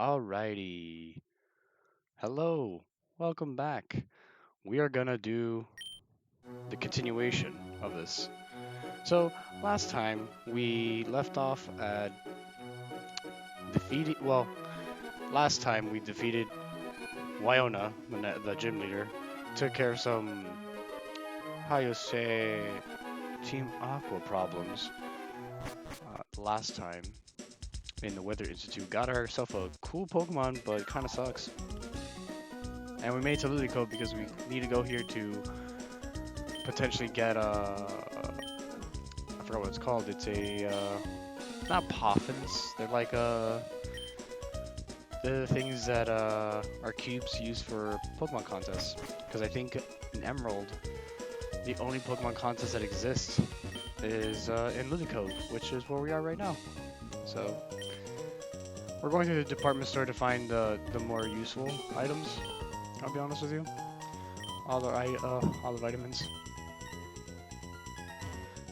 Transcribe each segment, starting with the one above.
Alrighty. Hello. Welcome back. We are gonna do the continuation of this. So, last time we left off at defeating. Well, last time we defeated Wyona, the gym leader. Took care of some, how you say, Team Aqua problems last time in the Weather Institute. Got herself a cool Pokemon, but it kind of sucks. And we made to Lily Code because we need to go here to potentially get I forgot what it's called. It's a not poffins. They're like the things that are cubes used for Pokemon contests. Because I think in Emerald, the only Pokemon contest that exists is in Lily Cove, which is where we are right now. So we're going to the department store to find the more useful items. I'll be honest with you. All the vitamins.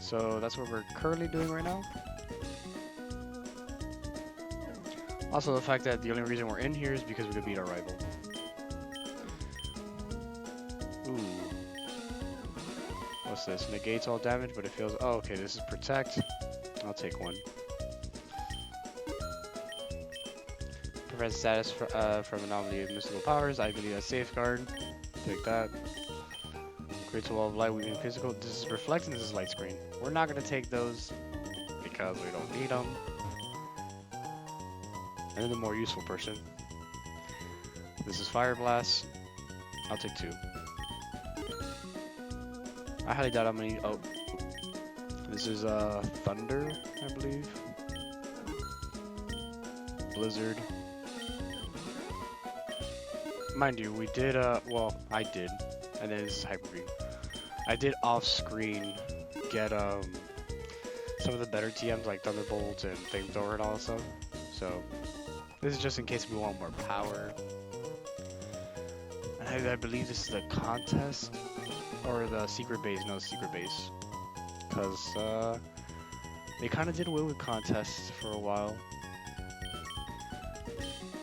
So that's what we're currently doing right now. Also, the fact that the only reason we're in here is because we could beat our rival. Ooh. What's this? Negates all damage, but it feels... Oh, okay, this is Protect. I'll take one. Prevents status from anomaly of mystical powers. I believe that's Safeguard. Take that. Creates a wall of light weaving physical. This is Reflect and this is Light Screen. We're not going to take those because we don't need them. And then the more useful person. This is Fire Blast. I'll take two. I highly doubt I'm gonna need. Oh, this is Thunder, I believe. Blizzard. Mind you, we did. Well, I did, and then this is Hyper Beam. I did off-screen get some of the better TMs like Thunderbolt and Flamethrower and all that stuff. So this is just in case we want more power. And I believe this is the contest or the secret base. No, secret base, because they kind of did away with contests for a while.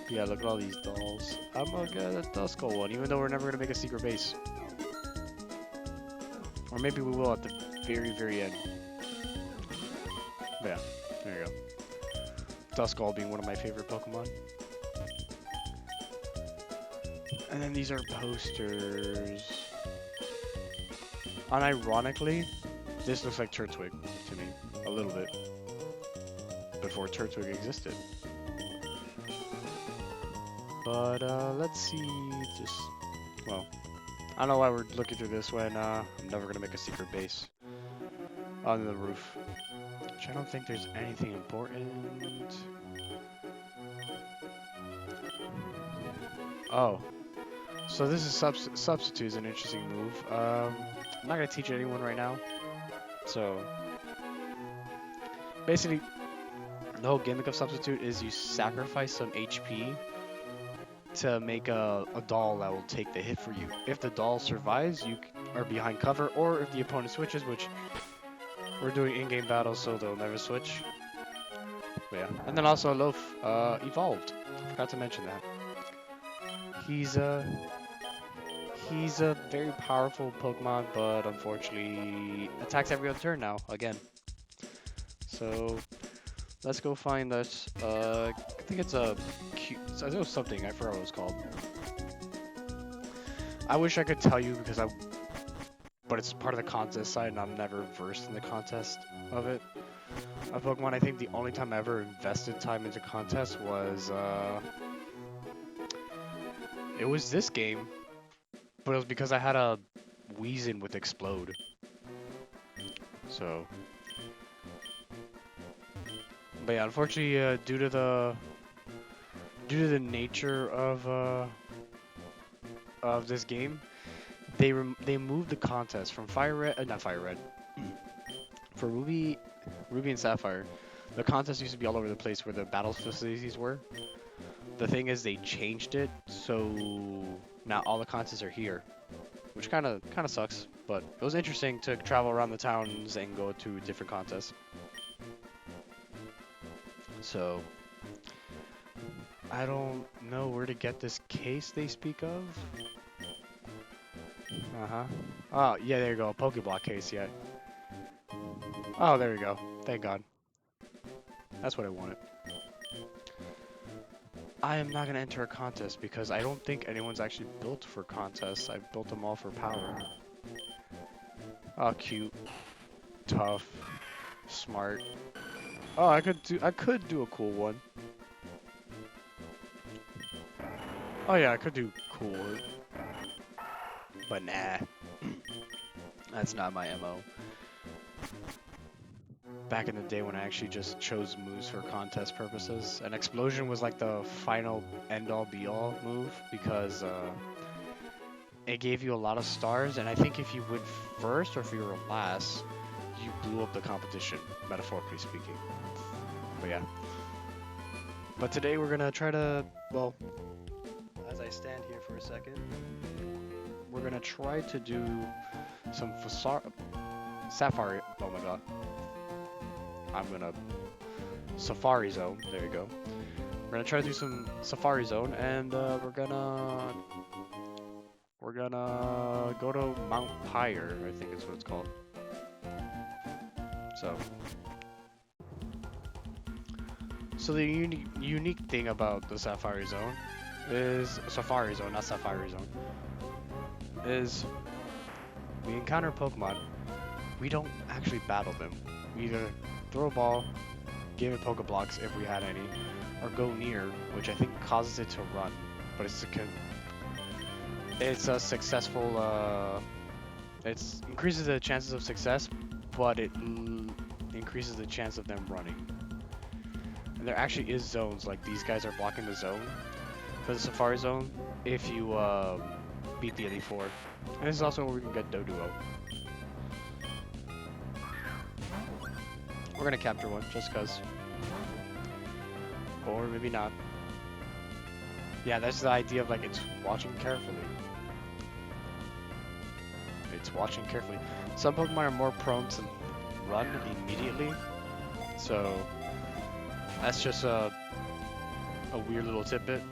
Yeah, look at all these dolls. I'm gonna get a Duskull one, even though we're never gonna make a secret base. Or maybe we will at the very, very end. But yeah, there you go. Duskull being one of my favorite Pokemon. And then these are posters. Unironically, this looks like Turtwig to me, a little bit. Before Turtwig existed. But let's see, well, I don't know why we're looking through this when I'm never going to make a secret base on the roof. Which I don't think there's anything important. Oh, so this is Substitute is an interesting move. I'm not going to teach anyone right now. So, basically, the whole gimmick of Substitute is you sacrifice some HP to make a doll that will take the hit for you. If the doll survives, you are behind cover, or if the opponent switches, which we're doing in-game battles, so they'll never switch. But yeah, and then also Loaf evolved. I forgot to mention that. He's a very powerful Pokemon, but unfortunately attacks every other turn now again. So let's go find this. I think it's a cute. I know something. I forgot what it was called. I wish I could tell you because but it's part of the contest side, and I'm never versed in the contest of it. A Pokemon. I think the only time I ever invested time into contests was it was this game, but it was because I had a Weezin with Explode. So. But yeah, unfortunately, due to the nature of this game, they moved the contest from not Fire Red, for Ruby and Sapphire. The contest used to be all over the place where the battle facilities were. The thing is, they changed it, so now all the contests are here, which kind of sucks. But it was interesting to travel around the towns and go to different contests. So I don't know where to get this case they speak of. Uh-huh. Oh, yeah, there you go. Pokeblock case, yeah. Oh, there we go. Thank God. That's what I wanted. I am not going to enter a contest because I don't think anyone's actually built for contests. I've built them all for power. Oh, cute. Tough. Smart. Oh, I could do a cool one. Oh yeah, I could do cool. But nah. That's not my MO. Back in the day when I actually just chose moves for contest purposes, an explosion was like the final end-all be-all move because it gave you a lot of stars, and I think if you went first or if you were last, you blew up the competition, metaphorically speaking. But yeah. But today we're gonna try to, well, as I stand here for a second, we're gonna try to do some Safari. Oh my god. I'm gonna Safari Zone. There you go. We're gonna try to do some Safari Zone, and we're gonna go to Mount Pyre. I think is what it's called. So the unique thing about the Safari Zone is Safari Zone, not Safari Zone, is we encounter Pokemon. We don't actually battle them. We either throw a ball, give it Pokeblocks if we had any, or go near, which I think causes it to run. But it's a successful. It increases the chances of success, but it increases the chance of them running. And there actually is zones, like these guys are blocking the zone for the Safari Zone if you beat the Elite Four. And this is also where we can get Doduo. We're gonna capture one just cause. Or maybe not. Yeah, that's the idea of like it's watching carefully. It's watching carefully. Some Pokemon are more prone to run immediately, so that's just a weird little tidbit.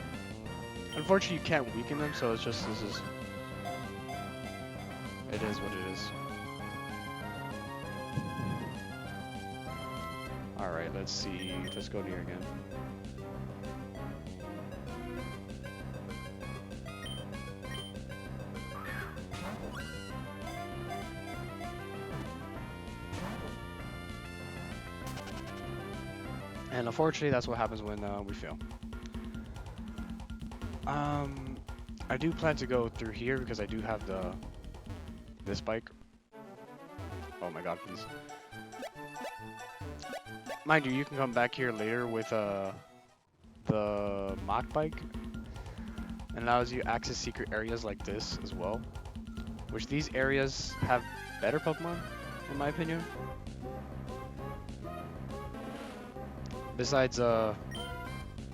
Unfortunately, you can't weaken them, so it's just it is what it is. All right, let's see. Let's go near again. And unfortunately, that's what happens when we fail. I do plan to go through here because I do have this bike. Oh my god, please. Mind you, you can come back here later with the Mach bike. And allows you access secret areas like this as well. Which these areas have better Pokemon, in my opinion. Besides,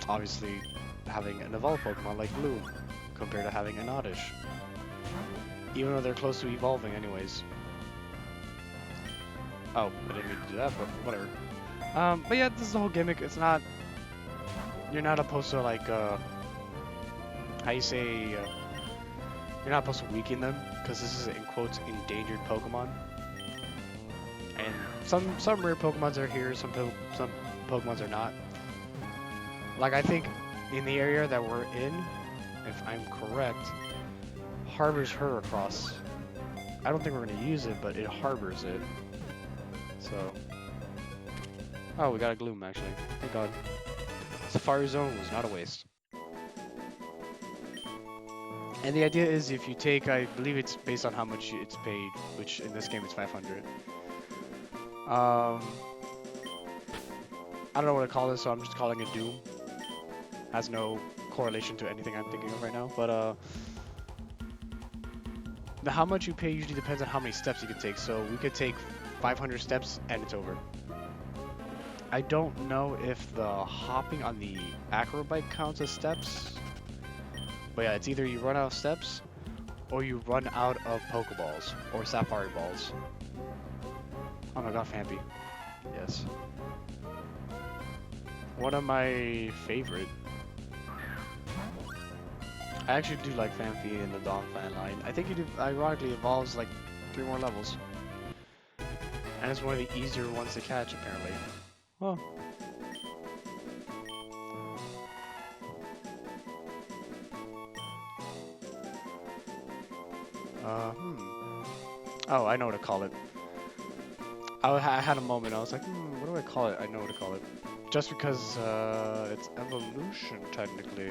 obviously, having an evolved Pokemon like Blue, compared to having an Oddish. Even though they're close to evolving anyways. Oh, I didn't mean to do that, but whatever. But yeah, this is the whole gimmick. It's not... You're not supposed to, like, how you say... you're not supposed to weaken them, because this is, in quotes, endangered Pokemon. And some rare Pokemons are here, some Pokemons are not. Like, I think in the area that we're in, if I'm correct, harbors Heracross. I don't think we're going to use it, but it harbors it. So... Oh, we got a Gloom, actually. Thank God. Safari Zone was not a waste. And the idea is if you take, I believe it's based on how much it's paid, which in this game is 500. I don't know what to call this, so I'm just calling it Doom. Has no correlation to anything I'm thinking of right now, but how much you pay usually depends on how many steps you can take. So we could take 500 steps and it's over. I don't know if the hopping on the acro bike counts as steps. But yeah, it's either you run out of steps or you run out of Pokeballs or Safari Balls. Oh my god, Fampy. Yes. One of my favorite. I actually do like Phanpy in the Donphan line. I think it ironically evolves like 3 more levels. And it's one of the easier ones to catch, apparently. Oh. Oh, I know what to call it. I had a moment. I was like, what do I call it? I know what to call it. Just because it's evolution, technically.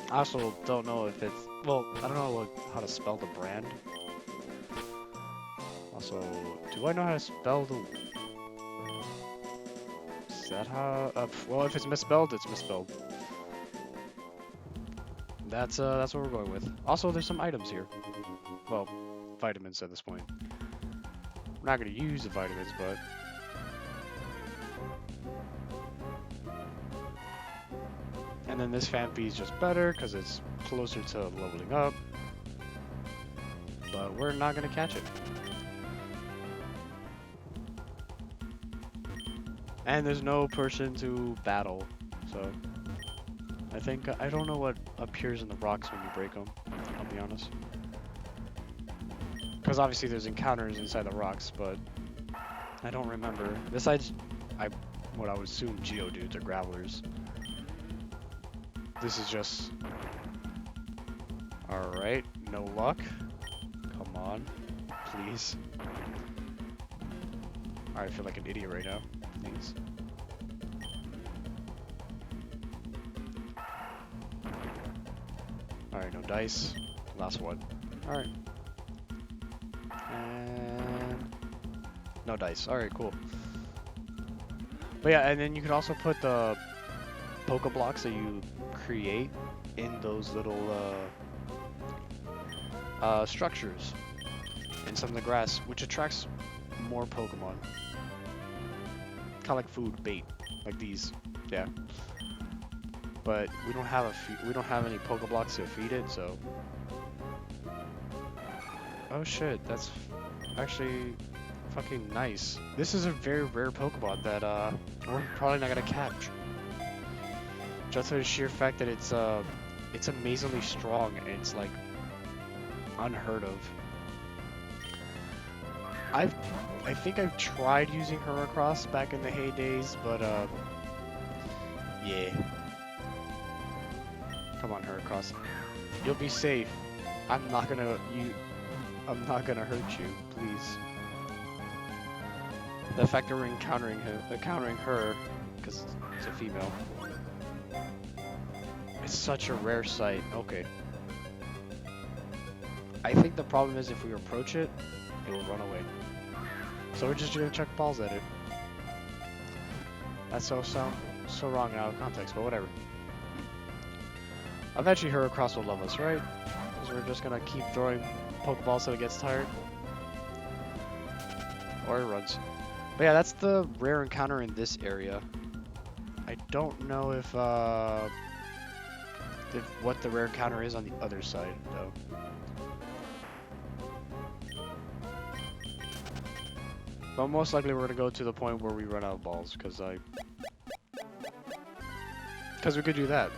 I also don't know if it's... Well, I don't know how to spell the brand. Also, do I know how to spell the... Is that how... well, if it's misspelled, it's misspelled. That's what we're going with. Also, there's some items here. Well, vitamins at this point. We're not going to use the vitamins, but... And then this Phanpy is just better because it's closer to leveling up. But we're not going to catch it. And there's no person to battle, so... I think, I don't know what appears in the rocks when you break them, I'll be honest. Because obviously there's encounters inside the rocks, but I don't remember. Besides, what I would assume Geodudes or Gravelers. This is just... Alright, no luck. Come on, please. I feel like an idiot right now. Please. Alright, no dice. Last one. Alright. And... no dice. Alright, cool. But yeah, and then you can also put the Pokeblocks that you create in those little structures in some of the grass, which attracts more Pokemon. Kind of like food, bait, like these. Yeah. But we don't have any Pokeblocks to feed it, so. Oh shit, that's actually fucking nice. This is a very rare Pokemon that we're probably not gonna catch. Just for the sheer fact that it's amazingly strong and it's like unheard of. I think I've tried using Heracross back in the heydays, but yeah. Come on, Heracross. You'll be safe. I'm not gonna hurt you, please. The fact that we're encountering her, because it's a female. It's such a rare sight. Okay. I think the problem is if we approach it, it will run away. So we're just gonna chuck balls at it. That's so wrong and out of context, but whatever. Eventually Heracross will love us, right? Because we're just gonna keep throwing Pokeballs till it gets tired. Or it runs. But yeah, that's the rare encounter in this area. I don't know if what the rare encounter is on the other side, though. But most likely we're gonna go to the point where we run out of balls, because we could do that.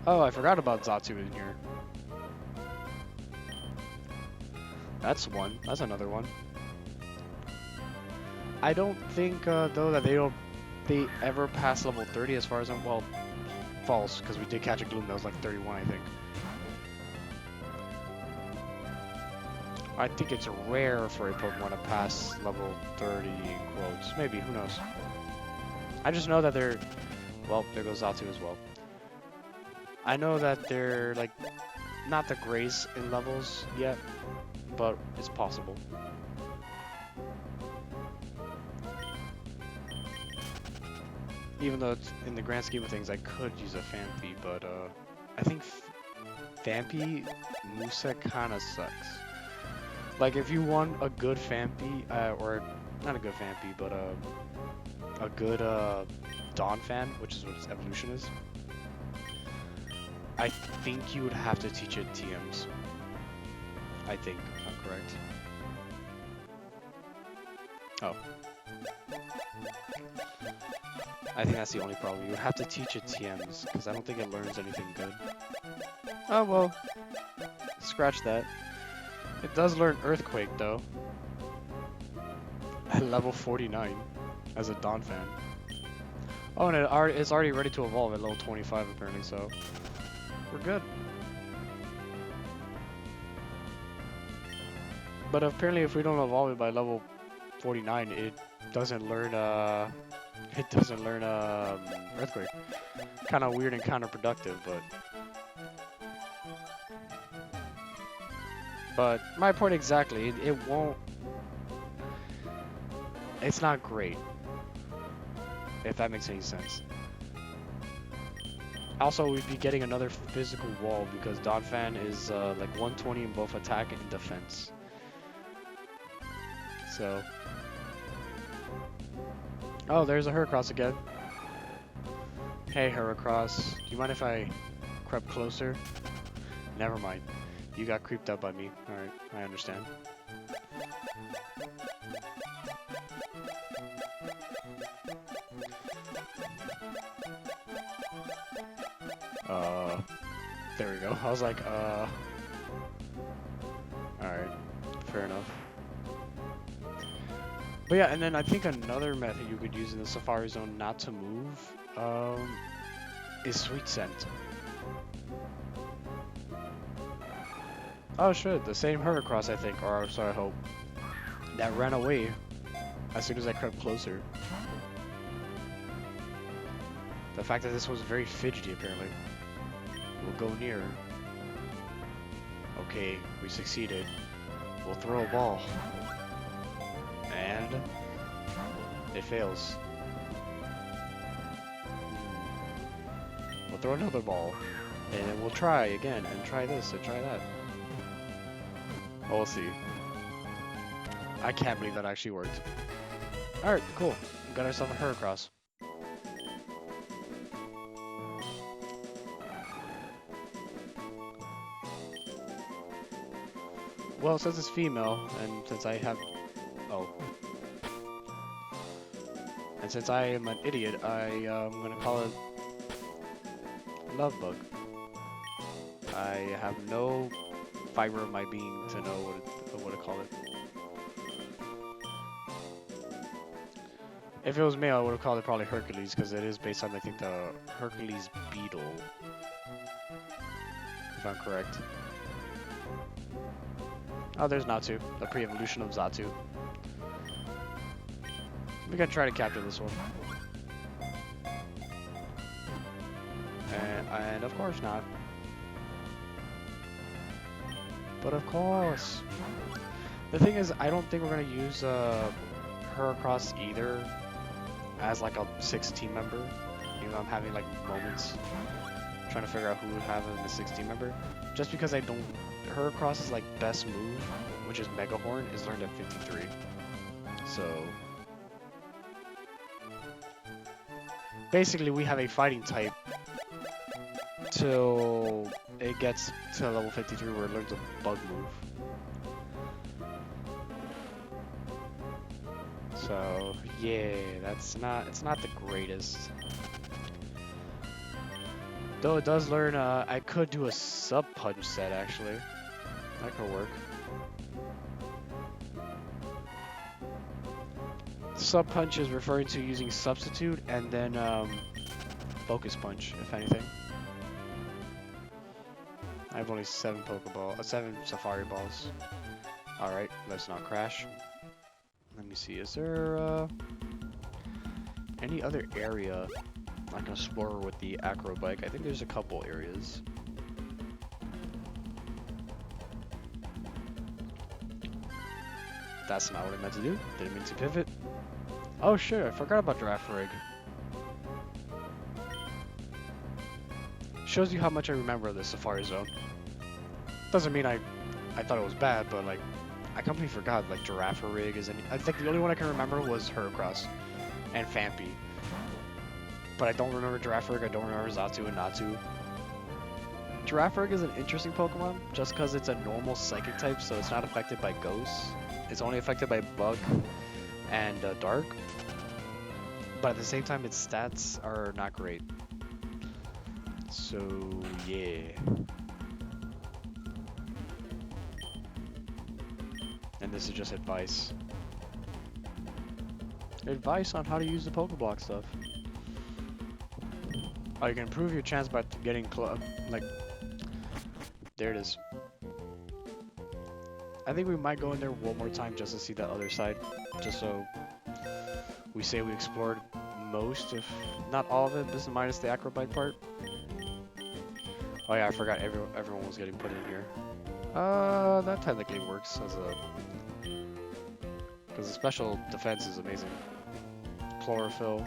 Oh, I forgot about Zatu in here. That's one. That's another one. I don't think though that they ever pass level 30 as far as well, false, because we did catch a Gloom that was like 31, I think. I think it's rare for a Pokemon to pass level 30 in quotes. Maybe, who knows? I just know that they're... Well, there goes Zatu as well. I know that they're, like, not the greatest in levels yet, but it's possible. Even though it's, in the grand scheme of things, I could use a Phanpy, but I think Phanpy moveset kind of sucks. Like, if you want a good Phanpy, or not a good Phanpy, but a good Donphan, which is what its evolution is, I think you would have to teach it TMs. I think, if I'm correct. Oh. I think that's the only problem. You would have to teach it TMs, because I don't think it learns anything good. Oh, well. Scratch that. It does learn Earthquake, though. At level 49, as a Dawn fan. Oh, and it's already ready to evolve at level 25, apparently, so... we're good. But apparently if we don't evolve it by level 49, it doesn't learn, Earthquake. Kind of weird and counterproductive, but... But my point exactly, it won't... It's not great. If that makes any sense. Also, we'd be getting another physical wall because Donphan is like 120 in both attack and defense. So... Oh, there's a Heracross again. Hey Heracross, do you mind if I crept closer? Never mind. You got creeped up by me. Alright, I understand. There we go. I was like, Alright, fair enough. But yeah, and then I think another method you could use in the Safari Zone not to move, is Sweet Scent. Oh shit, the same Heracross I think, or so I hope, that ran away as soon as I crept closer. The fact that this was very fidgety apparently. We'll go nearer. Okay, we succeeded. We'll throw a ball. And it fails. We'll throw another ball. And then we'll try again, and try this, and try that. Oh, we'll see. I can't believe that actually worked. Alright, cool. We got ourselves a Heracross. Well, since it's female, and since I have... Oh. And since I am an idiot, I'm gonna call it... Love Bug. I have no fiber of my being to know what to call it. If it was male, I would have called it probably Hercules, because it is based on, I think, the Hercules beetle. If I'm correct. Oh, there's Natsu, the pre-evolution of Zatu. We can try to capture this one. And of course not. But of course. The thing is, I don't think we're going to use Heracross either as like a 6 team member. Even though I'm having like moments trying to figure out who would have him as a 6 team member. Just because I don't... Heracross's like best move, which is Mega Horn, is learned at 53. So... basically we have a fighting type till it gets to level 53 where it learns a bug move. So yeah, it's not the greatest. Though it does learn, I could do a sub punch set actually. That could work. Sub punch is referring to using substitute and then focus punch, if anything. I have only 7 Safari balls. Alright, let's not crash. Let me see, is there any other area I can explore with the acro bike? I think there's a couple areas. That's not what I meant to do. Didn't mean to pivot. Oh shit, I forgot about Giraffe Rig. Shows you how much I remember of the Safari Zone. Doesn't mean I thought it was bad, but like, I completely forgot, like, Giraffe Rig is I think the only one I can remember was Heracross and Phanpy. But I don't remember Giraffe Rig, I don't remember Zatu and Natu. Giraffe Rig is an interesting Pokemon, just because it's a normal Psychic type, so it's not affected by Ghosts. It's only affected by Bug and Dark. but at the same time, its stats are not great. So, yeah. And this is just advice. Advice on how to use the Pokeblock stuff. Oh, you can improve your chance by getting like, there it is. I think we might go in there one more time just to see the other side, just so we say we explored most, if not all of it, just minus the acrobite part. Oh yeah, I forgot everyone was getting put in here. That technically works as a, because the special defense is amazing. Chlorophyll.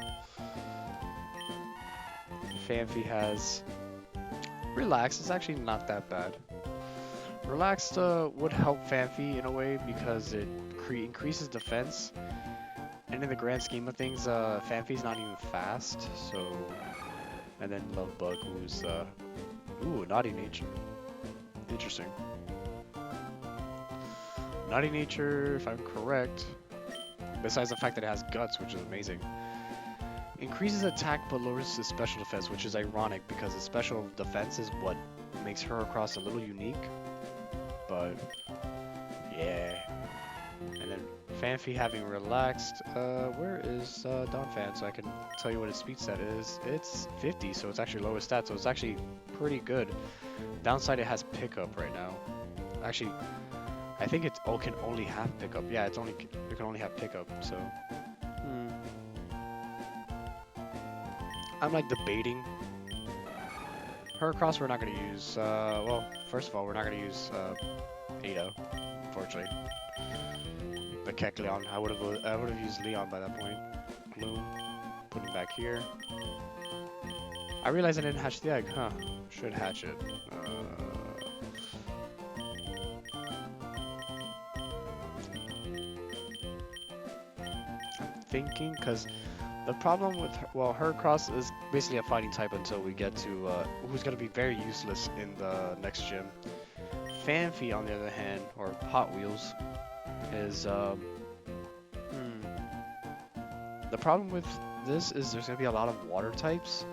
Fanfi has Relax. It's actually not that bad. Relaxed would help Fanfi in a way because it increases defense, and in the grand scheme of things, Fanfi's not even fast. So, and then Lovebug, who's ooh, Naughty Nature. Interesting. Naughty Nature, if I'm correct, besides the fact that it has guts, which is amazing, increases attack but lowers the special defense, which is ironic because the special defense is what makes Heracross a little unique. But yeah. And then Fanfi having Relaxed, where is Donphan, so I can tell you what its speed stat is. It's 50, so it's actually lowest stat, so it's actually pretty good. Downside, it has pickup right now. Actually, I think it can only have pickup. Yeah, it can only have pickup, so I'm like debating. Heracross we're not gonna use, well, first of all, we're not gonna use Ada, unfortunately. The Kecleon, I would have used Leon by that point. Bloom, put him back here. I realized I didn't hatch the egg, huh? Should hatch it. I'm thinking, because the problem with, well, Heracross is basically a fighting type until we get to, who's going to be very useless in the next gym. Fanfi, on the other hand, or Hot Wheels, is, the problem with this is there's going to be a lot of water types,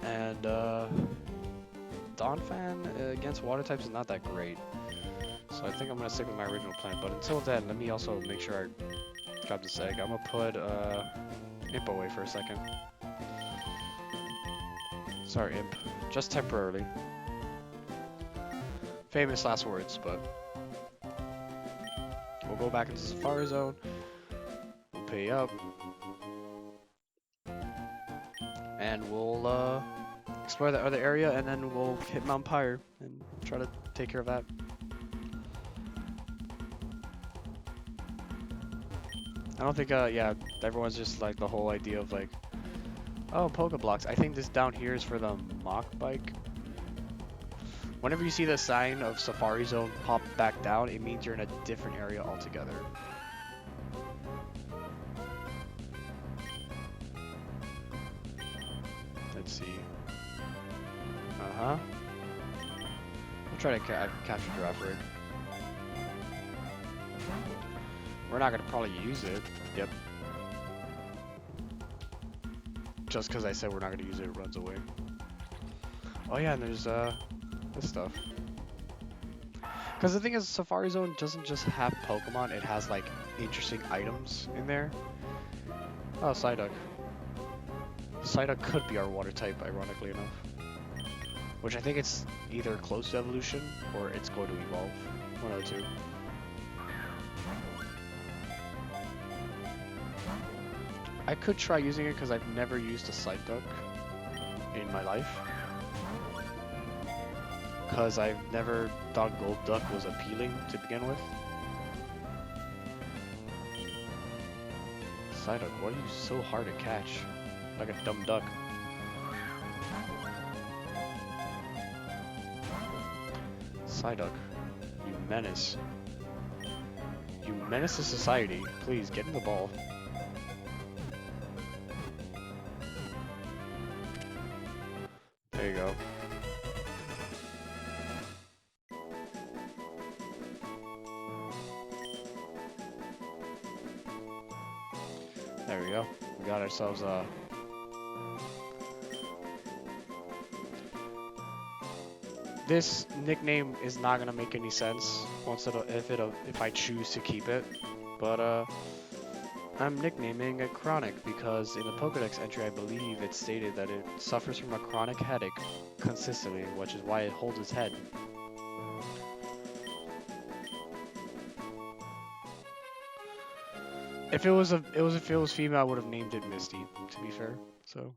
and, Donphan against water types is not that great. So I think I'm going to stick with my original plan, but until then, let me also make sure I grab this egg. I'm going to put, Imp away for a second. Sorry, Imp. Just temporarily. Famous last words, but we'll go back into Safari Zone. We'll pay up. And we'll explore that other area, and then we'll hit Mount Pyre and try to take care of that. I don't think, yeah, everyone's just like the whole idea of like, oh, Pokeblocks. I think this down here is for the Mach Bike. Whenever you see the sign of Safari Zone pop back down, it means you're in a different area altogether. Let's see. Uh-huh. We'll try to capture Giraffe Rig. We're not going to probably use it. Yep. Just because I said we're not going to use it, it runs away. Oh yeah, and there's this stuff. Because the thing is, Safari Zone doesn't just have Pokemon, it has like interesting items in there. Oh, Psyduck. Psyduck could be our water type, ironically enough. Which I think it's either close to evolution or it's going to evolve. One of the two. I could try using it because I've never used a Psyduck in my life. Because I've never thought Golduck was appealing to begin with. Psyduck, why are you so hard to catch? Like a dumb duck. Psyduck, you menace. You menace to society. Please, get in the ball. There you go. There we go. We got ourselves a... This nickname is not gonna make any sense if I choose to keep it, but I'm nicknaming it Chronic because in the Pokedex entry I believe it stated that it suffers from a chronic headache consistently, which is why it holds its head. If it was female, I would have named it Misty, to be fair. So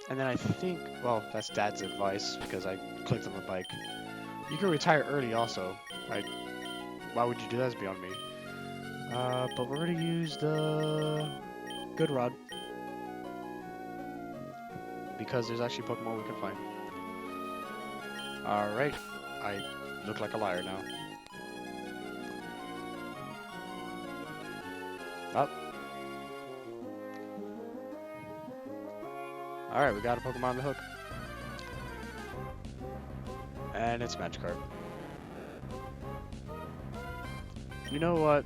and then I think, well, that's Dad's advice because I clicked on the bike. You can retire early also, right? Why would you do that is beyond me. But we're gonna use the Good Rod because there's actually Pokemon we can find. Alright, I look like a liar now. Up. Alright, we got a Pokemon on the hook. And it's Magikarp. You know what?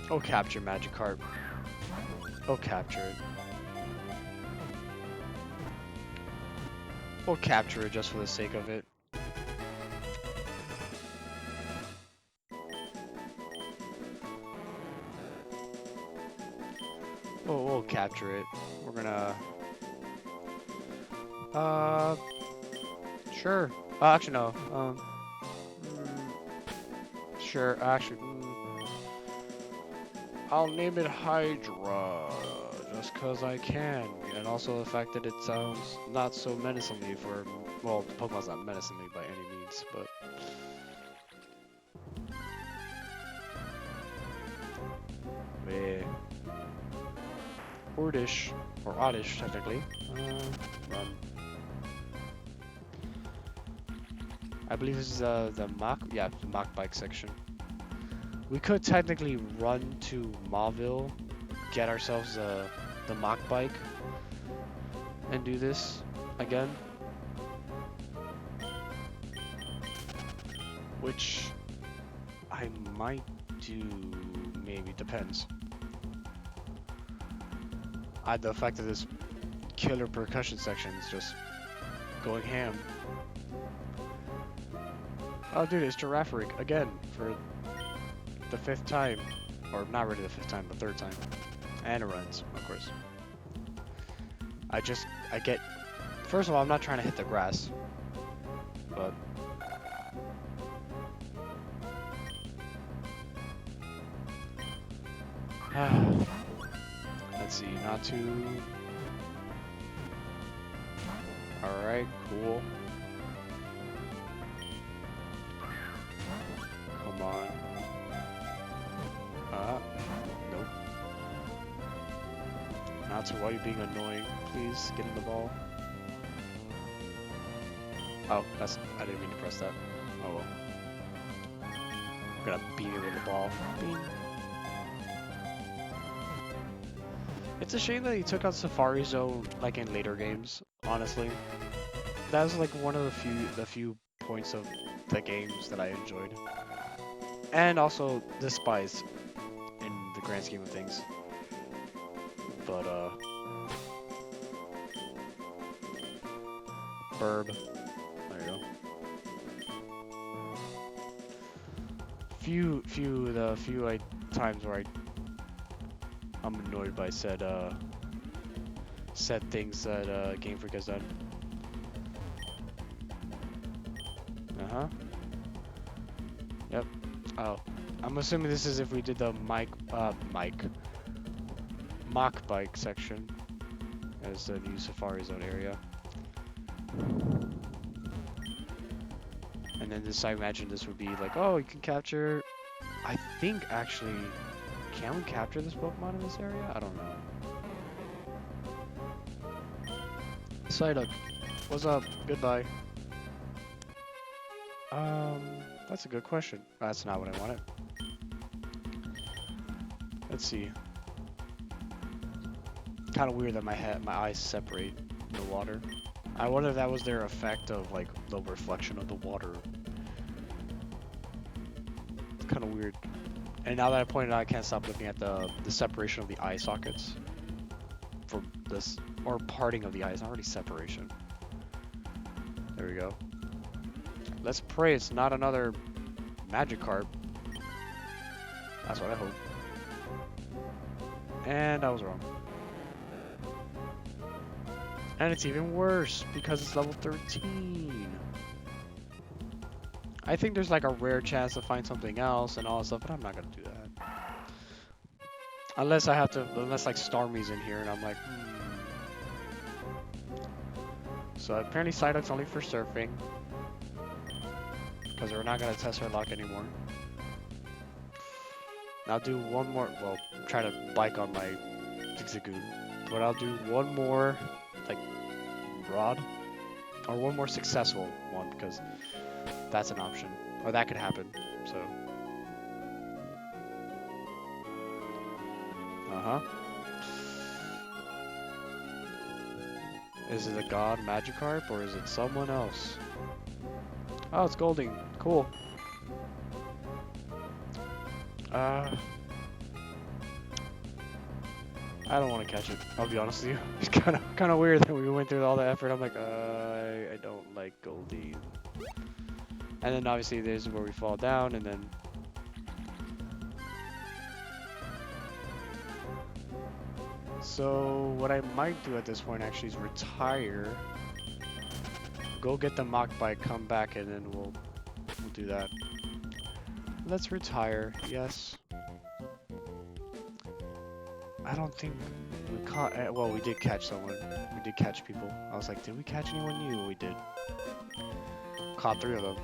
Oh, capture Magikarp. Oh, capture it. We'll capture it just for the sake of it. Oh, we'll capture it. We're gonna... Sure. Actually, no. Sure, actually... I'll name it Hydra, just cause I can. And also the fact that it sounds not so menacingly for... Well, Pokemon's not menacingly by any means, but... Ordish, or Oddish, technically. Run. I believe this is the Mach bike section. We could technically run to Mauville, get ourselves the Mach bike, and do this again. Which I might do, maybe, depends. The fact that this killer percussion section is just going ham. Oh dude, it's Girafarig again for the 5th time. Or not really the 5th time, the 3rd time. And it runs, of course. I get... First of all, I'm not trying to hit the grass. But... Let's see, not too... Alright, cool. Come on. Nope. Not to why you being annoying. Please, get in the ball. Oh, I didn't mean to press that. Oh well. I'm gonna beat it with the ball. Bing. It's a shame that he took out Safari Zone like in later games, honestly. That was like one of the few points of the games that I enjoyed. And also the spies in the grand scheme of things. But Burb. There you go. The few times where I'm annoyed by said things that Game Freak has done. Yep. Oh, I'm assuming this is if we did the Mach bike section as the new Safari Zone area. And then this, I imagine this would be like, oh, you can capture. I think actually. Can we capture this Pokemon in this area? I don't know. Psyduck, what's up? Goodbye. That's a good question. That's not what I wanted. Let's see. Kind of weird that my eyes separate in the water. I wonder if that was their effect of like the reflection of the water. And now that I pointed out, I can't stop looking at the separation of the eye sockets from this, or parting of the eyes, not really separation. There we go. Let's pray it's not another Magikarp. That's what I hope. And I was wrong. And it's even worse because it's level 13. I think there's like a rare chance to find something else and all that stuff, but I'm not gonna do that. Unless I have to, unless like Starmie's in here and I'm like, So apparently Psyduck's only for surfing. Because we're not gonna test her luck anymore. I'll do one more, well, try to bike on my Zigzagoon. But I'll do one more, like, rod. Or one more successful one, because that's an option. Or that could happen, so. Uh-huh. Is it a god Magikarp, or is it someone else? Oh, it's Golding. Cool. I don't want to catch it. I'll be honest with you. It's kind of weird that we went through all the effort. I'm like, I don't like Goldie. And then obviously there's where we fall down, and then. So what I might do at this point actually is retire. Go get the Mach Bike, come back, and then we'll do that. Let's retire. Yes. I don't think we caught. Well, we did catch someone. We did catch people. I was like, did we catch anyone new? We did. Caught 3 of them.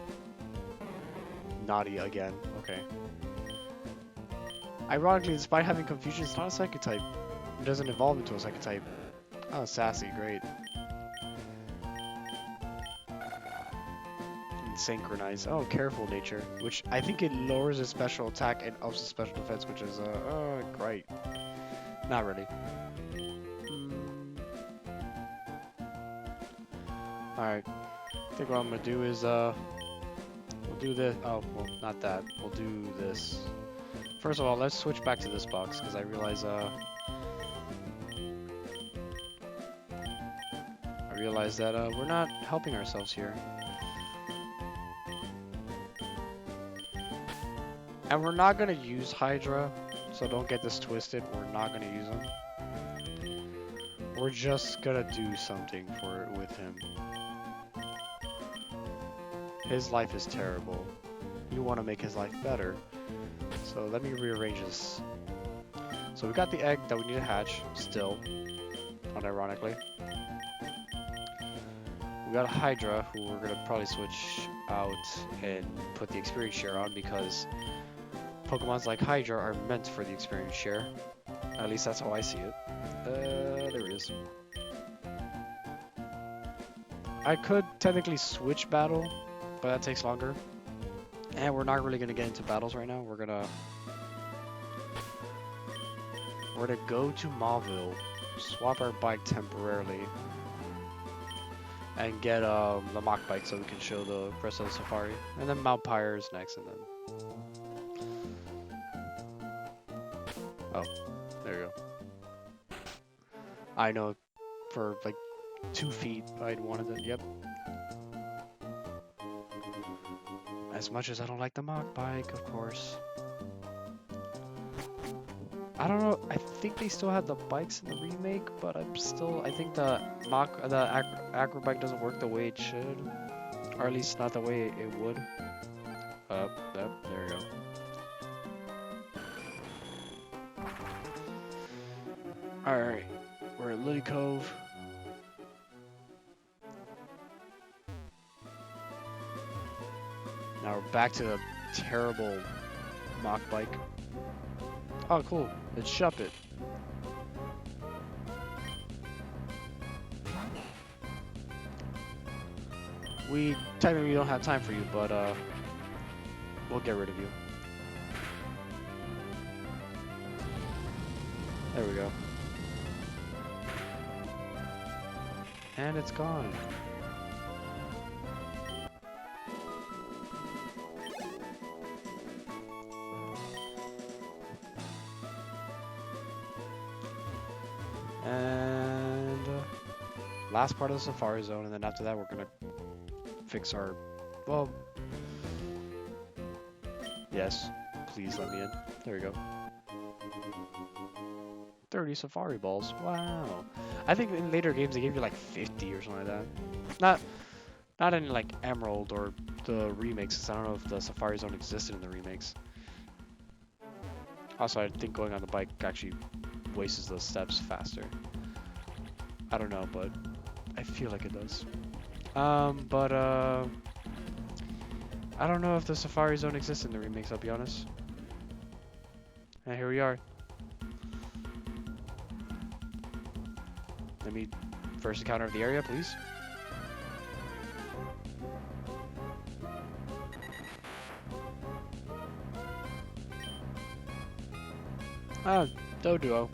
Naughty again. Okay. Ironically, despite having confusion, it's not a psychic type. It doesn't evolve into a psychic type. Oh, sassy. Great. And synchronize. Oh, careful nature. Which I think it lowers its special attack and ups its special defense, which is, great. Not really. Alright. I think what I'm gonna do is, we'll do this. Oh, well, not that. We'll do this. First of all, let's switch back to this box, because I realize, that, we're not helping ourselves here. And we're not gonna use Hydra. So don't get this twisted, we're not going to use him. We're just going to do something with him. His life is terrible. You want to make his life better. So let me rearrange this. So we got the egg that we need to hatch, still. Unironically. We got a Hydra, who we're going to probably switch out and put the experience share on, because Pokemons like Hydra are meant for the experience share. At least that's how I see it. There it is. I could technically switch battle, but that takes longer. And we're not really gonna get into battles right now. We're gonna go to Mauville, swap our bike temporarily, and get the Mach Bike so we can show the rest of the safari. And then Mount Pyre is next, and then. Oh, there you go. I know, for like 2 feet, I'd wanted to, yep. As much as I don't like the Mach Bike, of course. I don't know, I think they still have the bikes in the remake, but I think the Aqua Bike doesn't work the way it should. Or at least not the way it would. Yep, there you go. Alright, we're at Lily Cove. Now we're back to the terrible Mach Bike. Oh, cool. It's Shuppet. We technically don't have time for you, but we'll get rid of you. There we go. And it's gone. last part of the Safari Zone, and then after that we're gonna fix our, well, yes, please let me in. There we go. 30 Safari balls. Wow. I think in later games they gave you like 50 or something like that. Not in like Emerald or the remakes, 'cause I don't know if the Safari Zone existed in the remakes. Also, I think going on the bike actually wastes those steps faster. I don't know, but I feel like it does. I don't know if the Safari Zone exists in the remakes, I'll be honest. And here we are. Let me first encounter of the area, please. Ah, Doduo.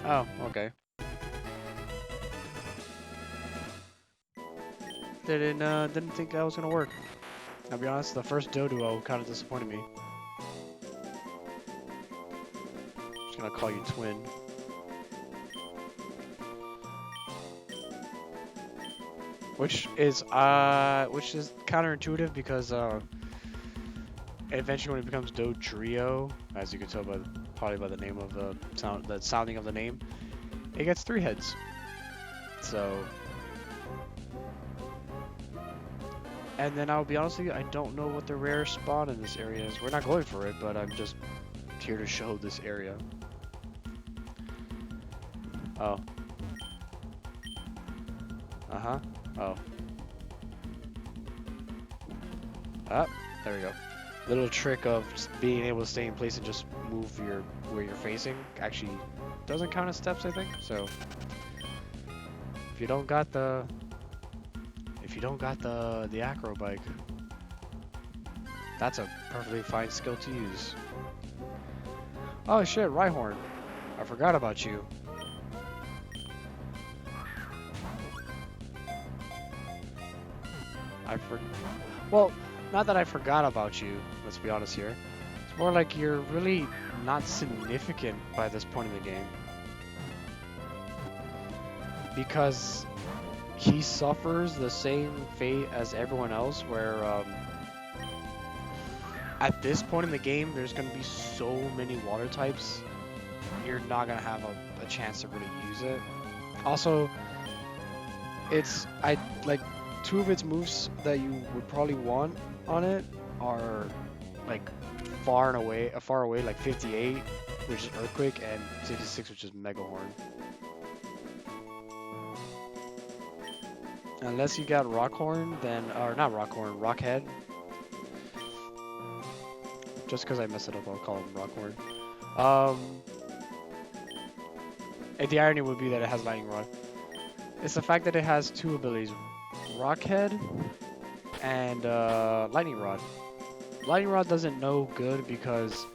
Oh, okay. Didn't think that was gonna work. I'll be honest, the first Doduo kind of disappointed me. Just gonna call you Twin. Which is counterintuitive because eventually when it becomes Dodrio, as you can tell by probably by the name of the sounding of the name, it gets 3 heads. So, and then I'll be honest with you, I don't know what the rare spawn in this area is. We're not going for it, but I'm just here to show this area. Oh. Uh-huh. Oh. Ah, there we go. Little trick of just being able to stay in place and just move where you're facing actually doesn't count as steps, I think. So if you don't got the acro bike, that's a perfectly fine skill to use. Oh shit, Rhyhorn. I forgot about you. Well, not that I forgot about you, let's be honest here. It's more like you're really not significant by this point in the game. Because he suffers the same fate as everyone else, where at this point in the game, there's going to be so many water types, you're not going to have a chance to really use it. Also, like 2 of its moves that you would probably want on it are like far away, like 58, which is Earthquake, and 66, which is Mega Horn. Unless you got Rockhorn, then, or not Rockhorn, Rockhead. Just because I messed it up, I'll call him Rockhorn. And the irony would be that it has Lightning Rod. It's the fact that it has 2 abilities, Rockhead and Lightning Rod. Lightning Rod doesn't know good because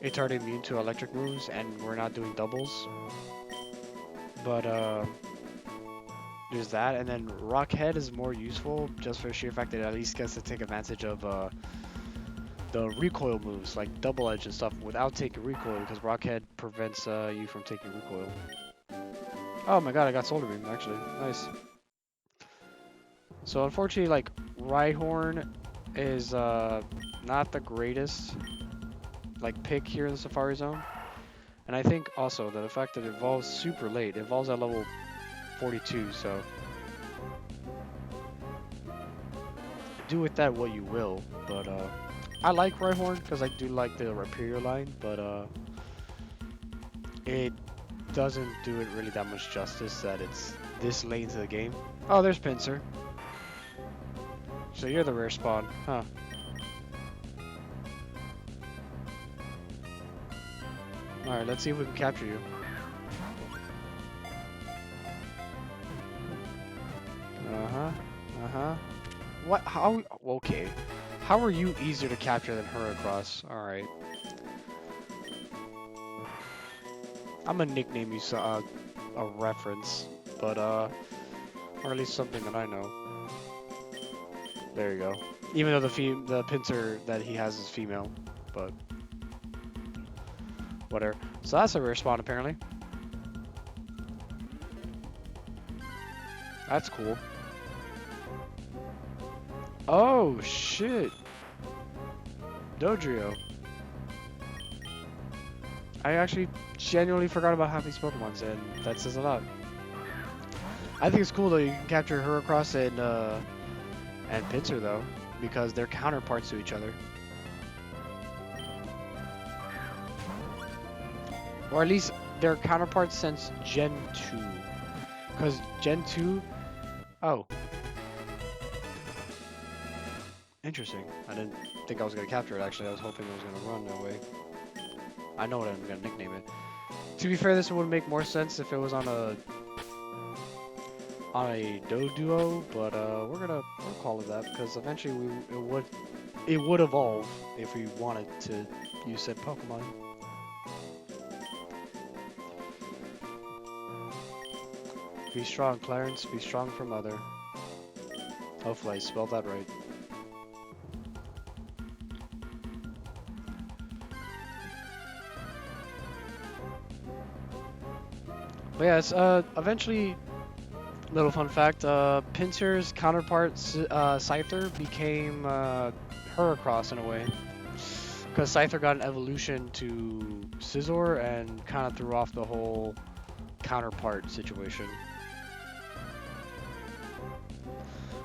it's already immune to electric moves and we're not doing doubles. But there's that, and then Rockhead is more useful just for the sheer fact that it at least gets to take advantage of the recoil moves like Double Edge and stuff without taking recoil, because Rockhead prevents you from taking recoil. Oh my god, I got Solar Beam actually. Nice. So unfortunately, like, Rhyhorn is not the greatest like pick here in the Safari Zone, and I think also that the fact that it evolves super late, it evolves at level 42, so do with that what you will. But I like Rhyhorn because I do like the Rhyperior line, but it doesn't do it really that much justice that it's this late into the game. Oh, there's Pinsir. So you're the rare spawn, huh? Alright, let's see if we can capture you. Uh-huh. Uh-huh. What? How? Okay. How are you easier to capture than Heracross? Alright. I'm gonna nickname you a reference, but or at least something that I know. There you go. Even though the Pinsir that he has is female, but Whatever. So that's a rare spawn apparently. That's cool. Oh shit. Dodrio. I actually genuinely forgot about half these Pokemons, and that says a lot. I think it's cool though you can capture Heracross and Pinsir though, because they're counterparts to each other. Or at least they're counterparts since Gen 2. Because Gen 2... Oh. Interesting. I didn't think I was going to capture it, actually. I was hoping it was going to run that way. I know what I'm going to nickname it. To be fair, this would make more sense if it was on a Doduo, but we'll call it that, because eventually it would evolve if we wanted to use said Pokemon. Be strong, Clarence. Be strong for mother. Hopefully I spelled that right. But yeah, it's eventually, little fun fact, Pinsir's counterpart, Scyther, became Heracross in a way. Because Scyther got an evolution to Scizor and kind of threw off the whole counterpart situation.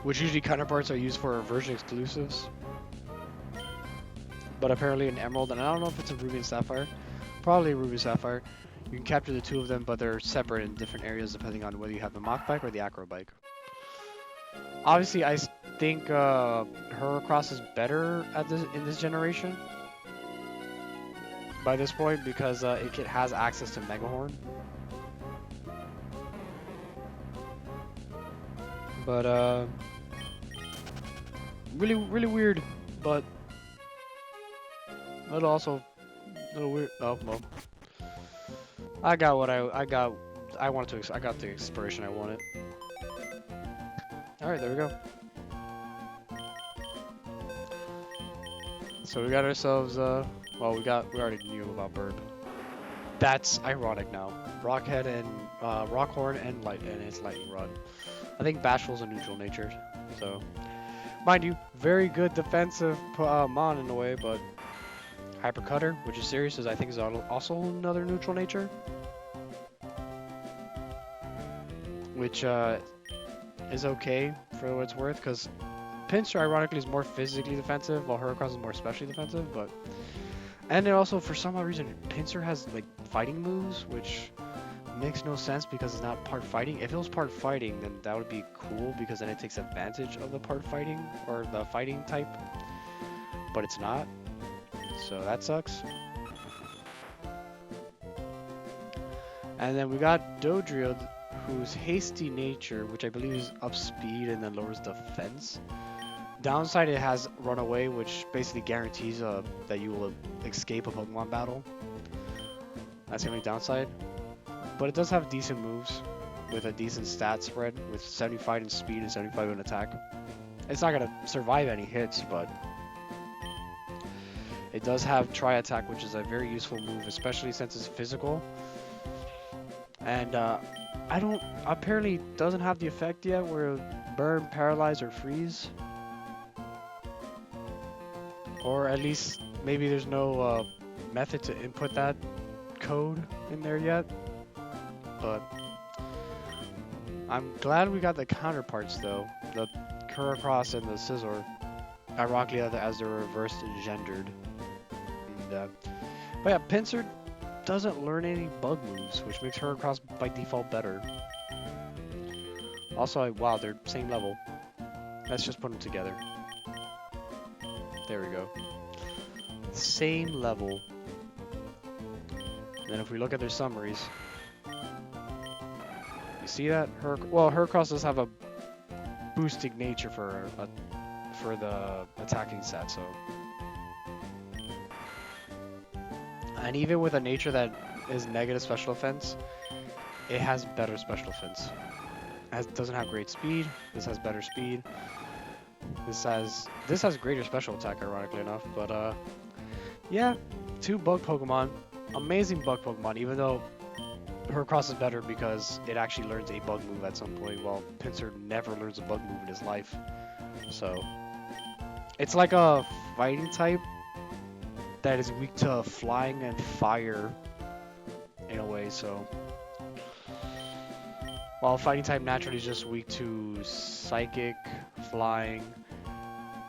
Which usually counterparts are used for version exclusives. But apparently in Emerald, and I don't know if it's a Ruby and Sapphire, probably Ruby and Sapphire, you can capture the two of them, but they're separate in different areas depending on whether you have the Mach Bike or the Acro Bike. Obviously, I think Heracross is better at in this generation by this point because it has access to Megahorn. But really weird, but also a little weird. Oh well, I got what I got. I got the inspiration I wanted. All right, there we go. So we got ourselves. Well, we already knew about Burb. That's ironic now. Rockhead and Rockhorn and it's Lightning Rod. I think Bashful's a neutral nature, so mind you, very good defensive Mon in a way, but Hyper Cutter, which is serious, I think is also another neutral nature, which is okay for what it's worth, because Pinsir ironically is more physically defensive, while Heracross is more specially defensive, but and then also for some odd reason Pinsir has like fighting moves, which makes no sense because it's not part fighting. If it was part fighting, then that would be cool because then it takes advantage of the part fighting or the fighting type, but it's not, so that sucks. And then we got Dodrio, whose hasty nature, which I believe is up speed and then lowers defense. Downside, it has Runaway, which basically guarantees that you will escape a Pokemon battle. That's the only downside. But it does have decent moves with a decent stat spread with 75 in speed and 75 in attack. It's not going to survive any hits, but it does have Tri-Attack, which is a very useful move, especially since it's physical. And apparently doesn't have the effect yet where it'll burn, paralyze, or freeze. Or at least maybe there's no method to input that code in there yet. But I'm glad we got the counterparts though, the Heracross and the Scizor, ironically as they're reversed and gendered. And, but yeah, Pinsir doesn't learn any bug moves, which makes Heracross by default better. Also, wow, they're same level. Let's just put them together. There we go. Same level. And then if we look at their summaries, you see that? Heracross does have a boosting nature for the attacking set, so. And even with a nature that is negative special defense, it has better special defense. It doesn't have great speed. This has better speed. This has greater special attack, ironically enough. But yeah, two bug Pokemon. amazing bug Pokemon, even though Heracross is better because it actually learns a bug move at some point, while Pinsir never learns a bug move in his life. So, it's like a fighting type that is weak to flying and fire in a way, so... While fighting type naturally is just weak to psychic, flying,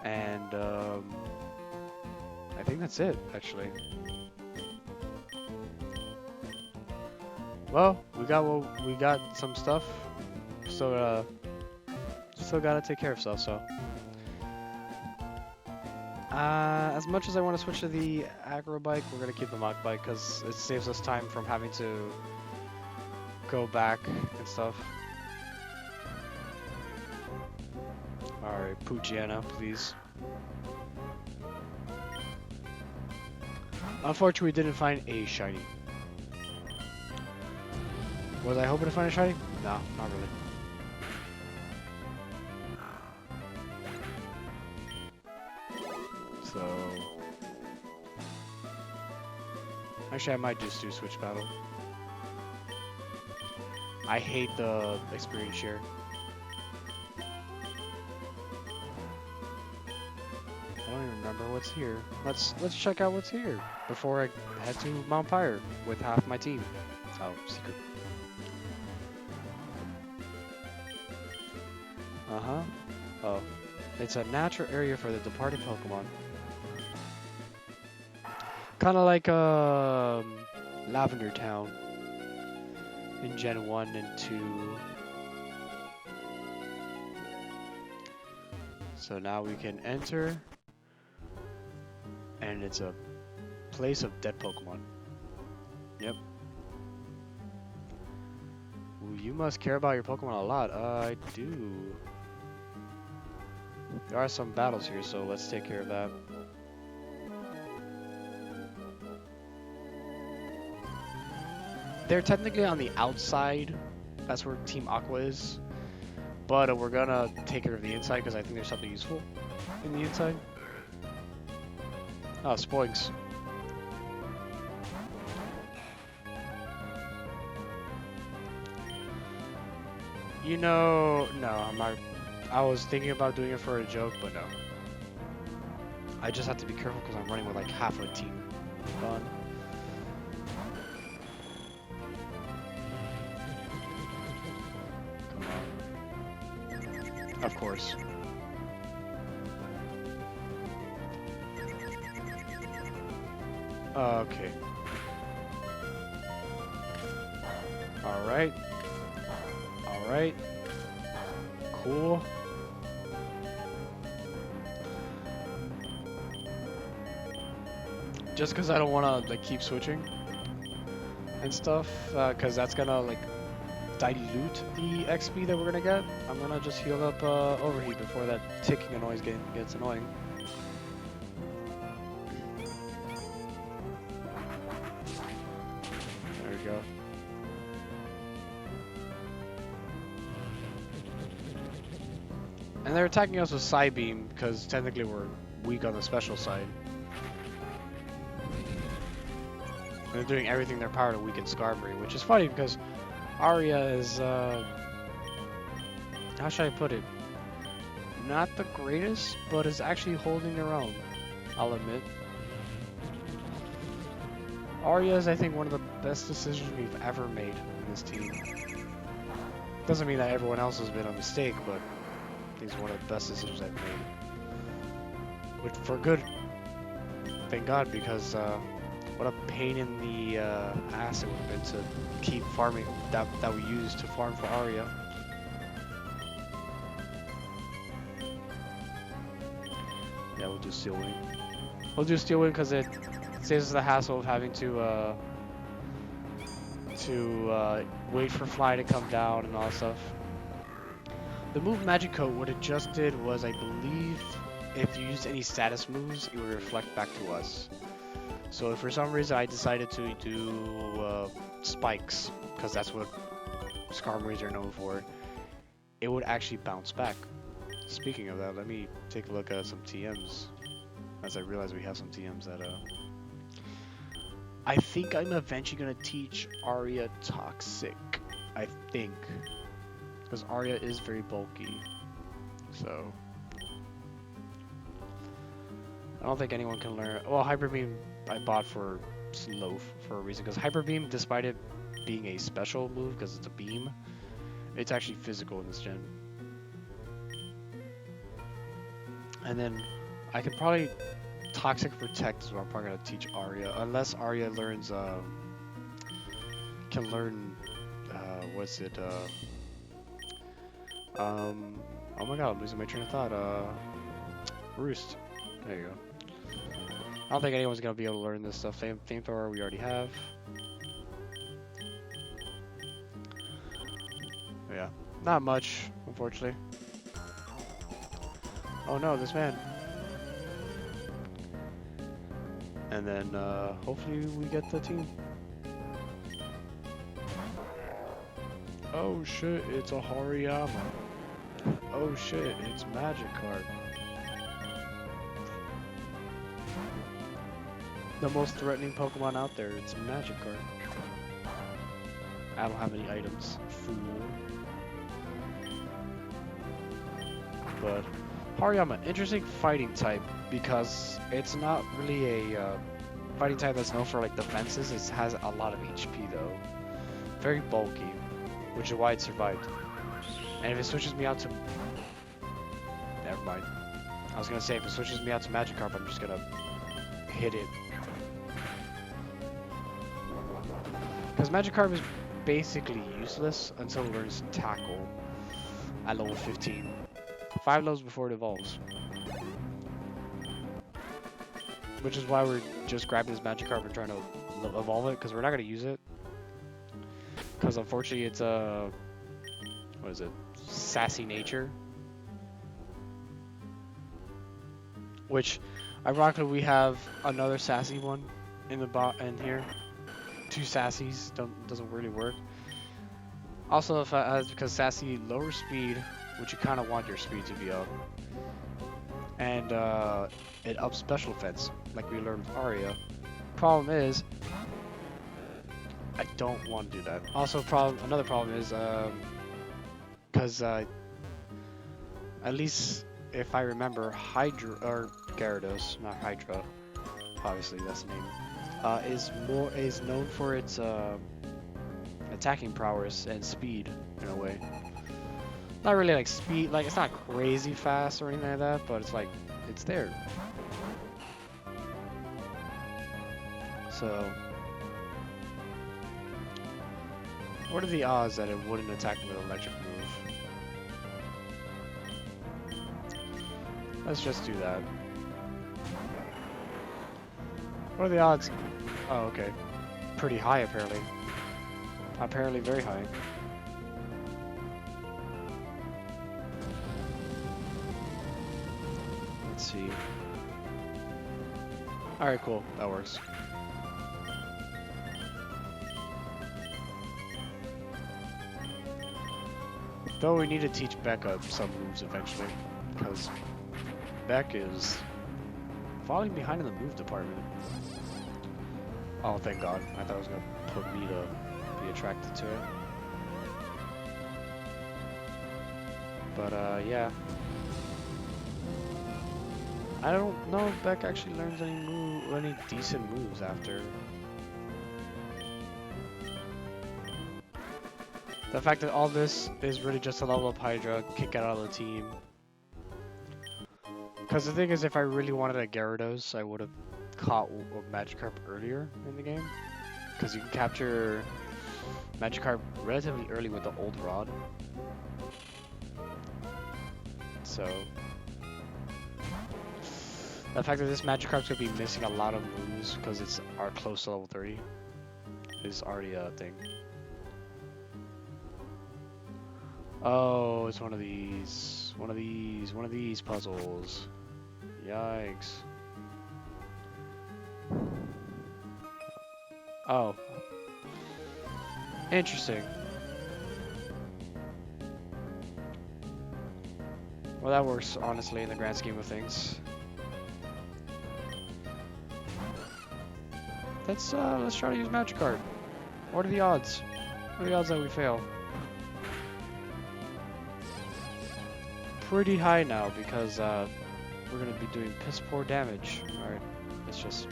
and I think that's it, actually. Well, we got some stuff. Still gotta take care of stuff. So, as much as I want to switch to the Aqua bike, we're gonna keep the Mach bike because it saves us time from having to go back and stuff. All right, Poochyena, please. Unfortunately, we didn't find a shiny. Was I hoping to find a shiny? No, not really. So... Actually, I might just do switch battle. I hate the experience share. I don't even remember what's here. Let's check out what's here before I head to Mount Pyre with half my team. Oh, secret. Uh-huh. Oh. It's a natural area for the departed Pokemon. Kinda like Lavender Town in Gen 1 and 2. So now we can enter, and it's a place of dead Pokemon. Yep. Ooh, you must care about your Pokemon a lot. I do. There are some battles here, so let's take care of that. They're technically on the outside. That's where Team Aqua is. But we're gonna take care of the inside because I think there's something useful in the inside. Oh, Spoinks. You know, no, I'm not. I was thinking about doing it for a joke, but no. I just have to be careful because I'm running with like half a team gone. Come on. Of course. Okay. Alright. Alright. Cool. Just because I don't want to like keep switching and stuff, because that's gonna like dilute the XP that we're gonna get. I'm gonna just heal up overheat before that ticking noise gets annoying. There we go. And they're attacking us with Psybeam because technically we're weak on the special side. And they're doing everything in their power to weaken Skarmory, which is funny because Aria is, how should I put it? Not the greatest, but is actually holding their own, I'll admit. Aria is, I think, one of the best decisions we've ever made in this team. Doesn't mean that everyone else has been a mistake, but I think it's one of the best decisions I've made. Which, for good, thank God, because what a pain in the ass it would have been to keep farming that we used to farm for Aria. Yeah, we'll do Steel Wing. We'll do Steel Wing because it saves us the hassle of having to wait for Fly to come down and all that stuff. The move Magic Coat, what it just did was, I believe, if you used any status moves, it would reflect back to us. So if for some reason I decided to do spikes, because that's what Skarmories are known for, it would actually bounce back. Speaking of that, let me take a look at some TMs, as I realize we have some TMs that I think I'm eventually gonna teach Arya Toxic. I think. Because Arya is very bulky. So. I don't think anyone can learn. Well, Hyper Beam I bought for Sloth for a reason. Because Hyper Beam, despite it being a special move, because it's a beam, it's actually physical in this gen. And then I could probably Toxic Protect is what I'm probably gonna teach Arya, unless Arya learns can learn what's it oh my god, I'm losing my train of thought. Roost. There you go. I don't think anyone's gonna be able to learn this stuff. Flamethrower we already have. Yeah, not much, unfortunately. Oh no, this man. And then hopefully we get the team. Oh shit, it's a Hariyama. Oh shit, it's Magikarp. The most threatening Pokemon out there, it's Magikarp. I don't have any items, fool. But Hariyama, interesting fighting type because it's not really a fighting type that's known for like defenses. It has a lot of HP though, very bulky, which is why it survived. And if it switches me out to, never mind. I was gonna say if it switches me out to Magikarp, I'm just gonna hit it. Because Magikarp is basically useless until it learns Tackle at level 15. 5 levels before it evolves. Which is why we're just grabbing this Magikarp and trying to evolve it, because we're not going to use it. Because unfortunately it's a... what is it? Sassy nature. Which, ironically, we have another sassy one in the in here. 2 sassies doesn't really work. Also, because sassy lowers speed, which you kind of want your speed to be up, and it ups special defense, like we learned with Arya. Problem is, I don't want to do that. Also, another problem is, because at least if I remember, Hydra or Gyarados, not Hydra, obviously that's the name, is known for its attacking prowess and speed in a way. Not really like speed, like it's not crazy fast or anything like that, but it's like, it's there. So, what are the odds that it wouldn't attack me with an electric move? Let's just do that. What are the odds? Oh, okay. Pretty high, apparently. Apparently very high. Let's see. Alright, cool. That works. Though we need to teach Becca some moves eventually, because Beck is falling behind in the move department. Oh, thank God. I thought it was going to put me to be attracted to it. But, yeah. I don't know if Beck actually learns any decent moves after. The fact that all this is really just to level up Hydra, kick it out of the team. Because the thing is, if I really wanted a Gyarados, I would have caught a Magikarp earlier in the game. Because you can capture Magikarp relatively early with the old rod. So, the fact that this Magikarp's gonna be missing a lot of moves because it's close to level 30 is already a thing. Oh, it's one of these puzzles. Yikes. Oh. Interesting. Well, that works, honestly, in the grand scheme of things. let's try to use Magic Card. What are the odds? What are the odds that we fail? Pretty high now because we're gonna be doing piss poor damage. All right, let's just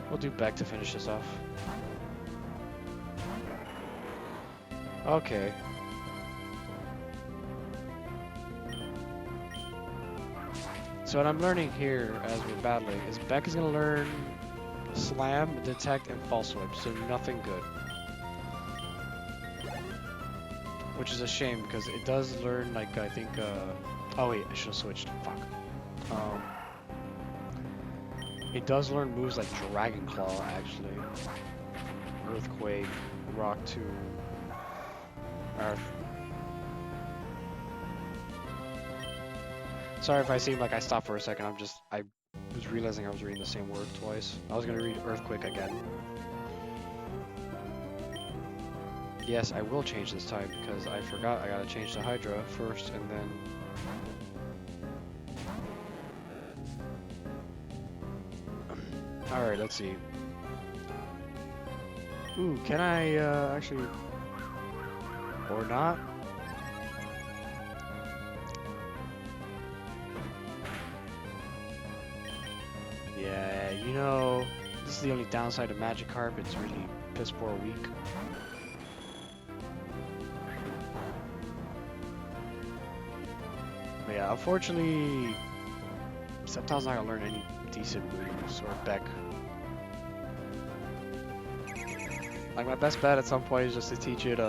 we'll do Beck to finish this off. Okay. So what I'm learning here as we're battling is Beck is gonna learn Slam, Detect, and False Swipe, so nothing good. Which is a shame because it does learn like I think oh wait, I should have switched. Fuck. It does learn moves like Dragon Claw actually. Earthquake, Rock 2, Earth. Sorry if I seem like I stopped for a second, I was realizing I was reading the same word twice. I was gonna read Earthquake again. Yes, I will change this type because I forgot I gotta change the Hydra first and then... Alright, let's see. Ooh, can I actually... Or not? Yeah, you know, this is the only downside of Magikarp. It's really piss poor weak. But yeah, unfortunately, Sceptile's not gonna learn any decent moves or Beck. Like my best bet at some point is just to teach it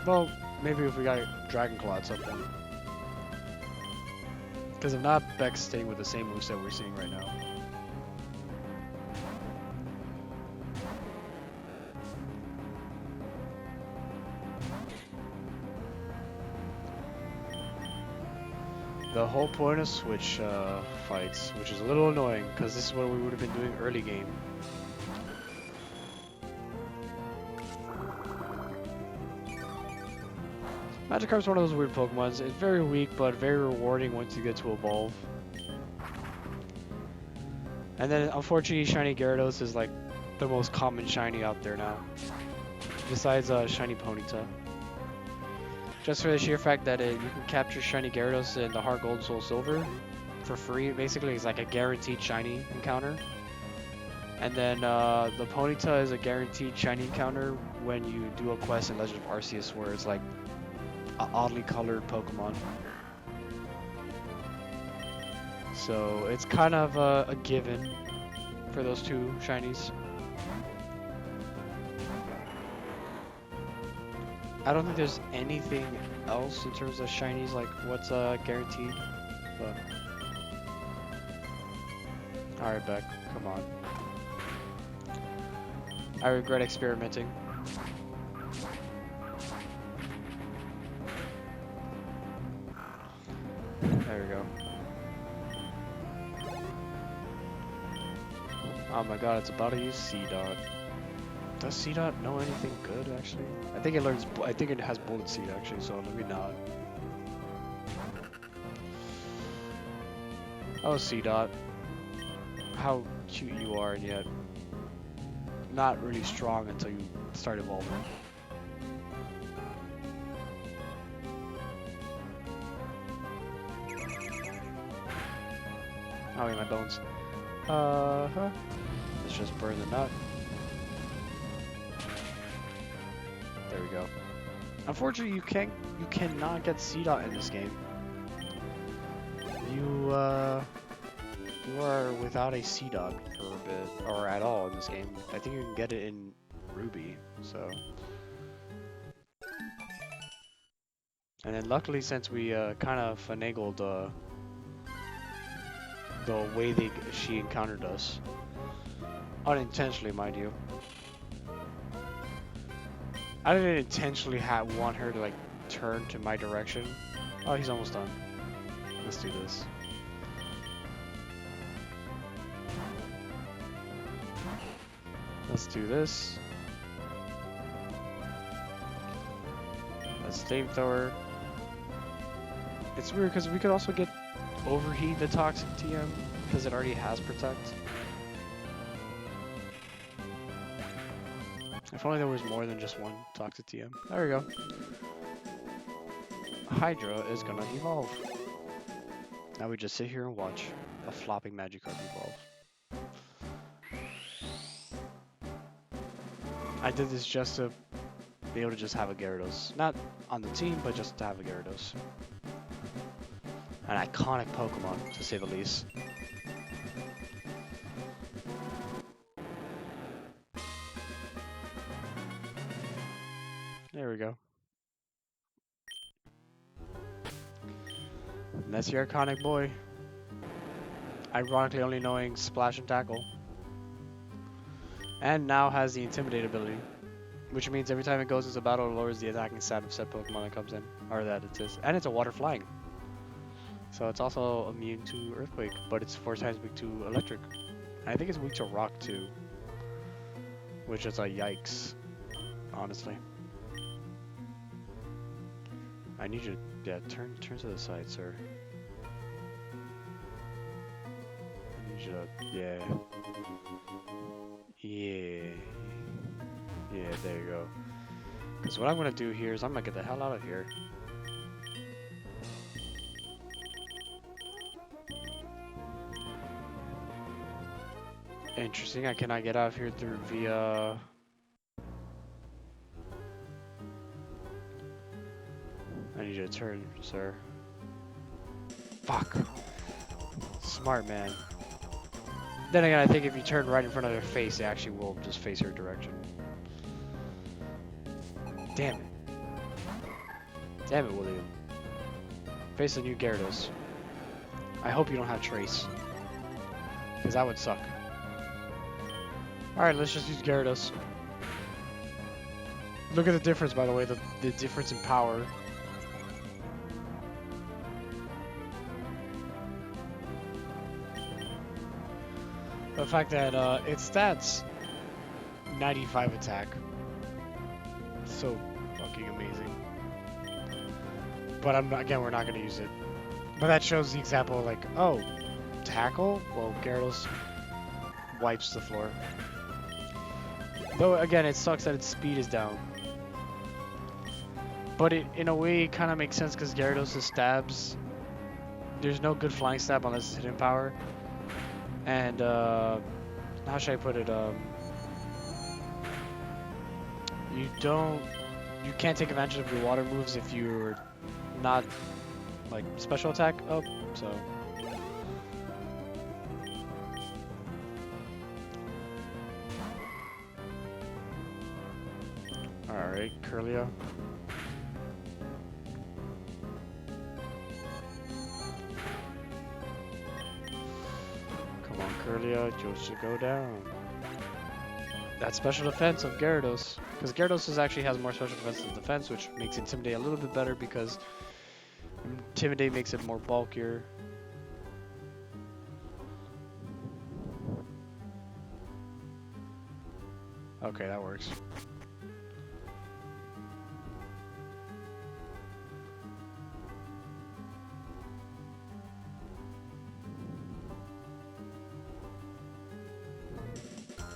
well, maybe if we got Dragon Claw at some point. Because if not, Beck's staying with the same moveset we're seeing right now. The whole point of Switch fights, which is a little annoying, because this is what we would have been doing early game. Magikarp's one of those weird Pokemons. It's very weak, but very rewarding once you get to evolve. And then, unfortunately, Shiny Gyarados is like the most common shiny out there now. Besides Shiny Ponyta. Just for the sheer fact that you can capture Shiny Gyarados in the Heart Gold Soul Silver for free. Basically, it's like a guaranteed shiny encounter. And then the Ponyta is a guaranteed shiny encounter when you do a quest in Legend of Arceus where it's like an oddly colored Pokemon. So it's kind of a given for those two shinies. I don't think there's anything else in terms of shinies, like what's guaranteed, but... Alright, Beck, come on. I regret experimenting. There we go. Oh my god, it's about to use C-Dot. Does C-Dot know anything good, actually? I think it has Bullet Seed, actually, so let me not. Oh, C-Dot. How cute you are, and yet not really strong until you start evolving. Oh, wait, my bones. Let's just burn the nut. There we go. Unfortunately, you cannot get C-Dot in this game. You are without a C-Dot for a bit, or at all in this game. I think you can get it in Ruby, so. And then luckily, since we kind of finagled the way she encountered us, unintentionally, mind you. I didn't intentionally want her to like turn to my direction. Oh, he's almost done. Let's do this. Let's do this. Let's flamethrower. It's weird because we could also get overheat the toxic TM because it already has protect. If only there was more than just one toxic TM. There we go. Hydra is gonna evolve. Now we just sit here and watch a flopping Magikarp evolve. I did this just to be able to just have a Gyarados. Not on the team, but just to have a Gyarados. An iconic Pokemon, to say the least. There we go. And that's your iconic boy. Ironically only knowing Splash and Tackle. And now has the Intimidate ability. Which means every time it goes into battle, it lowers the attacking stat of said Pokemon that comes in. Or that it is. And it's a water flying. So it's also immune to Earthquake, but it's 4 times weak to Electric. And I think it's weak to Rock too. Which is a yikes. Honestly. I need you to, yeah, turn to the side, sir. I need you to, yeah. Yeah, there you go. Because what I'm going to do here is I'm going to get the hell out of here. Interesting, I cannot get out of here through via... I need you to turn, sir. Fuck. Smart man. Then again, I think if you turn right in front of their face, they actually will just face your direction. Damn it. Damn it, William. Face the new Gyarados. I hope you don't have Trace. Because that would suck. Alright, let's just use Gyarados. Look at the difference, by the way, the difference in power. The fact that its stats 95 attack. So fucking amazing. But again, we're not gonna use it. But that shows the example like, oh, tackle? Well, Gyarados wipes the floor. Though again, it sucks that its speed is down. But it, in a way, kind of makes sense because Gyarados' stabs, there's no good flying stab unless it's hidden power. And how should I put it? You can't take advantage of your water moves if you're not like special attack up. So. Alright, Curlia. Come on, Curlia, you should go down. That special defense of Gyarados. Because Gyarados actually has more special defense than defense, which makes Intimidate a little bit better because Intimidate makes it more bulkier. Okay, that works.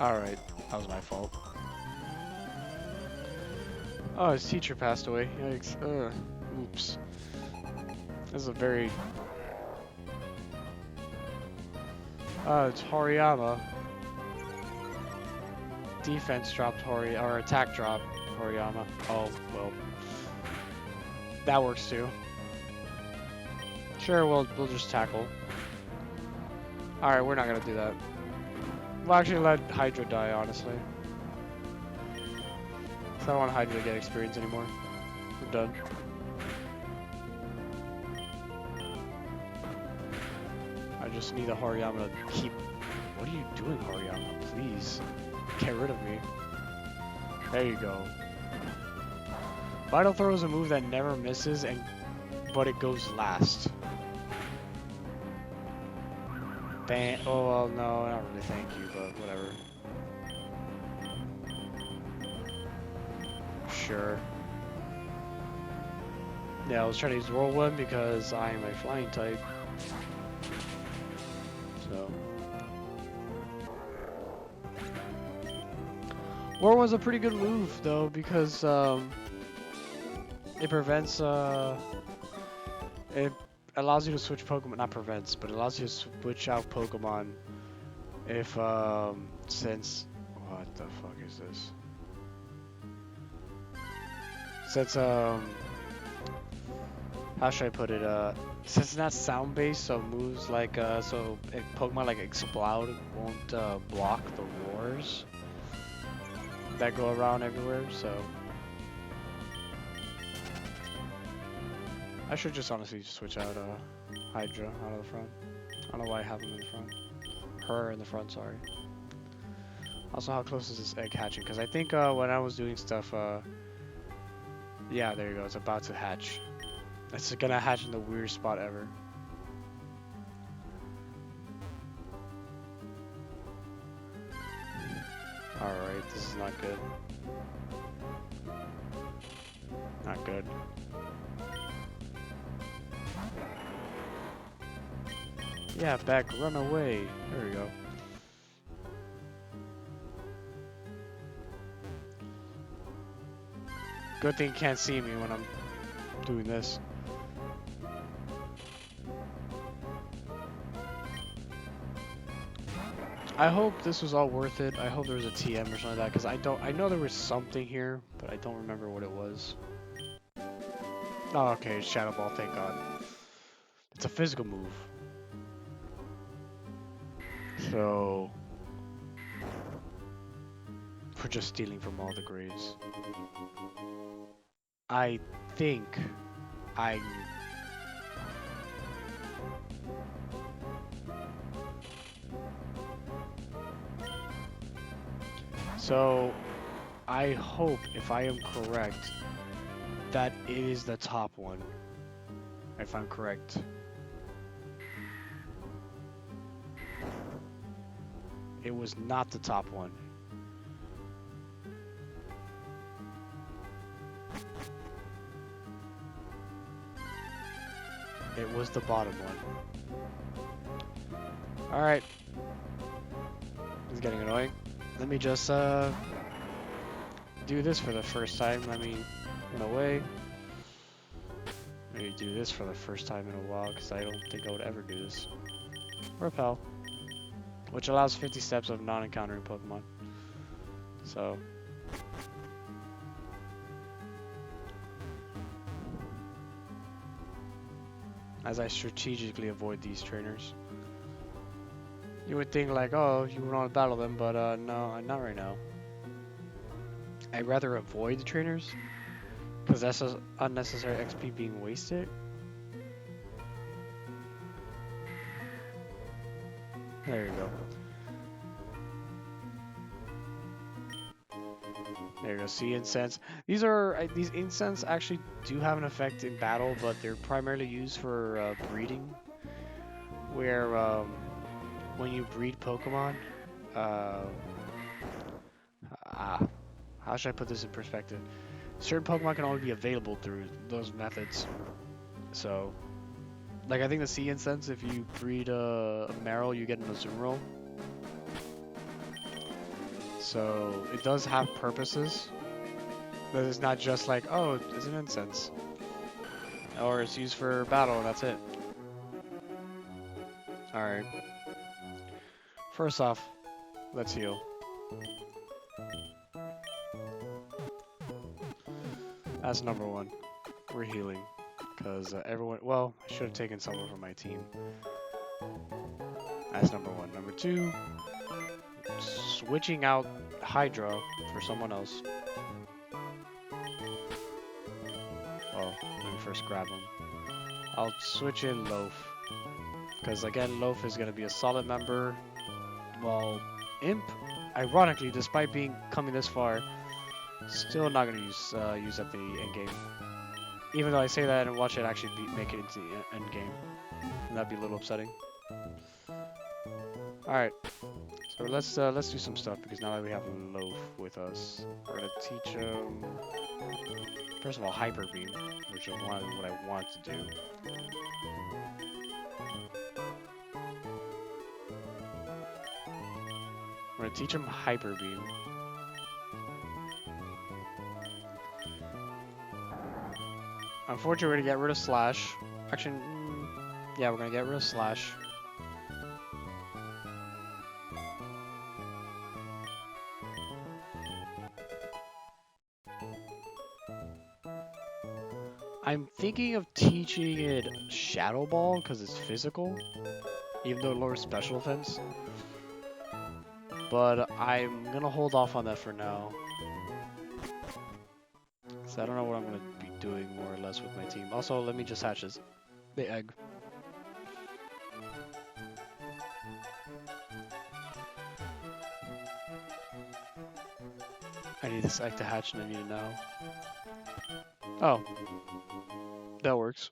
Alright, that was my fault. Oh, his teacher passed away. Yikes. Oops. This is a very... it's Horiyama. Defense dropped or attack dropped Horiyama. Oh, well. That works too. Sure, we'll just tackle. Alright, we're not gonna do that. We'll actually let Hydra die, honestly. So I don't want Hydra to get experience anymore. We're done. I just need a Horiyama to keep... What are you doing, Horiyama? Please. Get rid of me. There you go. Vital Throw is a move that never misses, but it goes last. Oh, well, no, not really thank you, but whatever. Sure. Yeah, I was trying to use Whirlwind because I am a flying type. So. War was a pretty good move though because it prevents it allows you to switch Pokemon, not prevents, but allows you to switch out Pokemon if since what the fuck is this? Since how should I put it? Since it's not sound based, so moves like so if Pokemon like Explode won't block the wars that go around everywhere. So I should just honestly just switch out Hydra out of the front. I don't know why I have him in the front. Her in the front, sorry. Also, how close is this egg hatching? Because I think when I was doing stuff, yeah, there you go. It's about to hatch. It's gonna hatch in the weirdest spot ever. Alright, this is not good. Not good. Yeah, back, run away. There we go. Good thing you can't see me when I'm doing this. I hope this was all worth it. I hope there was a TM or something like that, because I know there was something here, but I don't remember what it was. Oh, okay, Shadow Ball, thank God. It's a physical move. So we're just stealing from all the graves. I think I so I hope, if I am correct, that it is the top one. If I'm correct. It was not the top one. It was the bottom one. Alright. This is getting annoying. Let me just do this for the first time. Let me run away. Maybe do this for the first time in a while, because I don't think I would ever do this. Repel. Which allows 50 steps of non-encountering Pokemon. So. As I strategically avoid these trainers. You would think like, oh, you would want to battle them, but no, not right now. I'd rather avoid the trainers, because that's just unnecessary XP being wasted. There you go. There you go. See, incense. These incense actually do have an effect in battle, but they're primarily used for breeding. Where when you breed Pokemon, how should I put this in perspective? Certain Pokemon can only be available through those methods. So, like I think the Sea Incense, if you breed a Marill, you get an Azumarill. So it does have purposes, but it's not just like, oh, it's an incense, or it's used for battle and that's it. All right. First off, let's heal. That's number one. We're healing. Because everyone... Well, I should have taken someone from my team. That's number one. Number two, switching out Hydra for someone else. Well, let me first grab him. I'll switch in Loaf. Because again, Loaf is going to be a solid member. While Imp, ironically, despite coming this far, still not going to use at the end game. Even though I say that and watch it actually make it into the end game. And that'd be a little upsetting. Alright. So let's do some stuff, because now that we have Loaf with us, we're gonna teach him first of all Hyper Beam, which is what I want to do. We're gonna teach him Hyper Beam. Unfortunately, we're gonna get rid of Slash. Actually, yeah, we're gonna get rid of Slash. I'm thinking of teaching it Shadow Ball because it's physical, even though it lowers special defense. But I'm gonna hold off on that for now. So I don't know what I'm gonna be doing more or less with my team. Also, let me just hatch the egg. I need this egg to hatch and I need it now. Oh, that works.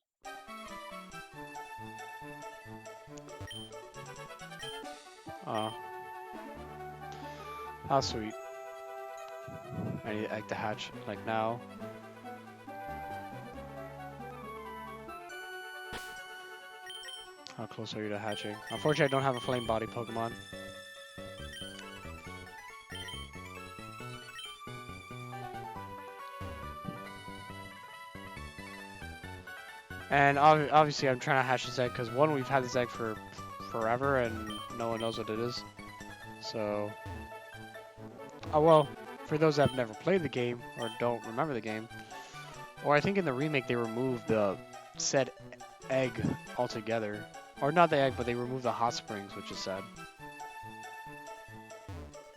How sweet. I need the egg to hatch, like now. How close are you to hatching? Unfortunately, I don't have a flame body Pokemon. And obviously, I'm trying to hatch this egg because one, we've had this egg for forever and no one knows what it is. So, oh well, for those that have never played the game or don't remember the game, or I think in the remake they removed the said egg altogether. Or not the egg, but they removed the hot springs, which is sad.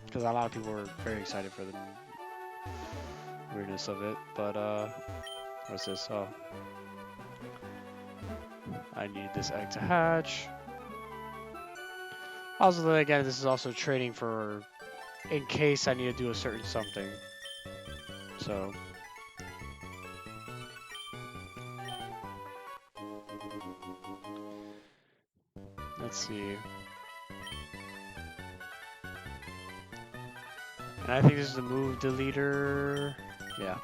Because a lot of people were very excited for the weirdness of it. But, what's this? Oh. I need this egg to hatch. Also, then again, this is also training for in case I need to do a certain something. So. Let's see. And I think this is the move deleter. Yeah.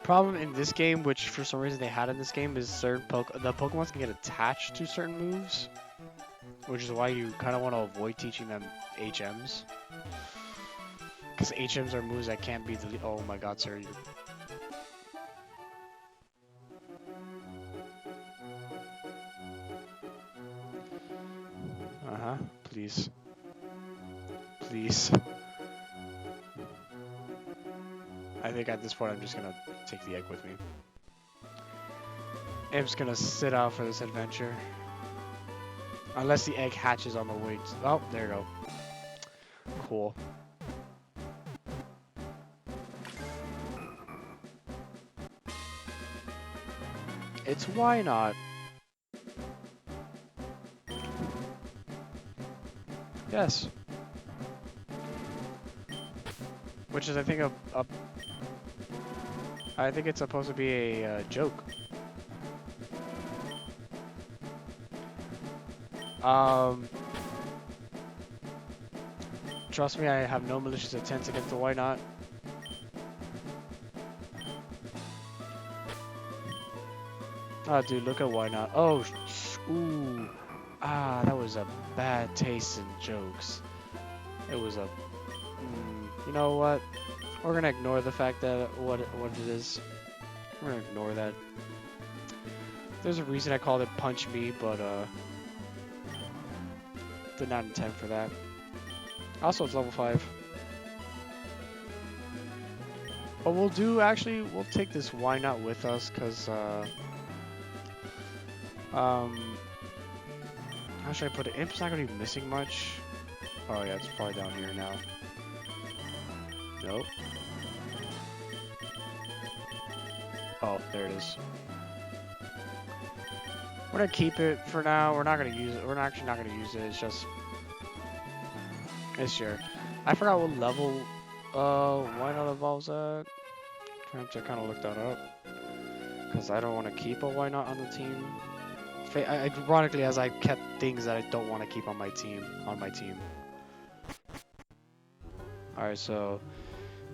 Problem in this game, which for some reason they had in this game, is certain the Pokemon can get attached to certain moves, which is why you kind of want to avoid teaching them HMs. Because HMs are moves that can't be deleted. Oh my god, sir. Uh-huh. Please. Please. I think at this point I'm just gonna take the egg with me. I'm just gonna sit out for this adventure. Unless the egg hatches on the way. Oh, there you go. Cool. It's why not? Yes. Which is, I think, I think it's supposed to be a joke. Trust me, I have no malicious intent against the why not. Oh, dude, look at why not. Oh, ooh. Ah, that was a bad taste in jokes. It was a... you know what? We're gonna ignore the fact that what it is. We're gonna ignore that. There's a reason I called it Punch Me, but did not intend for that. Also, it's level 5. But we'll we'll take this why not with us, cause how should I put it? Imp's not gonna be missing much. Oh yeah, it's probably down here now. Nope. Oh, there it is. We're gonna keep it for now. We're not gonna use it. We're actually not gonna use it. It's just... It's sure. I forgot what level why not evolves at. I have to kind of look that up. Because I don't want to keep a why not on the team. Ironically, as I kept things that I don't want to keep on my team. Alright, so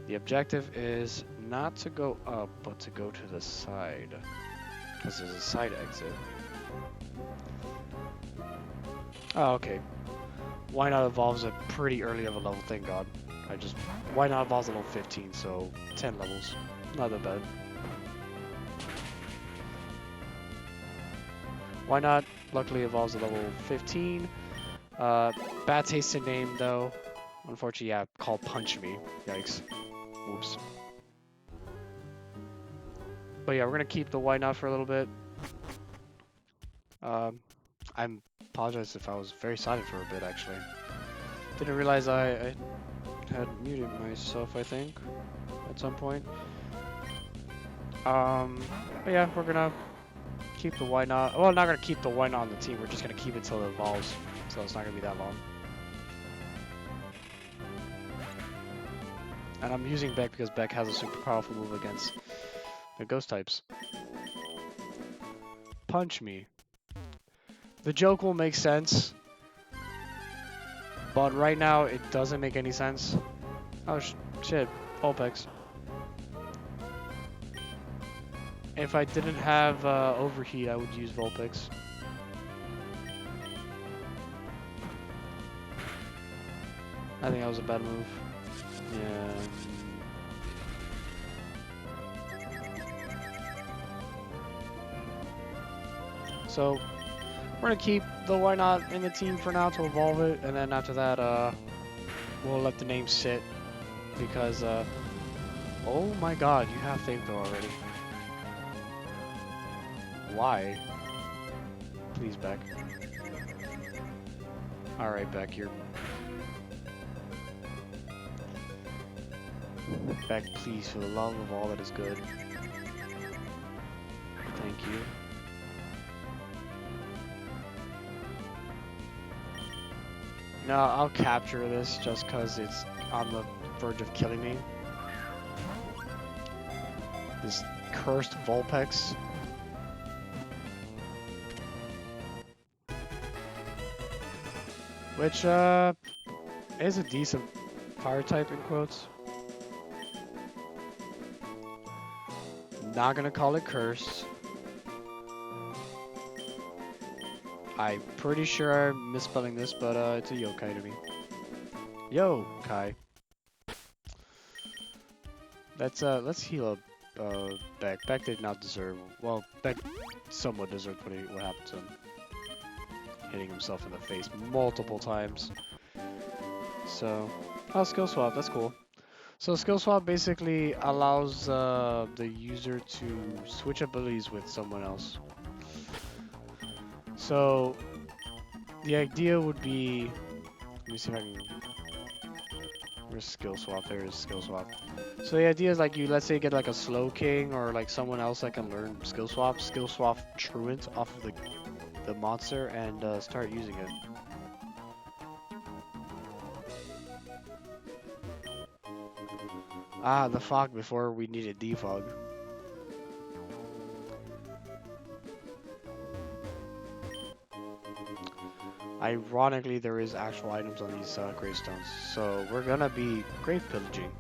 the objective is not to go up, but to go to the side. Because there's a side exit. Oh, okay. Why not evolves it pretty early of a level, thank god. Why not evolves at level 15, so 10 levels. Not that bad. Why not? Luckily evolves at level 15. Bad taste in name though. Unfortunately, yeah, called Punch Me. Yikes. Whoops. But yeah, we're gonna keep the why not for a little bit. I apologize if I was very silent for a bit actually. Didn't realize I had muted myself, I think, at some point. But yeah, we're gonna keep the why not. Well, not gonna keep the why not on the team. We're just gonna keep it till it evolves, so it's not gonna be that long. And I'm using Beck because Beck has a super powerful move against the ghost types. Punch Me. The joke will make sense, but right now it doesn't make any sense. Oh shit, Vulpix. If I didn't have Overheat, I would use Vulpix. I think that was a bad move. Yeah. So, we're gonna keep the why not in the team for now to evolve it, and then after that, we'll let the name sit. Because, oh my god, you have Flamethrower already. Why? Please, Beck. Alright, Beck, you're... Beck, please, for the love of all that is good. Thank you. No, I'll capture this just because it's on the verge of killing me. This cursed Vulpix. Which, is a decent fire type in quotes. Not gonna call it cursed. I'm pretty sure I'm misspelling this, but it's a yokai to me. Yokai. Let's heal up Beck. Beck did not deserve. Well, Beck somewhat deserved what happened to him. Hitting himself in the face multiple times. So, skill swap. That's cool. So skill swap basically allows the user to switch abilities with someone else. So the idea would be, let me see if I can. Where's skill swap? There is skill swap. So the idea is like let's say you get like a slow king or like someone else that can learn skill swap truant off of the monster and start using it. Ah, the fog before we needed defog. Ironically, there is actual items on these gravestones, so we're gonna be grave pillaging.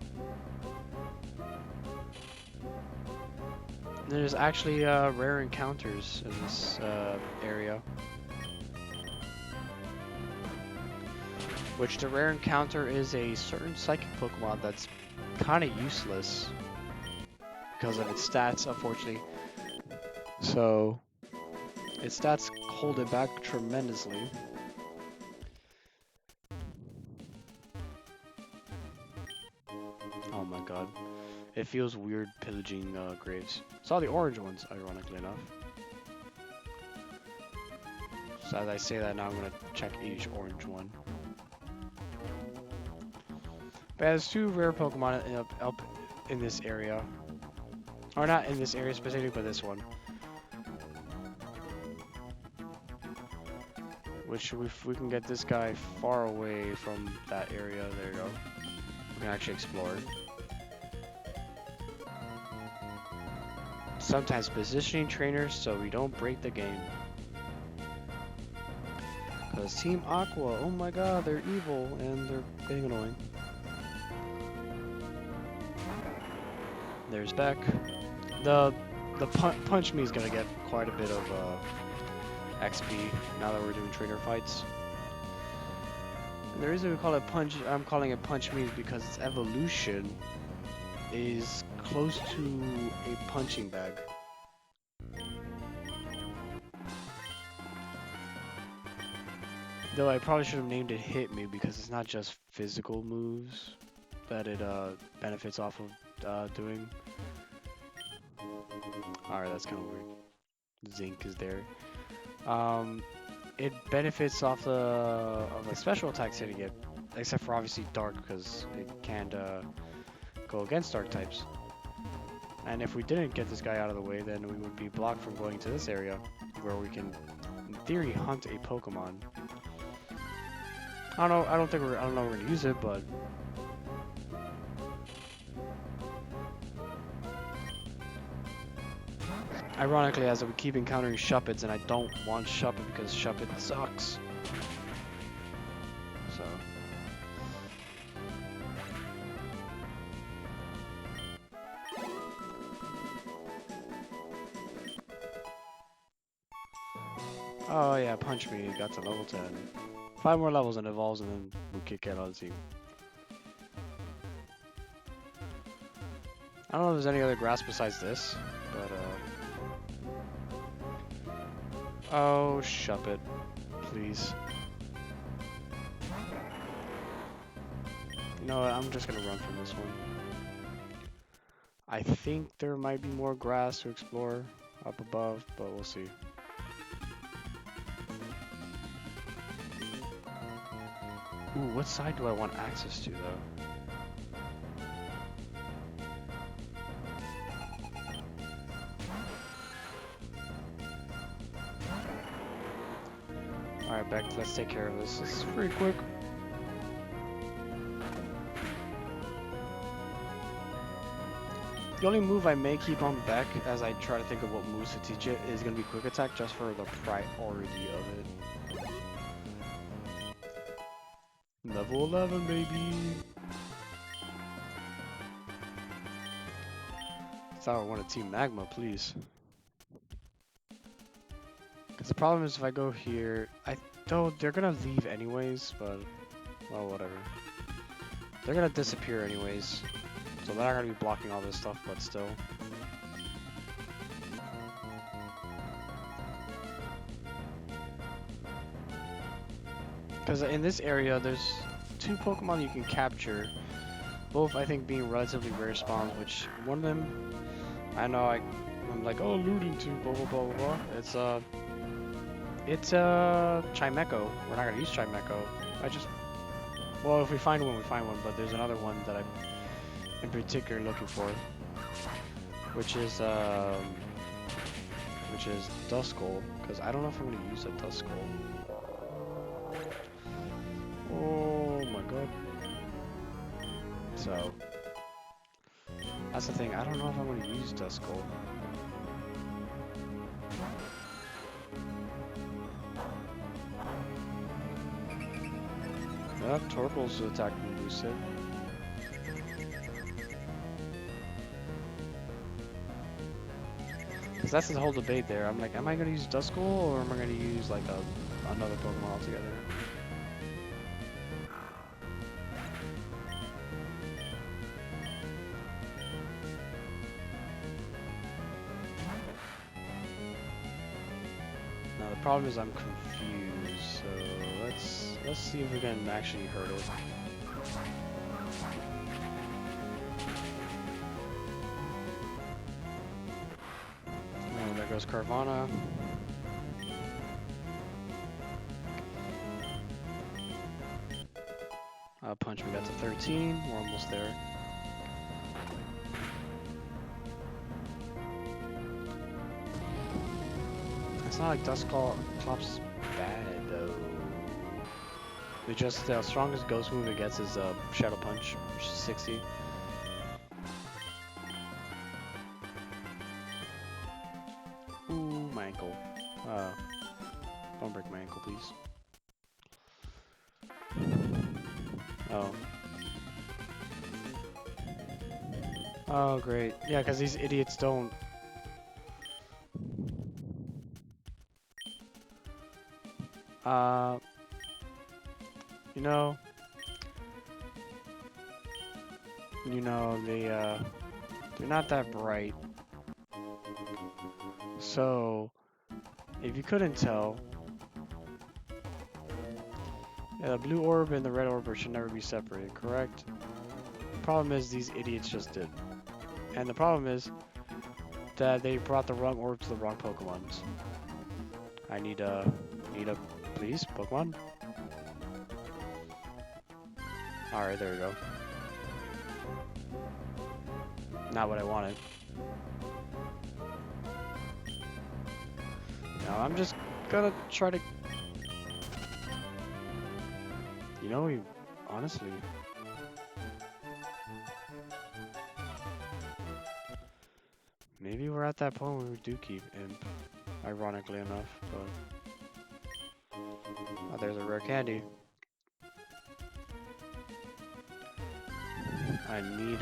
There's actually rare encounters in this area. Which the rare encounter is a certain psychic Pokemon that's kind of useless because of its stats, unfortunately. So its stats hold it back tremendously. Oh my god. It feels weird pillaging graves. Saw the orange ones, ironically enough. So as I say that now, I'm gonna check each orange one. But there's two rare Pokemon up in this area. Or not in this area specifically, but this one. Which, if we can get this guy far away from that area, there you go. We can actually explore. Sometimes positioning trainers so we don't break the game. Because Team Aqua, oh my god, they're evil and they're getting annoying. There's Beck. The Punch Me is gonna get quite a bit of XP now that we're doing trainer fights. And the reason we call it punch, I'm calling it punch me, is because its evolution is close to a punching bag. Though I probably should have named it Hit Me because it's not just physical moves that it benefits off of doing. Alright, that's kind of weird. Zinc is there. It benefits off of the special attacks hitting it, except for obviously Dark because it can't go against Dark types. And if we didn't get this guy out of the way, then we would be blocked from going to this area where we can, in theory, hunt a Pokemon. I don't know. I don't know we're gonna use it, but ironically, as we keep encountering Shuppets, and I don't want Shuppet because Shuppet sucks. So. Oh yeah, punch me. Got to level 10. 5 more levels and evolves, and then we kick it out of the team. I don't know if there's any other grass besides this, but oh, Shuppet, please. You know what? I'm just gonna run from this one. I think there might be more grass to explore up above, but we'll see. Ooh, what side do I want access to, though? Alright, Beck, let's take care of this. This is pretty quick. The only move I may keep on Beck, as I try to think of what moves to teach it, is going to be Quick Attack, just for the priority of it. Level 11, baby! Thought I wanted Team Magma, please. Because the problem is if I go here, though they're gonna leave anyways, but well, whatever. They're gonna disappear anyways, so they're not gonna be blocking all this stuff, but still. Because in this area, there's 2 Pokemon you can capture, both I think being relatively rare spawns, which one of them, I know I'm like, oh, looting to blah blah blah blah blah. It's Chimecho. We're not gonna use Chimecho. Well, if we find one, we find one. But there's another one that I'm in particular looking for, which is Duskull. Because I don't know if I'm gonna use a Duskull. Oh my god. So that's the thing. I don't know if I'm gonna use Duskull. Yep, Torkoal's attacking boosted. Because that's the whole debate there. I'm like, am I going to use Duskull or am I going to use like another Pokemon altogether? Now the problem is I'm confused, so let's see if we can actually hurt it. Oh, there goes Carvana. Punch, we got to 13. We're almost there. It's not like Duskull's bad though. The strongest ghost move it gets is Shadow Punch, which is 60. Ooh, my ankle. Don't break my ankle, please. Oh. Oh, great. Yeah, because these idiots don't... You know, they're not that bright. So, if you couldn't tell, yeah, the blue orb and the red orb should never be separated, correct? The problem is these idiots just did. And the problem is that they brought the wrong orb to the wrong Pokemons. I need a, please, Pokemon? Alright, there we go. Not what I wanted. Now I'm just gonna try to... You know, honestly... Maybe we're at that point where we do keep Imp, ironically enough, but... Oh, there's a rare candy. I need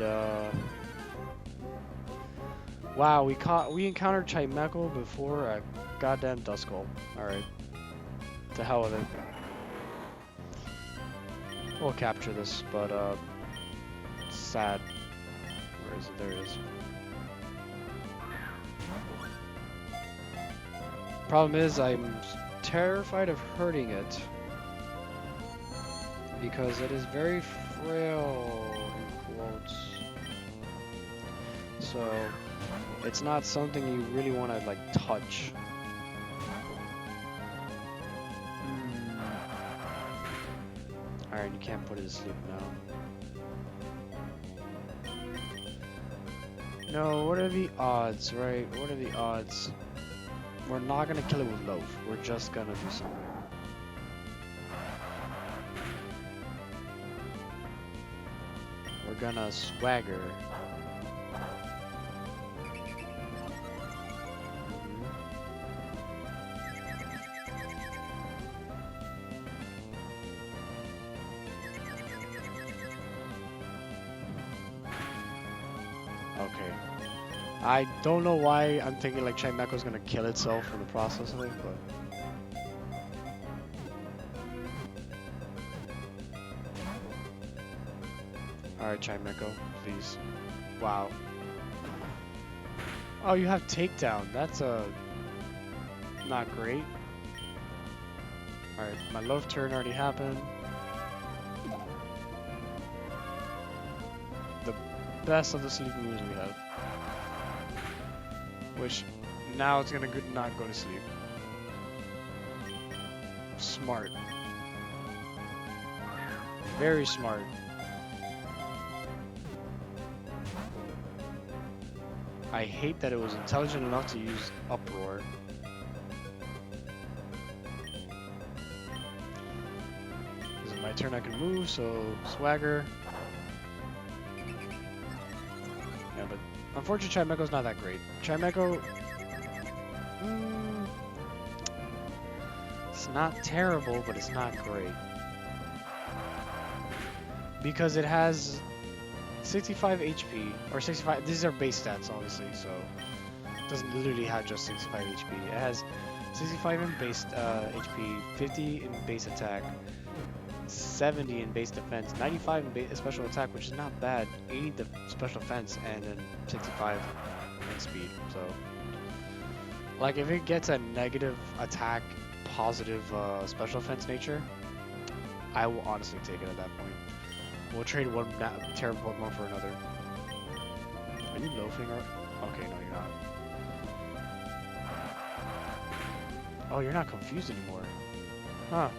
Wow, we encountered Chimecho before a goddamn Duskull. Alright. To hell with it. We'll capture this, but sad. Where is it? There it is. Problem is, I'm terrified of hurting it because it is very frail, in quotes. So it's not something you really want to like touch. Alright, you can't put it to sleep now. No, what are the odds, right? What are the odds? We're not gonna kill it with Loaf. We're just gonna do something. We're gonna swagger. Okay. I don't know why I'm thinking like Chimecho's gonna kill itself in the process of it, but... Alright, Chimecho, please. Wow. Oh, you have takedown. That's not great. Alright, my love turn already happened. The best of the sleep moves we have. Which, now it's gonna not go to sleep. Smart. Very smart. I hate that it was intelligent enough to use Uproar. This is my turn, I can move, so Swagger. Yeah, but unfortunately Chimecho's not that great. Chimecho... it's not terrible, but it's not great. Because it has 65 HP, or 65, these are base stats obviously, so it doesn't literally have just 65 HP. It has 65 in base HP, 50 in base attack, 70 in base defense, 95 in base special attack, which is not bad, 80 the special defense, and then 65 in speed. So, like, if it gets a negative attack, positive special defense nature, I will honestly take it at that point. We'll trade one terrible Pokemon for another. Are you loafing or? Okay, no, you're not. Oh, you're not confused anymore. Huh.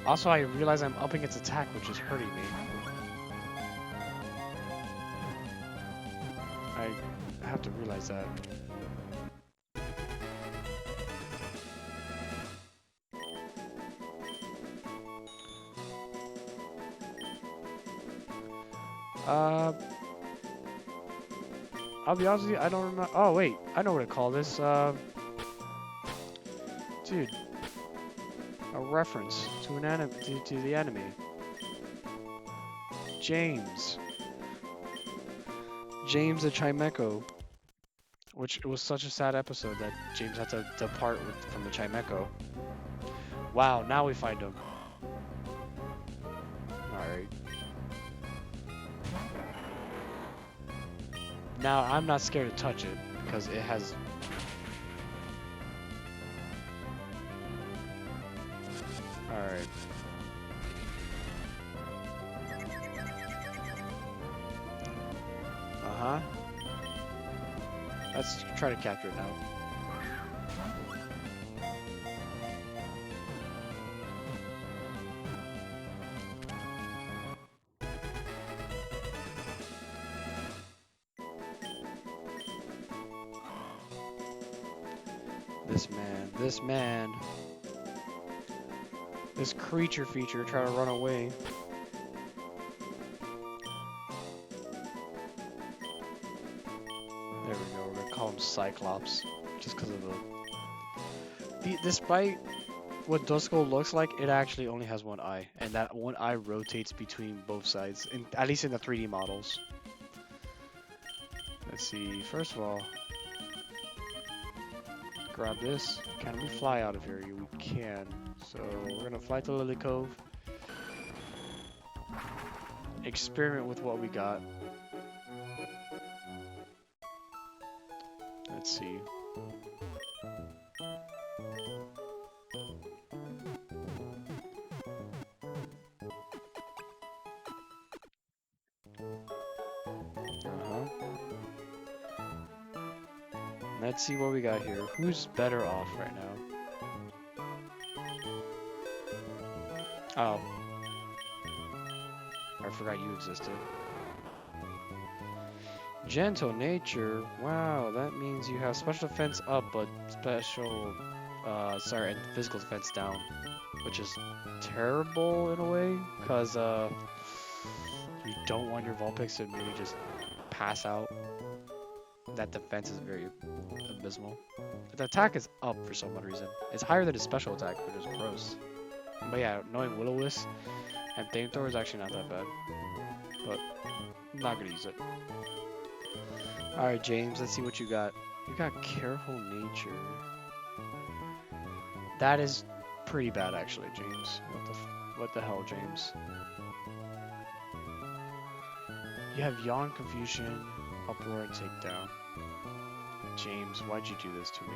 Also, I realize I'm upping its attack, which is hurting me. I have to realize that. I'll be honest with you, I don't remember. Oh, wait, I know what to call this. Dude, a reference to an anime, to the anime. James the Chimecho, which was such a sad episode that James had to depart from the Chimecho. Wow, now we find him. Alright. Now, I'm not scared to touch it, because it has... Alright. Uh-huh. Let's try to capture it now. This creature feature try to run away. There we go, we're gonna call him Cyclops, just because of despite what Duskull looks like, it actually only has one eye, and that one eye rotates between both sides, at least in the 3D models. Let's see, first of all, grab this. Can we fly out of here? We can. So we're gonna fly to Lily Cove. Experiment with what we got. Let's see. Let's see what we got here. Who's better off right now? Oh. I forgot you existed. Gentle nature. Wow, that means you have special defense up, but special, and physical defense down. Which is terrible in a way, because, you don't want your Vulpix to really just pass out. That defense is very abysmal. The attack is up for some odd reason. It's higher than his special attack, which is gross. But yeah, knowing Will-O-Wisp and Flamethrower is actually not that bad. But I'm not gonna use it. Alright, James, let's see what you got. You got Careful Nature. That is pretty bad, actually, James. What the hell, James? You have Yawn, Confusion, Uproar, and Takedown. James, why'd you do this to me?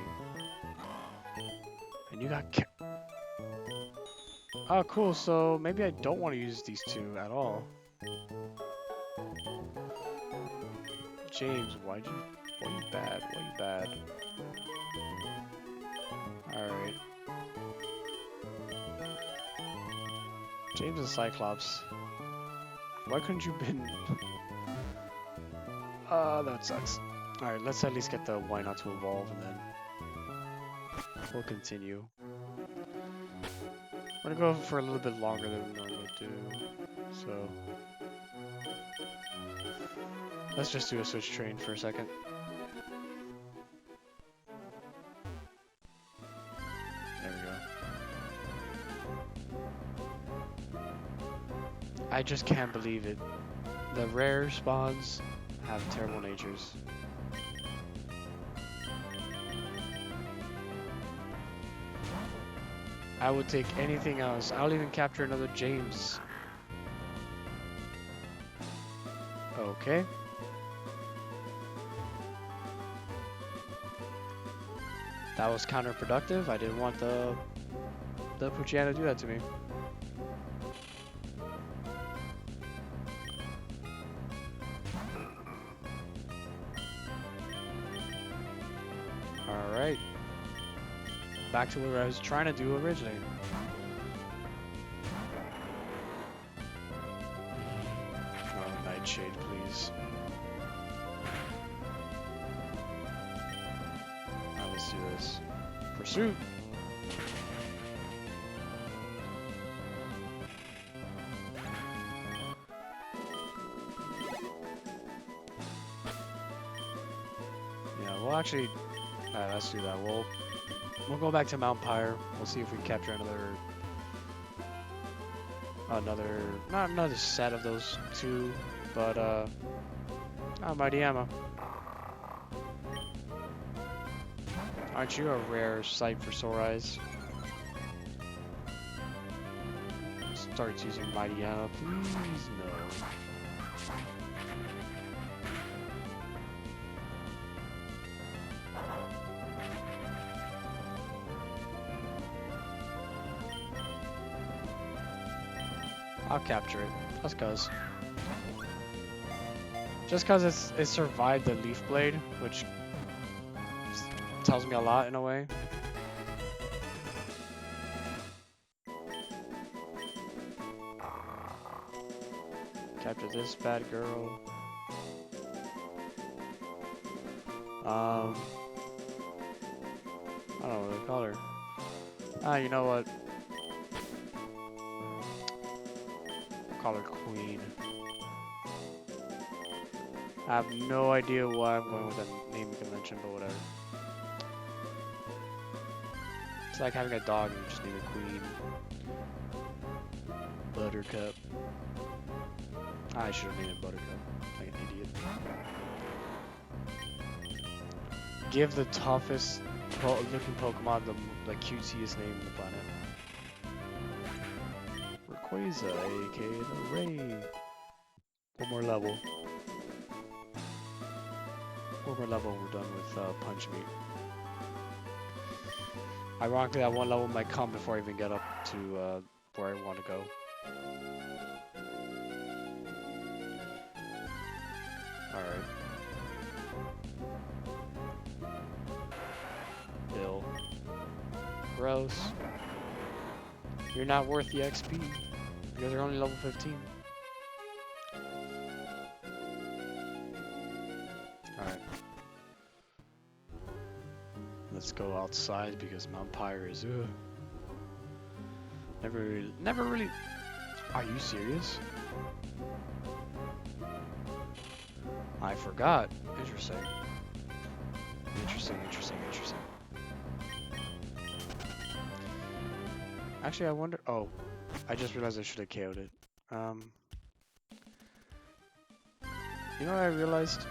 And you got oh, cool, so maybe I don't want to use these two at all. James, why you bad? Why you bad? Alright. James and Cyclops. Why couldn't you been... that sucks. Alright, let's at least get the why not to evolve and then we'll continue. We're gonna go for a little bit longer than we normally do. So let's just do a switch train for a second. There we go. I just can't believe it. The rare spawns have terrible natures. I would take anything else. I'll even capture another James. Okay. That was counterproductive. I didn't want the Poochyena to do that to me. Alright. Back to what I was trying to do originally. Oh, Nightshade, please. Now let's do this. Pursuit! Yeah, we'll actually... Alright, let's do that. We'll go back to Mount Pyre. We'll see if we can capture not another set of those two, but Mighty Amma. Aren't you a rare sight for sore eyes? starts using Mighty Anna, please no. I'll capture it, just cause. Just cause it survived the Leaf Blade, which tells me a lot in a way. Capture this bad girl. I don't know what to call her. Ah, you know what? I'll call her Queen. I have no idea why I'm going with that naming convention, but whatever. It's like having a dog and you just name it Queen. Buttercup. I should have named it Buttercup. Like an idiot. Give the toughest looking Pokemon the cutesiest name on the planet. Rayquaza, aka the Ray. One more level. One more level, we're done with Punch Me. Ironically, that one level might come before I even get up to where I want to go. Alright. Bill. Gross. You're not worth the XP. Because you're only level 15. Alright. Let's go outside because Mount Pyre is never really. Are you serious? I forgot. Interesting. Interesting. Actually, I wonder. Oh, I just realized I should have KO'd it. You know what I realized?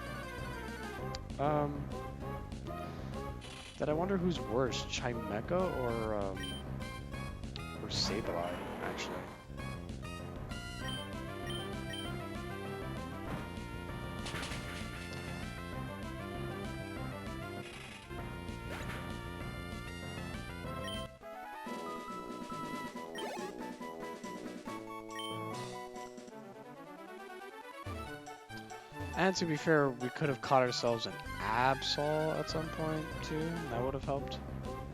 That I wonder who's worse, Chimecha or Sableye, actually. And to be fair, we could have caught ourselves an Absol at some point too. That would have helped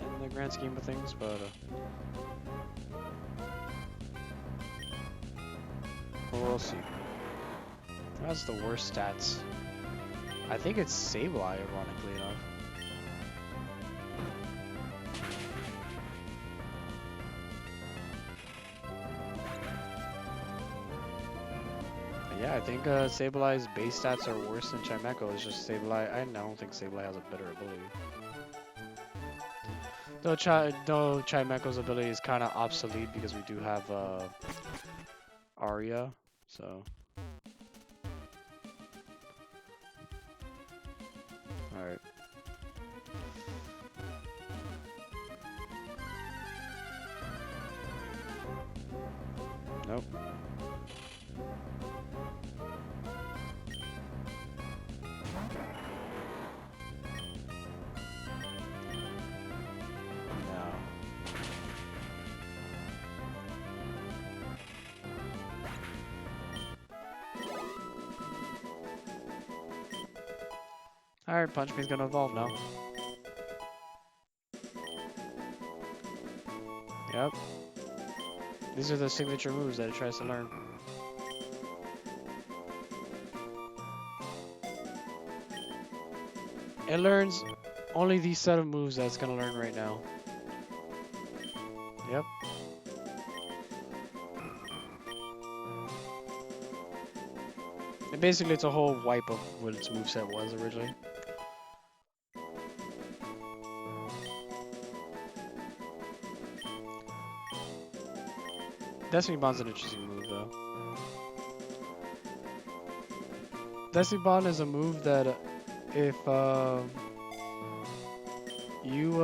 in the grand scheme of things, but we'll see. That's the worst stats. I think it's Sableye, ironically enough. Yeah, I think Sableye's base stats are worse than Chimecha. It's just Sableye. I don't think Sableye has a better ability. Though Chimecha's ability is kind of obsolete because we do have Arya, so. Alright. Nope. Alright, Punch Me's gonna evolve now. Yep. These are the signature moves that it tries to learn. It learns only these set of moves that it's gonna learn right now. Yep. And basically it's a whole wipe of what its moveset was originally. Destiny Bond's an interesting move, though. Destiny Bond is a move that if you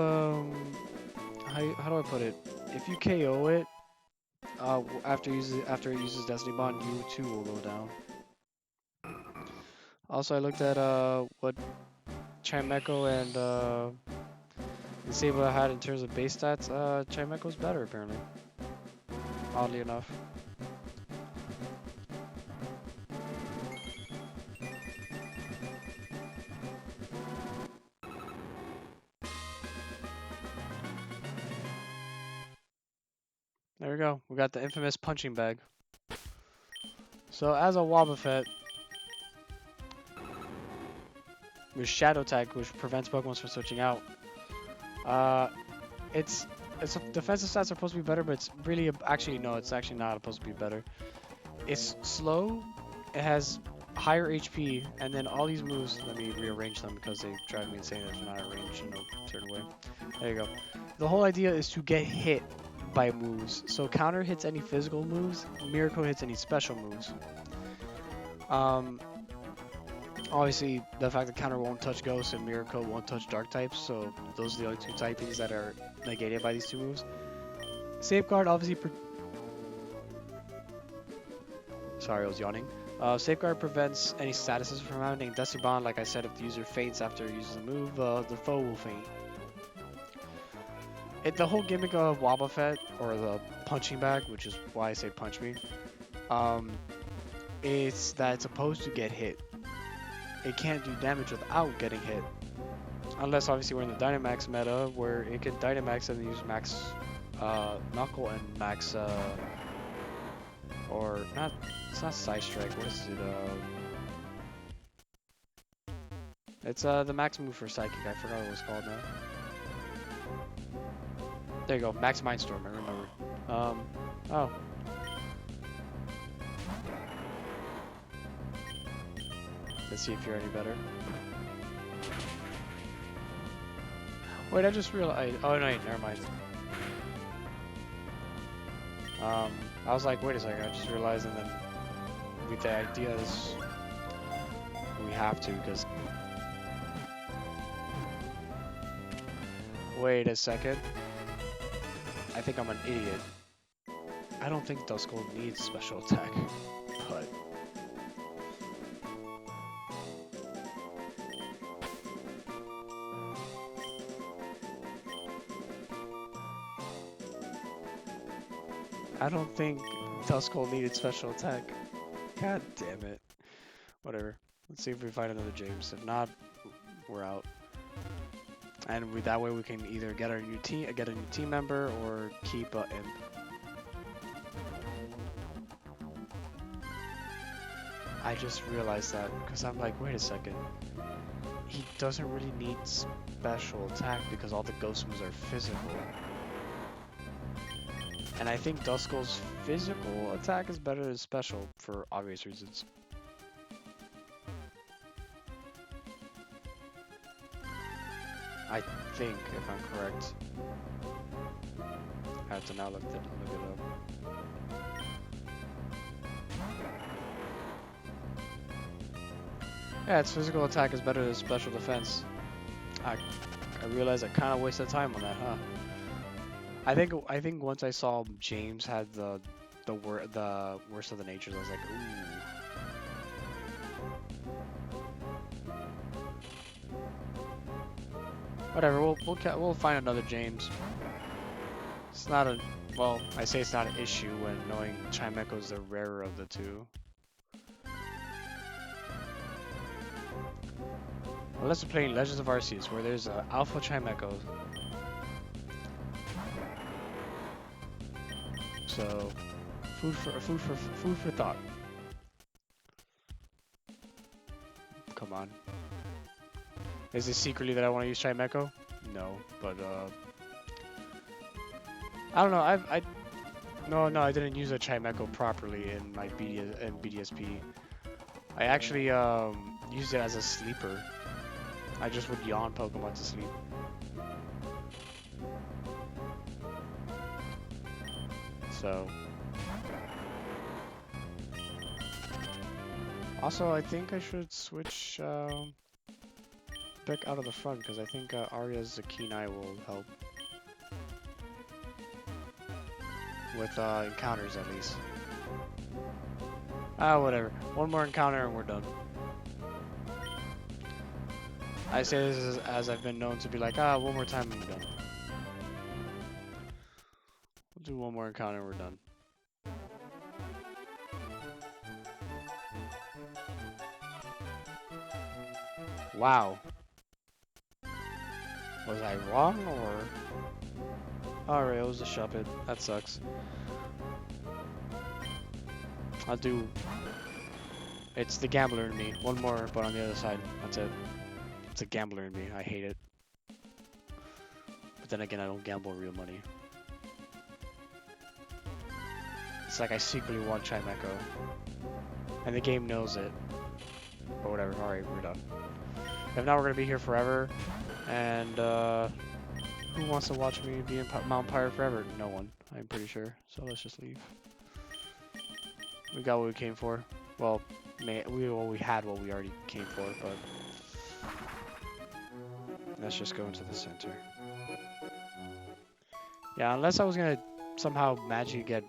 how do I put it? If you KO it, after it uses Destiny Bond, you too will go down. Also, I looked at what Chimeco and Disable had in terms of base stats. Chimeco's better apparently. Oddly enough. There we go. We got the infamous punching bag. So as a Wobbuffet, with Shadow Tag, which prevents Pokemon from switching out, uh, it's defensive stats are supposed to be better, but it's really actually no, it's actually not supposed to be better. It's slow. It has higher HP, and then all these moves. Let me rearrange them because they drive me insane if they're not arranged in a certain way. There you go. The whole idea is to get hit by moves. So counter hits any physical moves, Miracle hits any special moves. Obviously, the fact that counter won't touch Ghost and Miracle won't touch Dark types, so those are the only two typings that are negated by these two moves. Safeguard obviously. Sorry, I was yawning. Safeguard prevents any statuses from happening. Destiny Bond, like I said, if the user faints after using the move, the foe will faint. The whole gimmick of Wobbuffet, or the punching bag, which is why I say punch me, is that it's supposed to get hit. It can't do damage without getting hit. Unless obviously we're in the Dynamax meta, where it can Dynamax and use Max Knuckle and Max, or not, it's not Side Strike, what is it, it's the max move for Psychic, I forgot what it was called now. There you go, Max Mindstorm, I remember. Oh. Let's see if you're any better. Wait, I just realized, oh no, never mind. I was like, wait a second, I just realized, and then with the idea is we have to, because wait a second. I think I'm an idiot. I don't think Duskull needs special attack, but I don't think Duskull needed special attack. God damn it. Whatever. Let's see if we find another James. If not, we're out. And that way we can either get a new team member or keep a imp. I just realized that because I'm like, wait a second. He doesn't really need special attack because all the ghost moves are physical. And I think Duskull's physical attack is better than special for obvious reasons. I think, if I'm correct. I have to now look it up. Yeah, its physical attack is better than special defense. I realized I kind of wasted time on that, huh? I think once I saw James had the worst of the natures, I was like, ooh. Whatever, we'll find another James. It's not a, well, I say it's not an issue when knowing Chimeco is the rarer of the two. Unless we're playing Legends of Arceus, where there's an Alpha Chimeco. So, food for thought. Come on. Is it secretly that I want to use Chimeco? No, but I don't know. No, I didn't use a Chimeco properly in my BDSP. I actually used it as a sleeper. I just would yawn Pokemon to sleep. So. Also, I think I should switch back out of the front because I think Arya's Keen Eye will help. with encounters at least. Ah, whatever. One more encounter and we're done. I say this as I've been known to be like, one more time and we're done. We'll do one more encounter and we're done. Wow. Was I wrong or? Alright, it was a shuppet. That sucks. I'll do. It's the gambler in me. One more, but on the other side. That's it. It's a gambler in me. I hate it. But then again, I don't gamble real money. It's like I secretly want Chimeco. And the game knows it. Or whatever. Alright, we're done. If not, we're gonna be here forever. And, who wants to watch me be in Mount Pirate forever? No one, I'm pretty sure. So let's just leave. We got what we came for. Well, we had what we already came for, but let's just go into the center. Yeah, unless I was gonna somehow magically get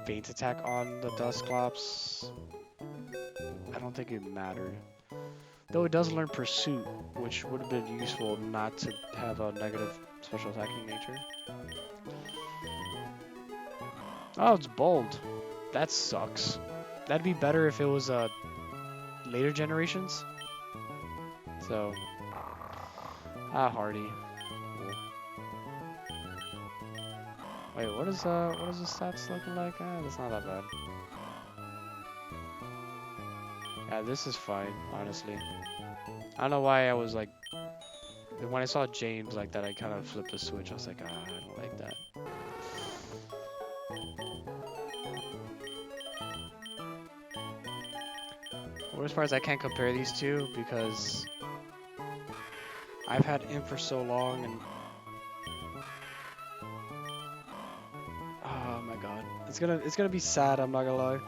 Faint Attack on the Dusclops, I don't think it mattered. Though it does learn Pursuit, which would have been useful not to have a negative special attacking nature. Oh, it's bold. That sucks. That'd be better if it was later generations. So, Hardy. Cool. Wait, what is the stats looking like? That's not that bad. Yeah, this is fine, honestly. I don't know why I was like, when I saw James like that, I kind of flipped the switch. I was like, I don't like that. The worst part is I can't compare these two because I've had Imp for so long and oh my god, it's gonna be sad. I'm not gonna lie,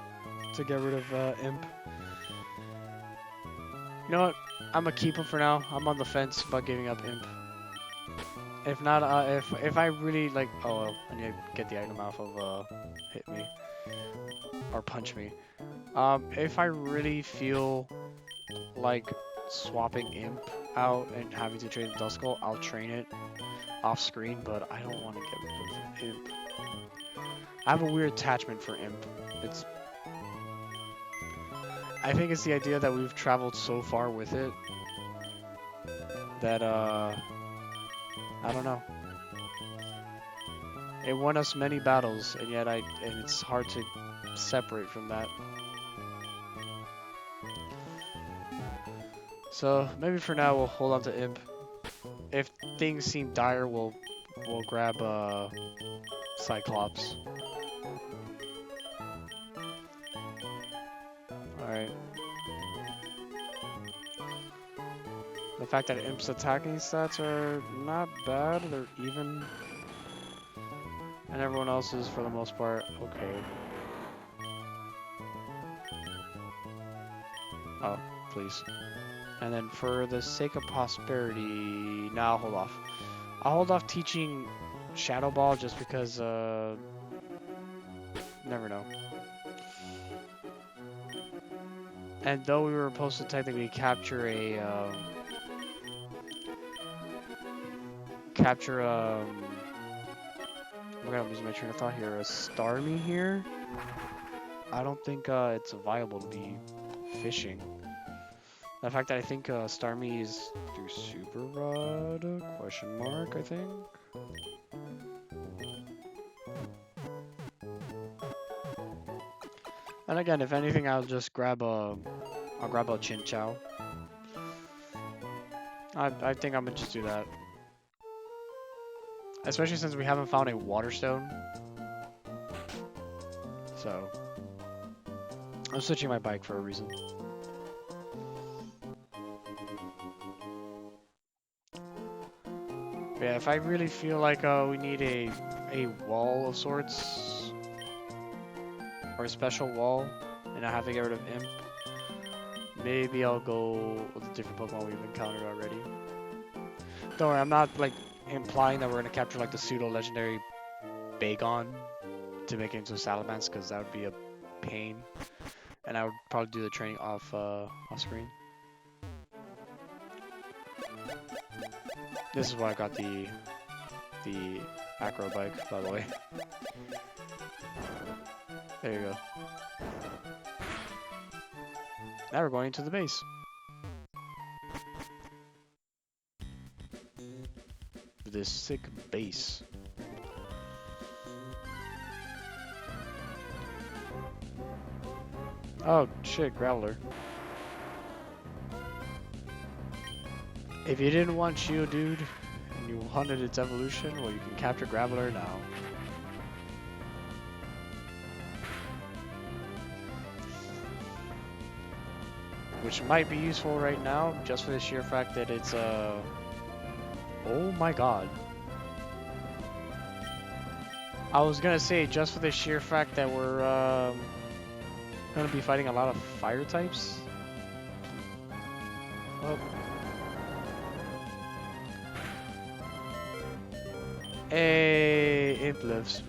to get rid of Imp. You know what? I'm gonna keep him for now. I'm on the fence about giving up Imp. If not, if I really like, I need to get the item off of hit me or punch me. If I really feel like swapping Imp out and having to train the Duskull, I'll train it off screen, but I don't want to get rid of Imp. I have a weird attachment for Imp. I think it's the idea that we've traveled so far with it that, I don't know. It won us many battles, and yet and it's hard to separate from that. So maybe for now we'll hold on to Imp. If things seem dire, we'll grab Cyclops. Alright. The fact that Imp's attacking stats are not bad, they're even. And everyone else's, for the most part, okay. Oh, please. And then for the sake of prosperity, now I'll hold off. I'll hold off teaching Shadow Ball just because, never know. And though we were supposed to technically capture a, I'm gonna lose my train of thought here. A Starmie here? I don't think it's viable to be fishing. The fact that I think Starmie is through Super Rod? Question mark, I think. And again, if anything, I'll just grab a Chinchou. I think I'm gonna just do that. Especially since we haven't found a Waterstone. So, I'm switching my bike for a reason. But yeah, if I really feel like we need a wall of sorts, or a special wall, and I have to get rid of Imp, maybe I'll go with a different Pokemon we've encountered already. Don't worry, I'm not like implying that we're gonna capture like the pseudo legendary Bagon to make it into salamence because that would be a pain, and I would probably do the training off screen. This is why I got the acro bike, by the way. There you go. Now we're going into the base. This sick base. Oh shit, Graveler. If you didn't want Geodude and you wanted its evolution, well, you can capture Graveler now. Which might be useful right now, just for the sheer fact that it's oh my god. I was gonna say, just for the sheer fact that we're gonna be fighting a lot of fire types. Oh. Hey, Imp lives.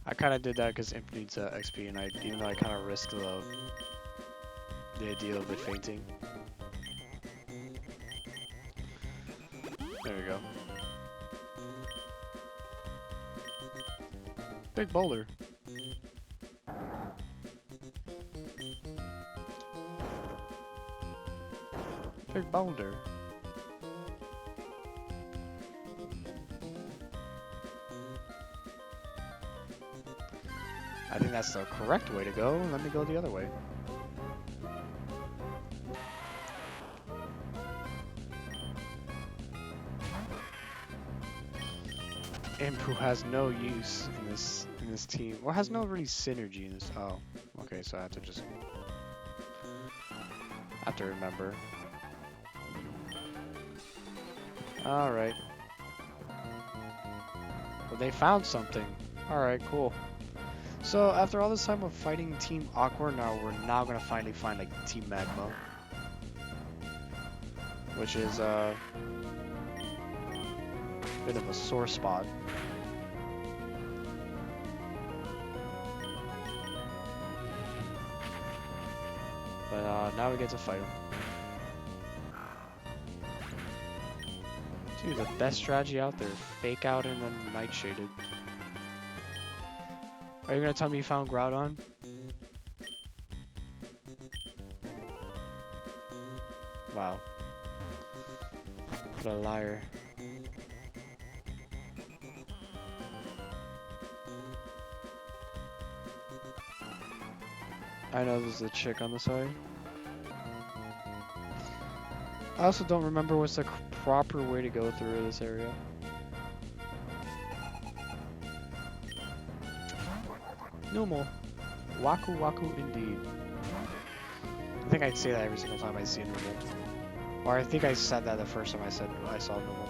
I kind of did that because Imp needs XP, and even though I kind of risked the idea of it fainting. There we go. Big boulder. Big boulder. I think that's the correct way to go. Let me go the other way. Imp who has no use in this team, or has no really synergy in this. Oh, okay. So I have to remember. All right. Well, they found something. All right, cool. So after all this time of fighting Team Aqua, we're now gonna finally find like Team Magma, which is a bit of a sore spot. But now we get to fight him. Dude, the best strategy out there: fake out and then nightshaded. Are you gonna tell me you found Groudon? Wow. What a liar. I know there's a chick on the side. I also don't remember what's the proper way to go through this area. Numal. Waku Waku indeed. I think I'd say that every single time I see a Numal. Or I think I said that the first time I saw Numal.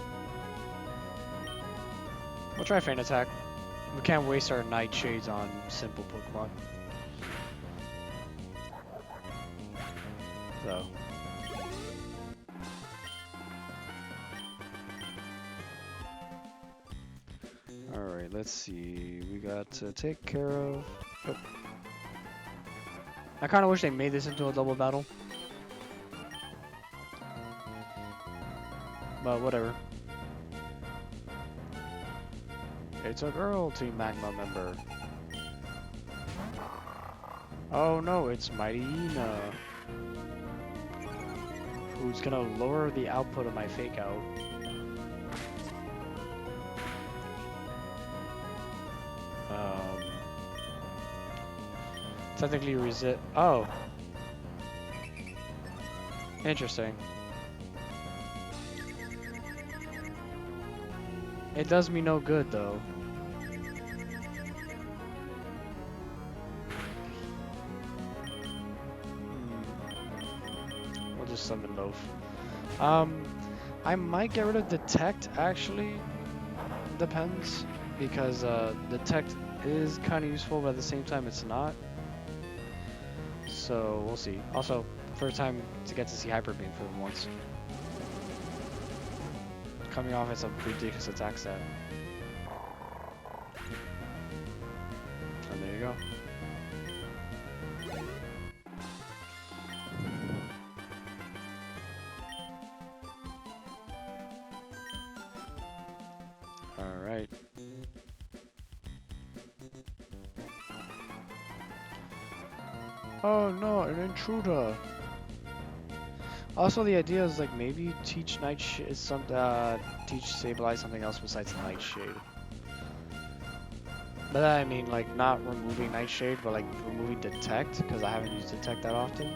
We'll try Feint Attack. We can't waste our Nightshades on simple Pokemon. So. Alright, let's see. We got to take care of... Yep. I kind of wish they made this into a double battle. But whatever. It's a girl Team Magma member. Oh no, it's Mighty Ina, who's gonna lower the output of my fake out. Technically resist. Oh. Interesting. It does me no good though. We'll just summon Loaf. I might get rid of Detect actually. Depends. Because Detect is kind of useful, but at the same time it's not. So we'll see. Also, first time to get to see Hyper Beam for once. Coming off as a ridiculous attack stat. And there you go. Alright. Oh no, an intruder. Also, the idea is like maybe teach teach Sableye something else besides Nightshade. But I mean, like not removing Nightshade, but like removing Detect, because I haven't used Detect that often.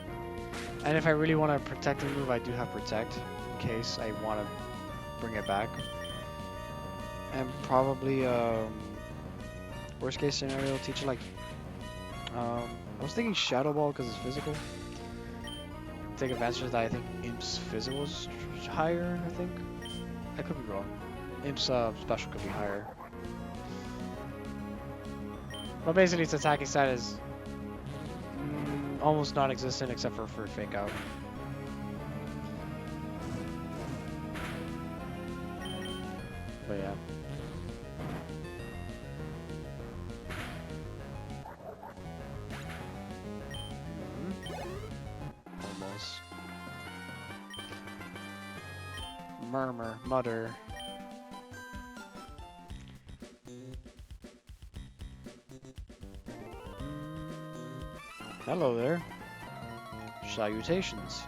And if I really want a protecting move, I do have Protect in case I want to bring it back. And probably worst case scenario, teach it like I was thinking Shadow Ball because it's physical. Take advantage of that. I think Imp's physical is higher. I think I could be wrong. Imp's special could be higher. But basically, its attacking stat is almost non-existent except for Fake Out. But yeah. Almost. Murmur, mutter. Hello there. Salutations.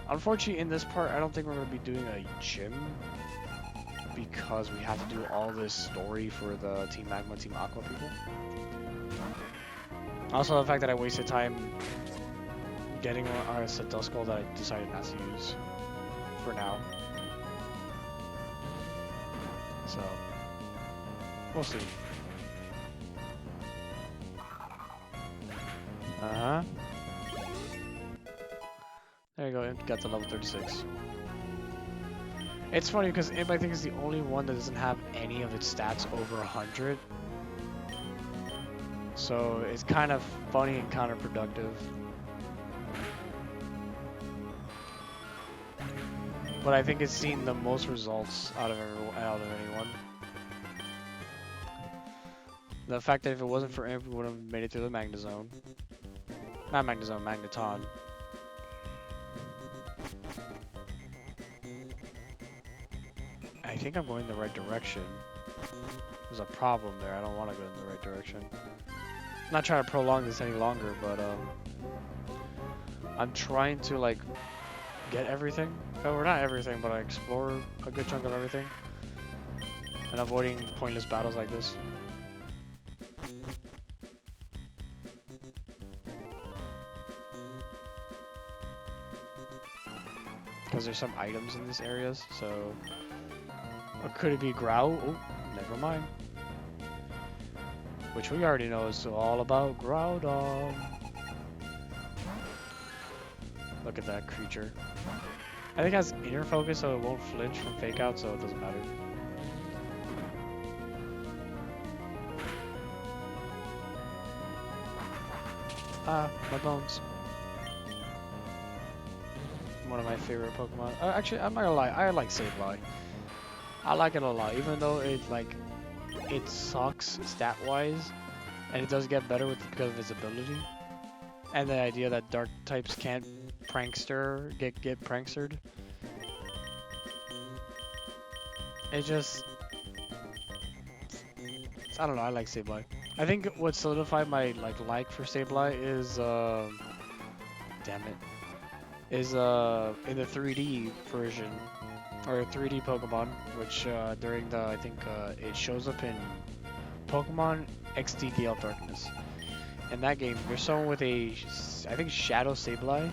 Unfortunately, in this part, I don't think we're going to be doing a gym because we have to do all this story for the Team Magma, Team Aqua people. Also, the fact that I wasted time getting a Duskull that I decided not to use for now. So, we'll see. Uh-huh. There you go, Imp got to level 36. It's funny because Imp, I think, is the only one that doesn't have any of its stats over 100. So it's kind of funny and counterproductive. But I think it's seen the most results out of anyone. The fact that if it wasn't for Imp, we would have made it through the Magna Zone. Not Magna Zone, Magneton. I think I'm going in the right direction. There's a problem there. I don't want to go in the right direction. I'm not trying to prolong this any longer, but I'm trying to like get everything. Or not everything, but I explore a good chunk of everything. And avoiding pointless battles like this. Because there's some items in these areas, so... Or could it be Growl? Oh, never mind. Which we already know is all about Groudon. Look at that creature. I think it has inner focus, so it won't flinch from Fake Out, so it doesn't matter. Ah, my bones. One of my favorite Pokemon. Actually, I'm not gonna lie, I like Sableye. I like it a lot, even though it sucks stat-wise, and it does get better because of its ability, and the idea that dark types can't get prankstered. It just, I don't know. I like Sableye. I think what solidified my like for Sableye is damn it, is in the 3D version. Or 3D Pokemon, which during the, I think it shows up in Pokemon XD Gale Darkness. In that game, you're someone with a, I think Shadow Sableye,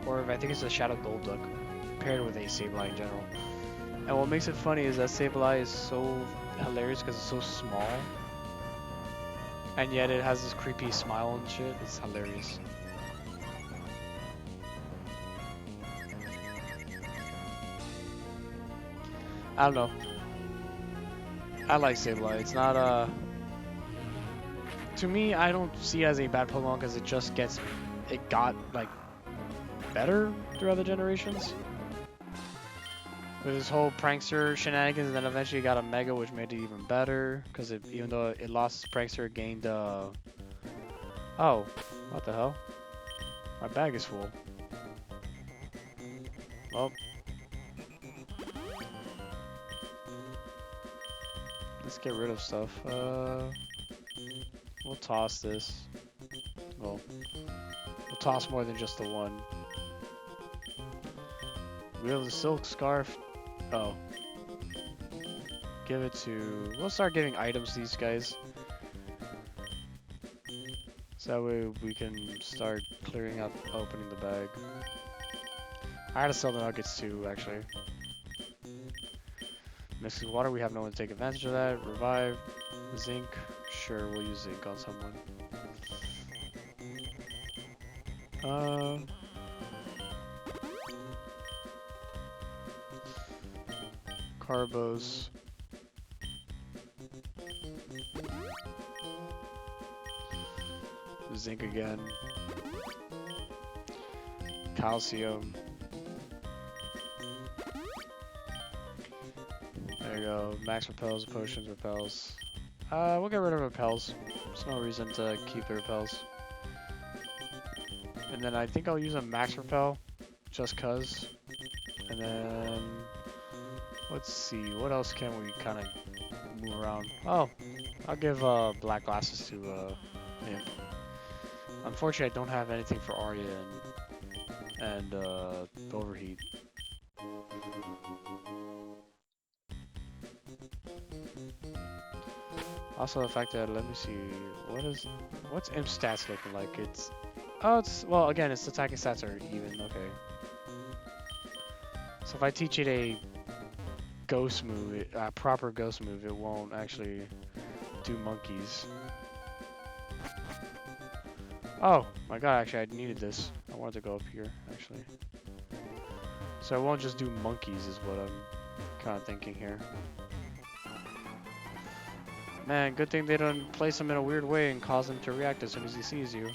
or I think it's a Shadow Golduck, paired with a Sableye in general. And what makes it funny is that Sableye is so hilarious because it's so small, and yet it has this creepy smile and shit. It's hilarious. I don't know. I like Sableye. It's not to me, I don't see it as a bad Pokemon because it just gets, it got like better throughout the generations. With this whole prankster shenanigans, and then eventually it got a Mega, which made it even better. Because even though it lost its prankster, it gained oh, what the hell? My bag is full. Well, let's get rid of stuff. We'll toss this. Well, we'll toss more than just the one. We have the silk scarf. Oh. Give it to... We'll start giving items to these guys. So that way we can start clearing up, opening the bag. I gotta sell the nuggets too, actually. Mixing water, we have no one to take advantage of that. Revive. Zinc. Sure, we'll use zinc on someone. Carbos. Zinc again. Calcium. There you go. Max repels, potions repels. We'll get rid of repels. There's no reason to keep the repels. And then I think I'll use a max repel, just cuz. And then let's see, what else can we kind of move around? Oh, I'll give black glasses to Imp. Unfortunately, I don't have anything for Arya and overheat. Also, the fact that let me see, what's Imp stats looking like? Well, again, its attacking stats are even. Okay. So if I teach it a ghost move, a proper ghost move, it won't actually do monkeys. Oh my god, actually I needed this. I wanted to go up here, actually. So it won't just do monkeys is what I'm kind of thinking here. Man, good thing they don't place him in a weird way and cause him to react as soon as he sees you.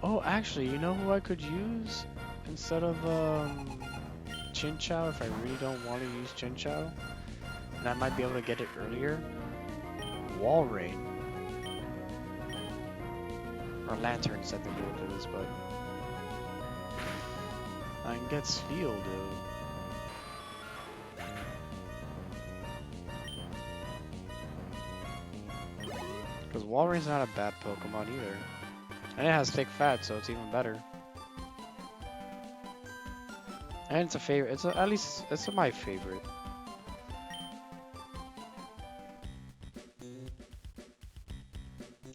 Oh, actually, you know who I could use instead of Chinchou if I really don't want to use Chinchou? And I might be able to get it earlier? Walrein. Or Lanturns, I think what it is, but... I can get Spheal, dude. Because Walrein's not a bad Pokemon either. And it has thick fat, so it's even better. And it's a favorite. At least it's my favorite.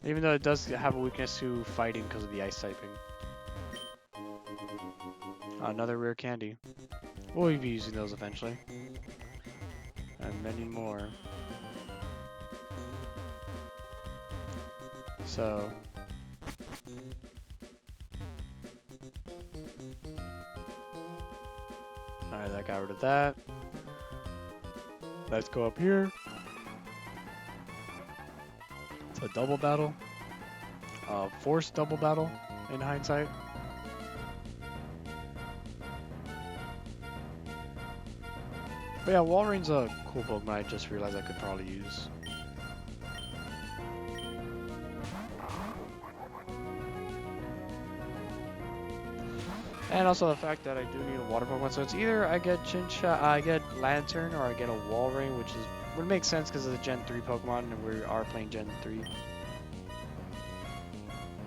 Even though it does have a weakness to fighting because of the ice typing. Another rare candy. We'll be using those eventually. And many more. So... Alright, that got rid of that. Let's go up here. It's a double battle. Forced double battle in hindsight. But yeah, Walrein's a cool Pokemon I just realized I could probably use. And also the fact that I do need a water Pokemon, so it's either I get I get Lantern, or I get a Walrein, which would make sense because of the Gen 3 Pokemon, and we are playing Gen 3.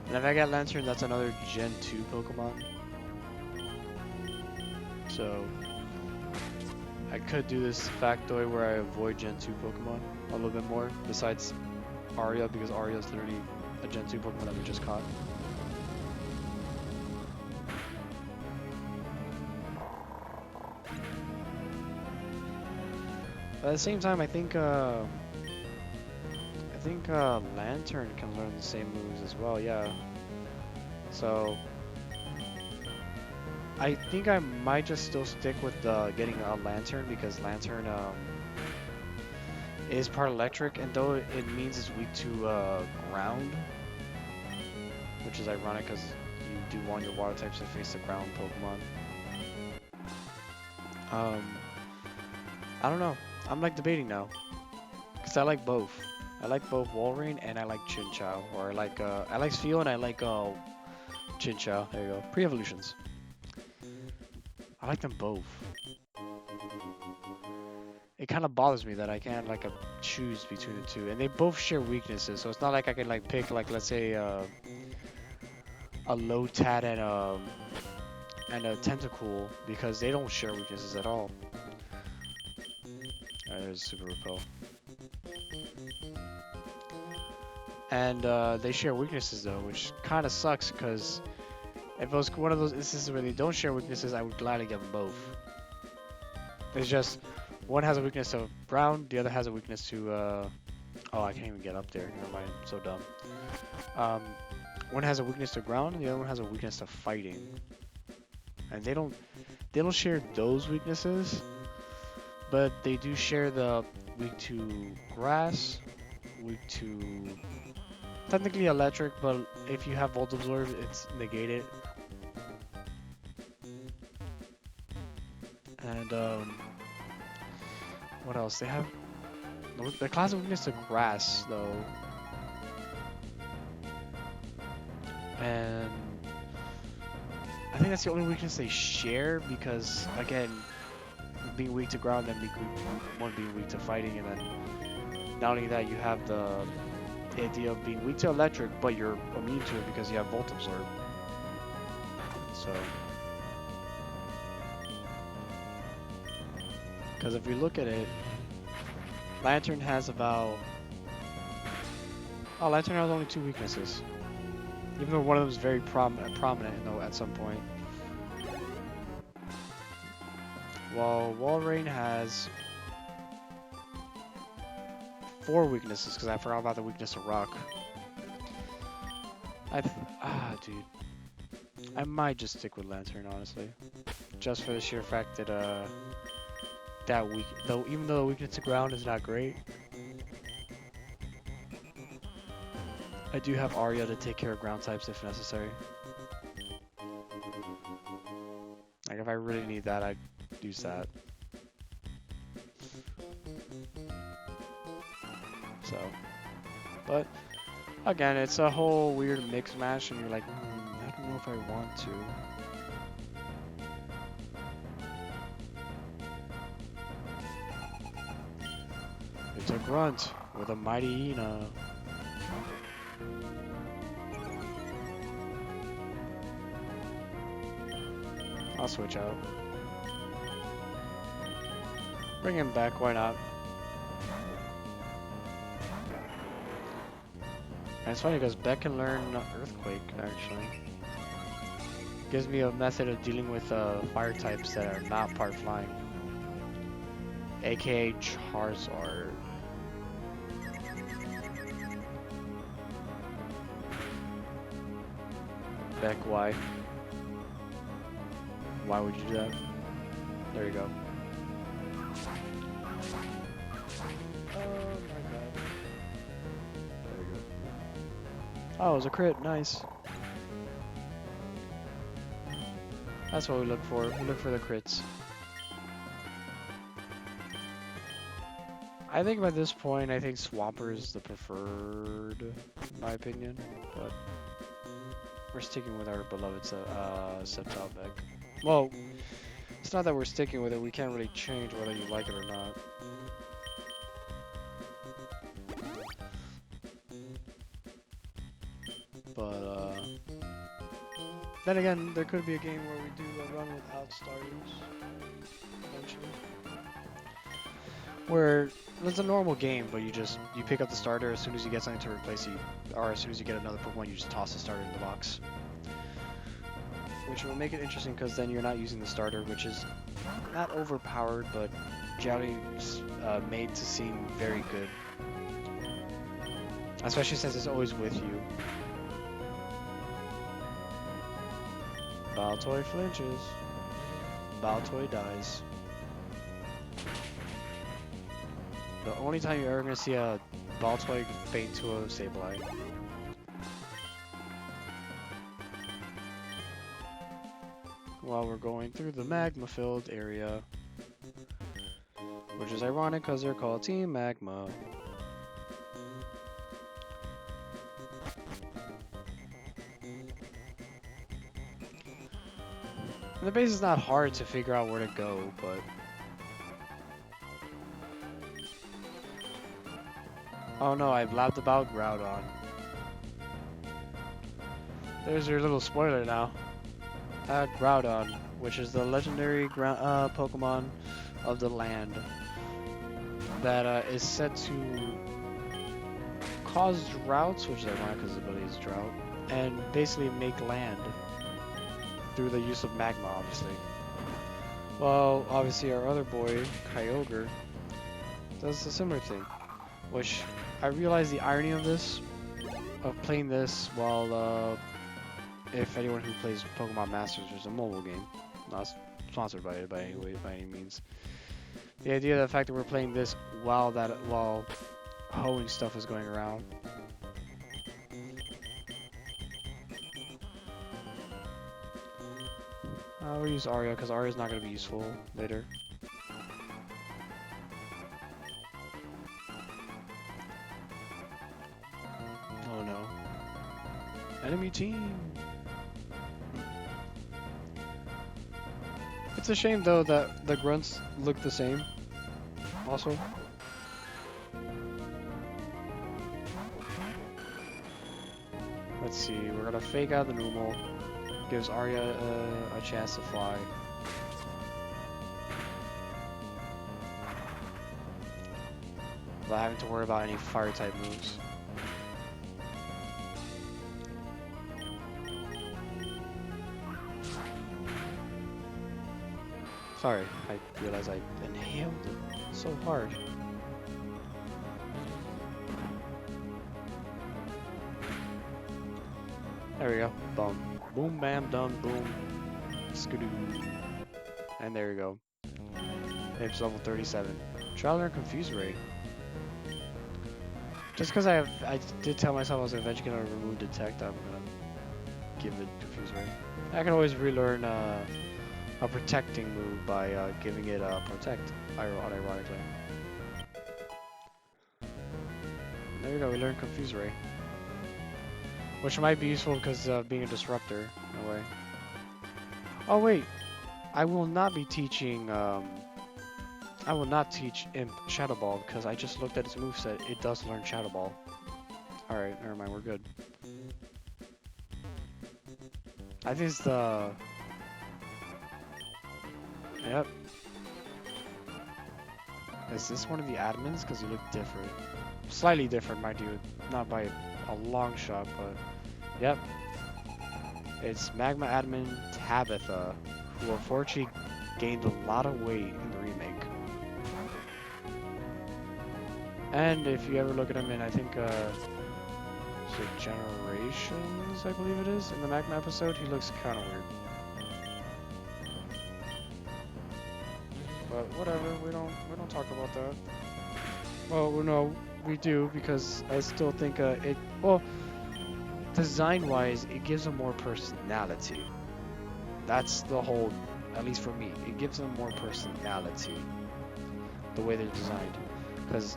And if I get Lantern, that's another Gen 2 Pokemon. So I could do this factoid where I avoid Gen 2 Pokemon a little bit more, besides Arya, because Arya is literally a Gen 2 Pokemon that we just caught. But at the same time, I think Lantern can learn the same moves as well. Yeah. So I think I might just still stick with getting a Lantern, because Lantern is part electric, and though it means it's weak to ground, which is ironic because you do want your water types to face the ground Pokemon. I don't know. I'm like debating now, because I like both. I like both Walrein and I like Chinchou, or I like Spheal and I like Chinchou. There you go. Pre-evolutions. I like them both. It kind of bothers me that I can't like choose between the two, and they both share weaknesses. So it's not like I can like pick like let's say a Lotad and a Tentacool because they don't share weaknesses at all. Alright, there's a Super Repel. And they share weaknesses though, which kind of sucks because if it was one of those instances where they don't share weaknesses, I would gladly give them both. It's just one has a weakness to ground, the other has a weakness to oh, I can't even get up there. Never mind, I'm so dumb. One has a weakness to ground, and the other one has a weakness to fighting. And they don't share those weaknesses, but they do share the weak to grass, weak to technically electric, but if you have Volt Absorb, it's negated. And what else? They have the class of weakness to grass though, and I think that's the only weakness they share because again, being weak to ground, then one being weak to fighting, and then not only that, you have the idea of being weak to electric, but you're immune to it because you have Volt Absorb. So, because if we look at it, Lantern has about Lantern has only 2 weaknesses, even though one of them is very prominent though at some point. While Walrein has 4 weaknesses, because I forgot about the weakness to rock. Dude. I might just stick with Lantern, honestly. Just for the sheer fact that, even though the weakness to ground is not great, I do have Arya to take care of ground types if necessary. Like, if I really need that, I'd use that. So, but again, it's a whole weird mix match, and you're like, I don't know if I want to. It's a grunt with a mighty Ina. I'll switch out. Bring him back, why not? And it's funny because Beck can learn Earthquake, actually. Gives me a method of dealing with fire types that are not part flying. AKA Charizard. Beck, why? Why would you do that? There you go. Oh my god. There we go. Oh, it was a crit. Nice. That's what we look for. We look for the crits. I think by this point, I think Swampert is the preferred, in my opinion. But we're sticking with our beloved Sceptile Beck. Well, it's not that we're sticking with it. We can't really change whether you like it or not. But then again, there could be a game where we do a run without starters eventually, where it's a normal game, but you pick up the starter as soon as you get something to replace you, or as soon as you get another Pokemon, you just toss the starter in the box. Which will make it interesting because then you're not using the starter, which is not overpowered, but generally made to seem very good. Especially since it's always with you. Baltoy flinches. Baltoy dies. The The only time you're ever gonna see a Baltoig faint to a Sableye. While we're going through the magma-filled area. Which is ironic because they're called Team Magma. And the base is not hard to figure out where to go, but... Oh no, I've labbed about Groudon. There's your little spoiler now. Groudon, which is the legendary Pokemon of the land that is said to cause droughts, which is ironic because his ability is drought, and basically make land through the use of magma, obviously. Well, obviously our other boy, Kyogre, does a similar thing, which I realize the irony of this, of playing this while, if anyone who plays Pokemon Masters, there's a mobile game, not sponsored by it by any means. The idea of the fact that we're playing this while hoeing stuff is going around. We'll use Arya because Arya's not going to be useful later. Oh no. Enemy team! It's a shame though that the grunts look the same. Also. Let's see, we're gonna fake out the normal. Gives Arya a chance to fly. Without having to worry about any fire type moves. Sorry, I realized I inhaled it so hard. There we go. Boom. Boom, bam, done, boom. Skidoo. And there we go. Apes level 37. Try to learn Confuse Ray. Just because I did tell myself I was eventually going to remove Detect, I'm going to give it Confuse Ray. I can always relearn a protecting move by giving it Protect, ironically. There you go, we learned Confuse Ray. Which might be useful because of being a disruptor, in a way. Oh wait, I will not be teaching, I will not teach Imp Shadow Ball because I just looked at its moveset, it does learn Shadow Ball. Alright, never mind, we're good. I think it's the... Yep. Is this one of the admins? Because you look different. Slightly different, my dude. Not by a long shot, but... Yep. It's Magma admin Tabitha, who unfortunately gained a lot of weight in the remake. And if you ever look at him in, I think, Generations, I believe it is, in the Magma episode, he looks kind of weird. But whatever, we don't talk about that. Well, no, we do, because I still think, well, design-wise, it gives them more personality. That's the whole, at least for me, it gives them more personality, the way they're designed. Because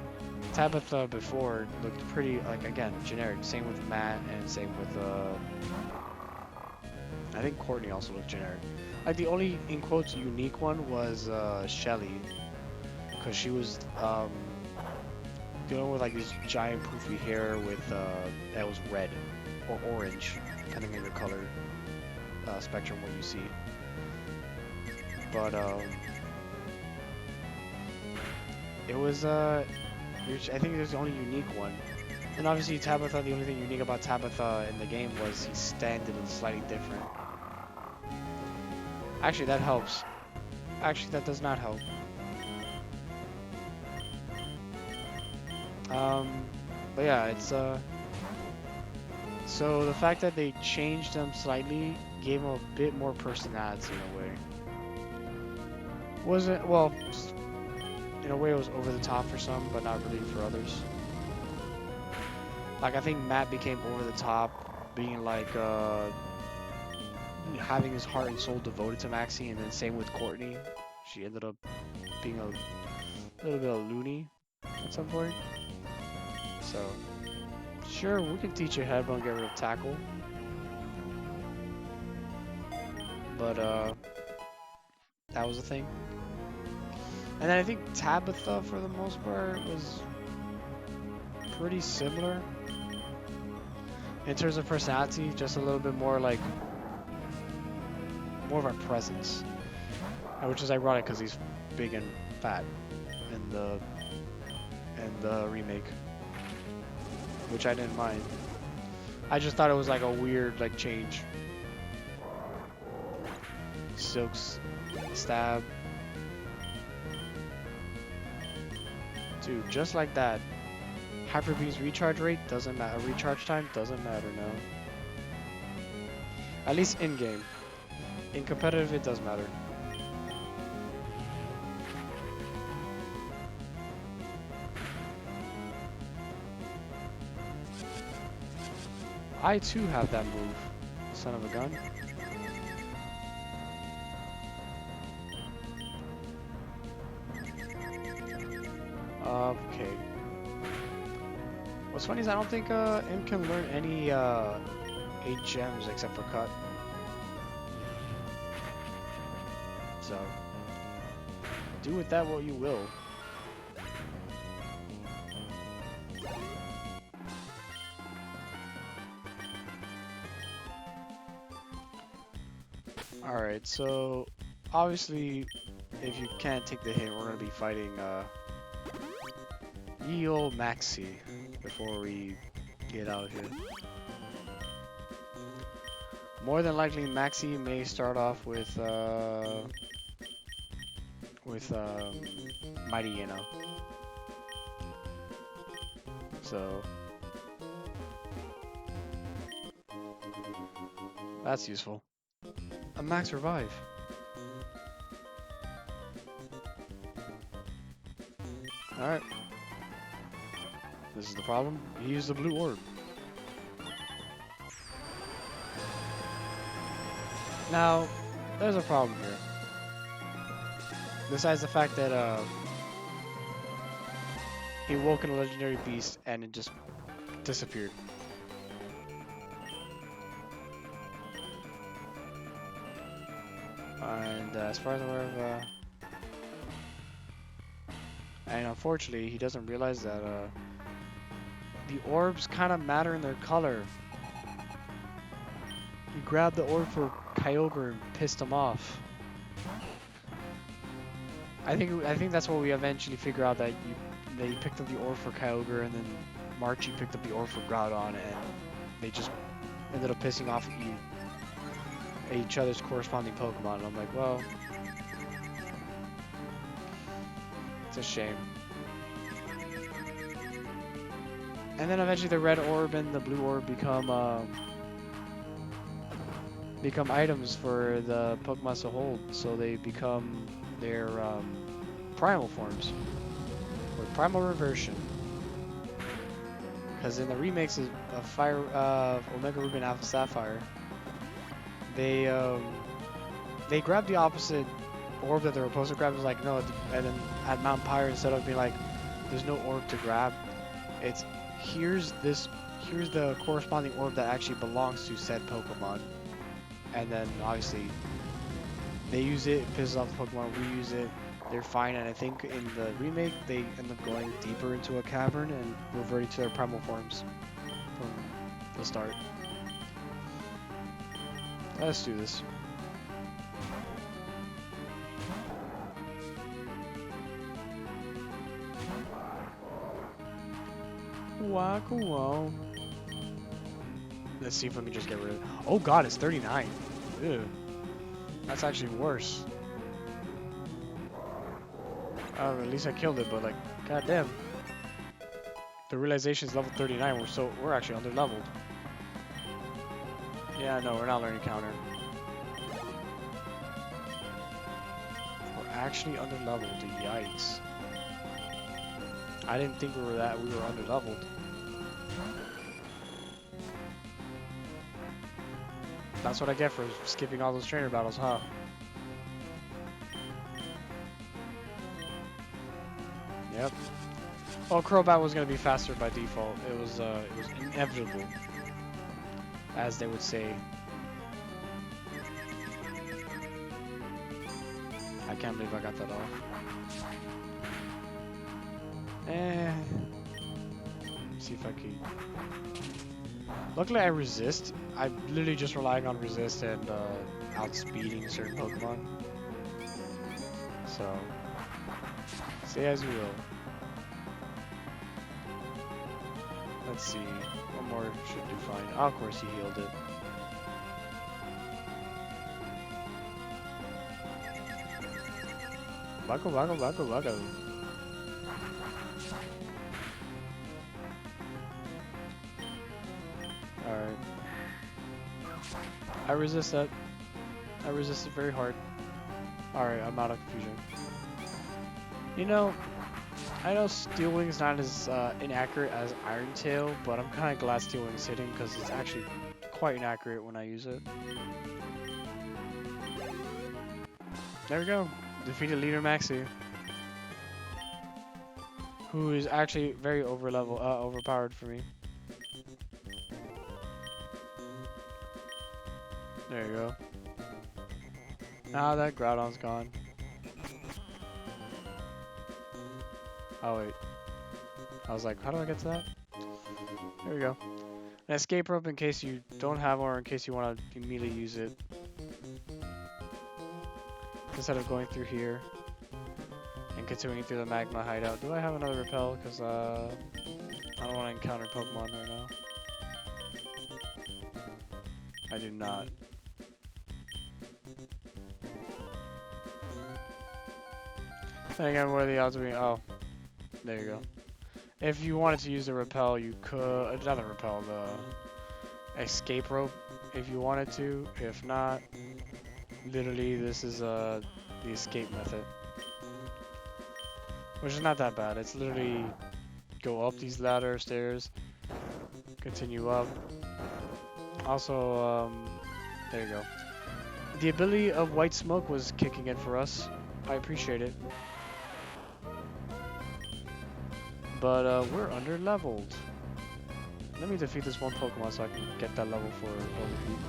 Tabitha before looked pretty, like, again, generic. Same with Matt, and same with, I think Courtney also looked generic. Like, the only, in quotes, unique one was, Shelly. Because she was, dealing with, like, this giant poofy hair with, that was red. Or orange, depending on your color spectrum, what you see. But, it was, I think it was the only unique one. And obviously Tabitha, the only thing unique about Tabitha in the game was his stand is slightly different. Actually, that helps. Actually, that does not help. But yeah, it's, so the fact that they changed them slightly gave them a bit more personality in a way. Wasn't, well, in a way it was over the top for some, but not really for others. Like I think Matt became over the top, being like having his heart and soul devoted to Maxie, and then same with Courtney. She ended up being a little bit of loony at some point. So sure, we can teach a headbutt and get rid of tackle, but that was a thing. And then I think Tabitha, for the most part, was pretty similar in terms of personality, just a little bit more like more of a presence, which is ironic because he's big and fat in the remake, which I didn't mind. I just thought it was like a weird like change. Silk's stab. Dude, just like that. Hyper Beam's recharge rate doesn't matter. Recharge time doesn't matter now. At least in game. In competitive, it does matter. I too have that move. Son of a gun. Okay. What's funny is I don't think M can learn any 8 gems except for cut. So do with that what you will. Alright, so obviously if you can't take the hint, we're gonna be fighting ye old Maxie before we get out of here. More than likely Maxie may start off with Mighty Yeno. So that's useful. A max revive. Alright. This is the problem. He used the blue orb. Now, there's a problem here. Besides the fact that he woke in a legendary beast and it just disappeared. And as far as I'm aware of, and unfortunately, he doesn't realize that the orbs kind of matter in their color. He grabbed the orb for Kyogre and pissed him off. I think that's what we eventually figure out, that they picked up the orb for Kyogre and then Marchie picked up the orb for Groudon, and they just ended up pissing off each other's corresponding Pokemon. And I'm like, well, it's a shame. And then eventually the red orb and the blue orb become items for the Pokemon to hold, so they become their primal forms, or primal reversion. Because in the remakes of Omega Ruby and Alpha Sapphire, they grabbed the opposite orb that they were supposed to grab. It was like, no, and then at Mount Pyre, instead of being like, there's no orb to grab, it's here's the corresponding orb that actually belongs to said Pokemon. And then obviously they use it, it pisses off the Pokemon, we use it, they're fine. And I think in the remake they end up going deeper into a cavern and reverting to their primal forms from the start. Let's do this. Wow. Let's see if we can just get rid of it. Oh god, it's 39. Ew. That's actually worse. At least I killed it, but like, goddamn. The realization is level 39. We're actually under leveled. Yeah, no, we're not learning counter. We're actually under leveled. Yikes. I didn't think we were under leveled. That's what I get for skipping all those trainer battles, huh? Yep. Well, Crobat was gonna be faster by default. It was inevitable, as they would say. I can't believe I got that off. See if I can. Luckily, I resist. I'm literally just relying on resist and outspeeding certain Pokemon. So, say as you will. Let's see. One more should do fine. Oh, of course, he healed it. Wacko, wacko, wacko, wacko. Alright. I resist that. I resist it very hard. Alright, I'm out of confusion. You know, I know Steel Wing's not as inaccurate as Iron Tail, but I'm kind of glad Steel Wing's hitting because it's actually quite inaccurate when I use it. There we go. Defeated Leader Maxi, who is actually very overpowered for me. There you go. Now that Groudon's gone. Oh wait. I was like, how do I get to that? There we go. An escape rope in case you don't have one or in case you want to immediately use it. Instead of going through here and continuing through the Magma hideout. Do I have another repel? Because I don't want to encounter Pokemon right now. I do not. Then again, what are the odds of being... Oh, there you go. If you wanted to use the repel, you could... Not the repel, the escape rope, if you wanted to. If not, literally, this is the escape method. Which is not that bad. It's literally go up these ladder stairs, continue up. Also, there you go. The ability of White Smoke was kicking in for us. I appreciate it. But we're under leveled. Let me defeat this one Pokemon so I can get that level for overheat.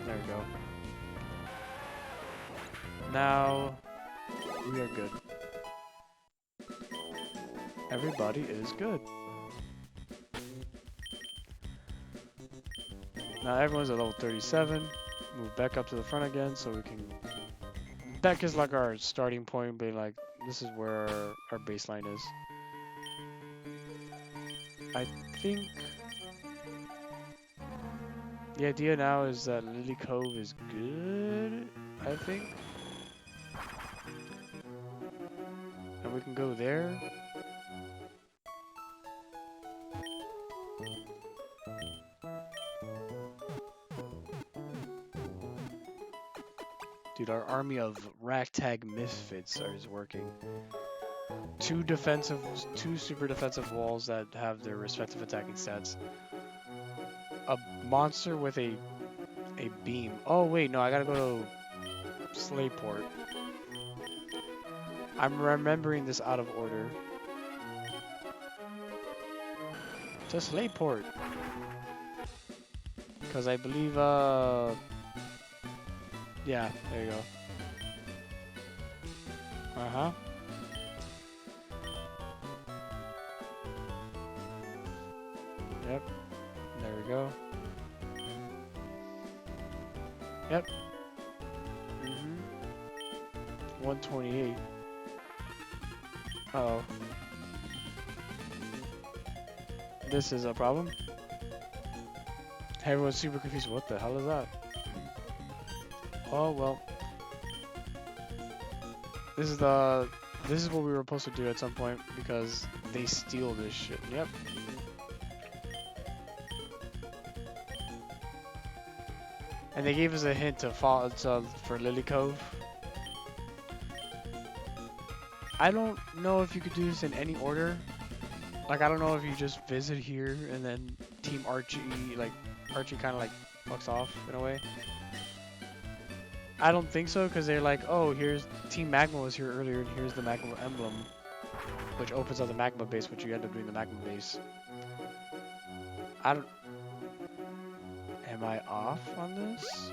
There we go. Now we are good. Everybody is good. Now everyone's at level 37. Move back up to the front again so we can... That is like our starting point, being like, this is where our baseline is. I think the idea now is that Lily Cove is good, I think. And we can go there. Dude, our army of ragtag misfits is working. Two super defensive walls that have their respective attacking stats. A monster with a beam. Oh wait, no, I gotta go to Slayport. I'm remembering this out of order. To Slayport. Because I believe, yeah, there you go. Uh-huh. Yep. There we go. Yep. 128. Uh-oh. This is a problem. Everyone's super confused. What the hell is that? Oh, well. This is what we were supposed to do at some point because they steal this shit. Yep. And they gave us a hint to for Lily Cove. I don't know if you could do this in any order. Like, I don't know if you just visit here and then Team Archie, like, Archie kind of like fucks off in a way. I don't think so, because they're like, oh, here's Team Magma was here earlier, and here's the Magma emblem, which opens up the Magma base, which you end up doing the Magma base. I don't. Am I off on this?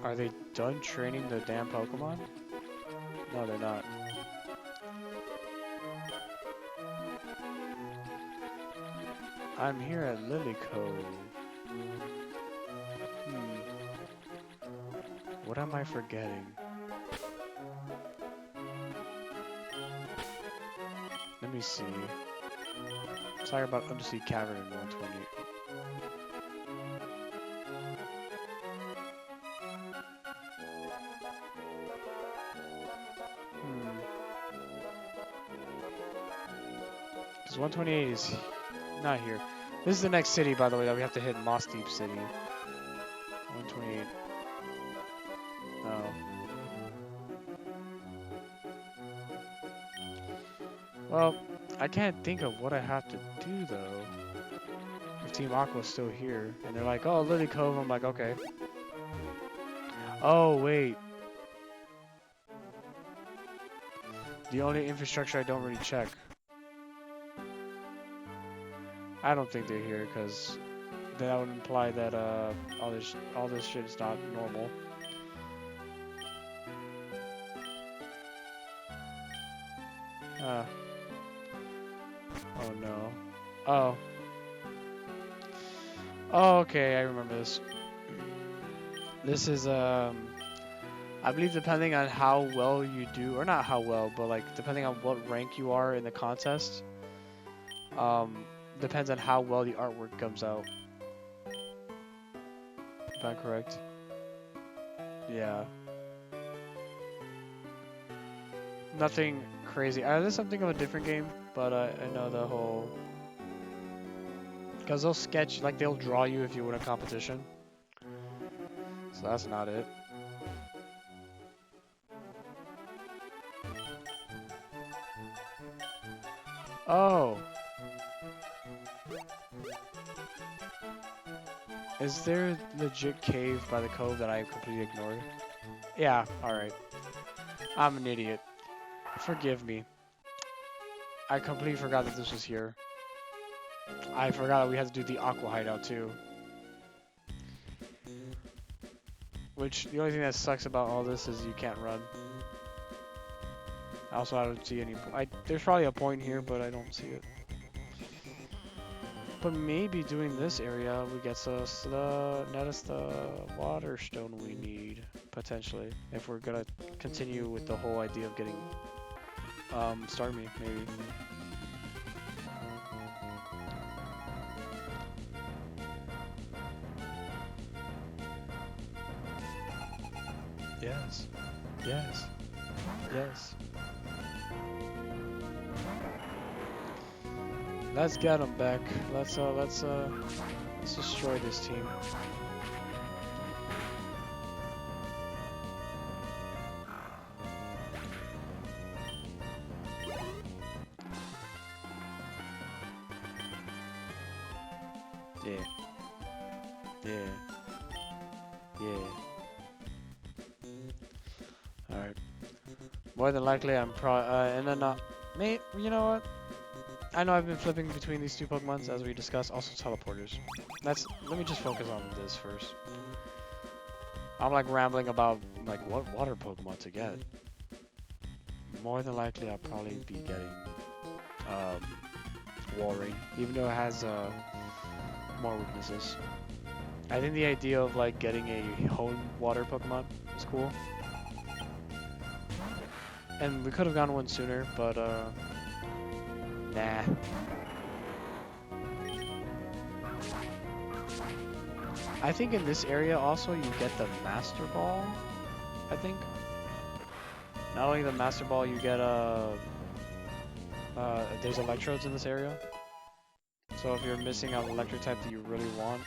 Are they done training the damn Pokemon? No, they're not. I'm here at Lily Cove. What am I forgetting? Let me see. Sorry about Undersea Cavern in 120. Because 128 is not here. This is the next city, by the way, that we have to hit. Moss Deep City. 128. Oh. Well, I can't think of what I have to do, though. If Team Aqua's still here. And they're like, oh, Lily Cove. I'm like, okay. Oh, wait. The only infrastructure I don't really check. I don't think they're here, because that would imply that all this shit is not normal. Oh no. Oh. Oh, okay, I remember this. This is I believe depending on how well you do, or not how well, but like depending on what rank you are in the contest, depends on how well the artwork comes out. If I'm correct. Yeah. Nothing crazy. This is something of a different game, but I know the whole. Because they'll sketch, like they'll draw you if you win a competition. So that's not it. Oh. Is there a legit cave by the cove that I completely ignored? Yeah, alright. I'm an idiot. Forgive me. I completely forgot that this was here. I forgot that we had to do the Aqua hideout too. Which, the only thing that sucks about all this is you can't run. Also, I don't see any... there's probably a point here, but I don't see it. But maybe doing this area would get us the water stone we need, potentially. If we're gonna continue with the whole idea of getting Starmie, maybe. Yes. Yes. Yes. Let's get them back. Let's destroy this team. Yeah. Yeah. Yeah. Alright. More than likely, I'm and then mate, you know what? I know I've been flipping between these two Pokemons as we discussed, also teleporters. Let me just focus on this first. I'm like rambling about like what water Pokemon to get. More than likely I'll probably be getting Walrein, even though it has more weaknesses. I think the idea of like getting a home water Pokemon is cool. And we could have gone one sooner, but nah. I think in this area also you get the Master Ball, I think. Not only the Master Ball, you get there's electrodes in this area. So if you're missing out an electric type that you really want,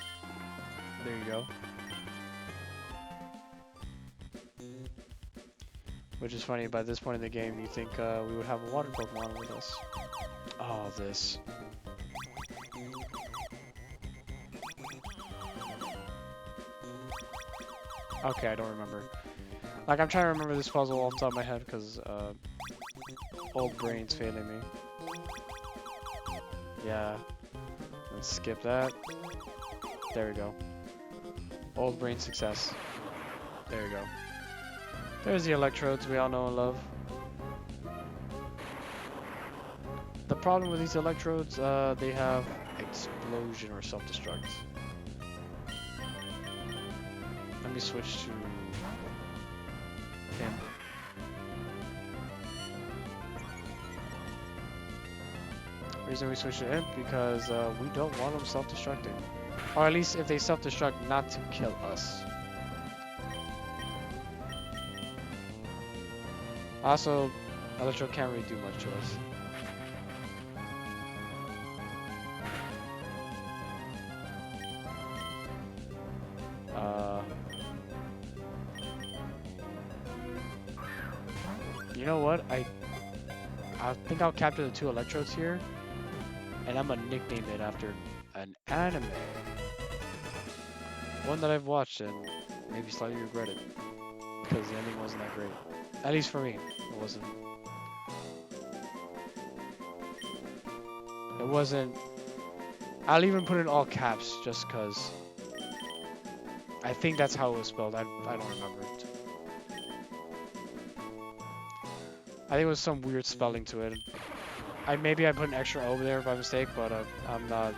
there you go. Which is funny, by this point in the game, you think we would have a water Pokemon with us. Oh, this. Okay, I don't remember. Like, I'm trying to remember this puzzle off the top of my head because old brain's failing me. Yeah. Let's skip that. There we go. Old brain success. There we go. There's the electrodes we all know and love. The problem with these electrodes, they have explosion or self-destruct. Let me switch to him. Reason we switch to him because we don't want them self-destructing, or at least if they self-destruct, not to kill us. Also, electro can't really do much to us. You know what? I think I'll capture the 2 electrodes here, and I'm gonna nickname it after an anime. One that I've watched and maybe slightly regret it, because the ending wasn't that great. At least for me, it wasn't. It wasn't. I'll even put it in all caps just because I think that's how it was spelled. I don't remember it. I think it was some weird spelling to it. Maybe I put an extra O there by mistake, but I'm not.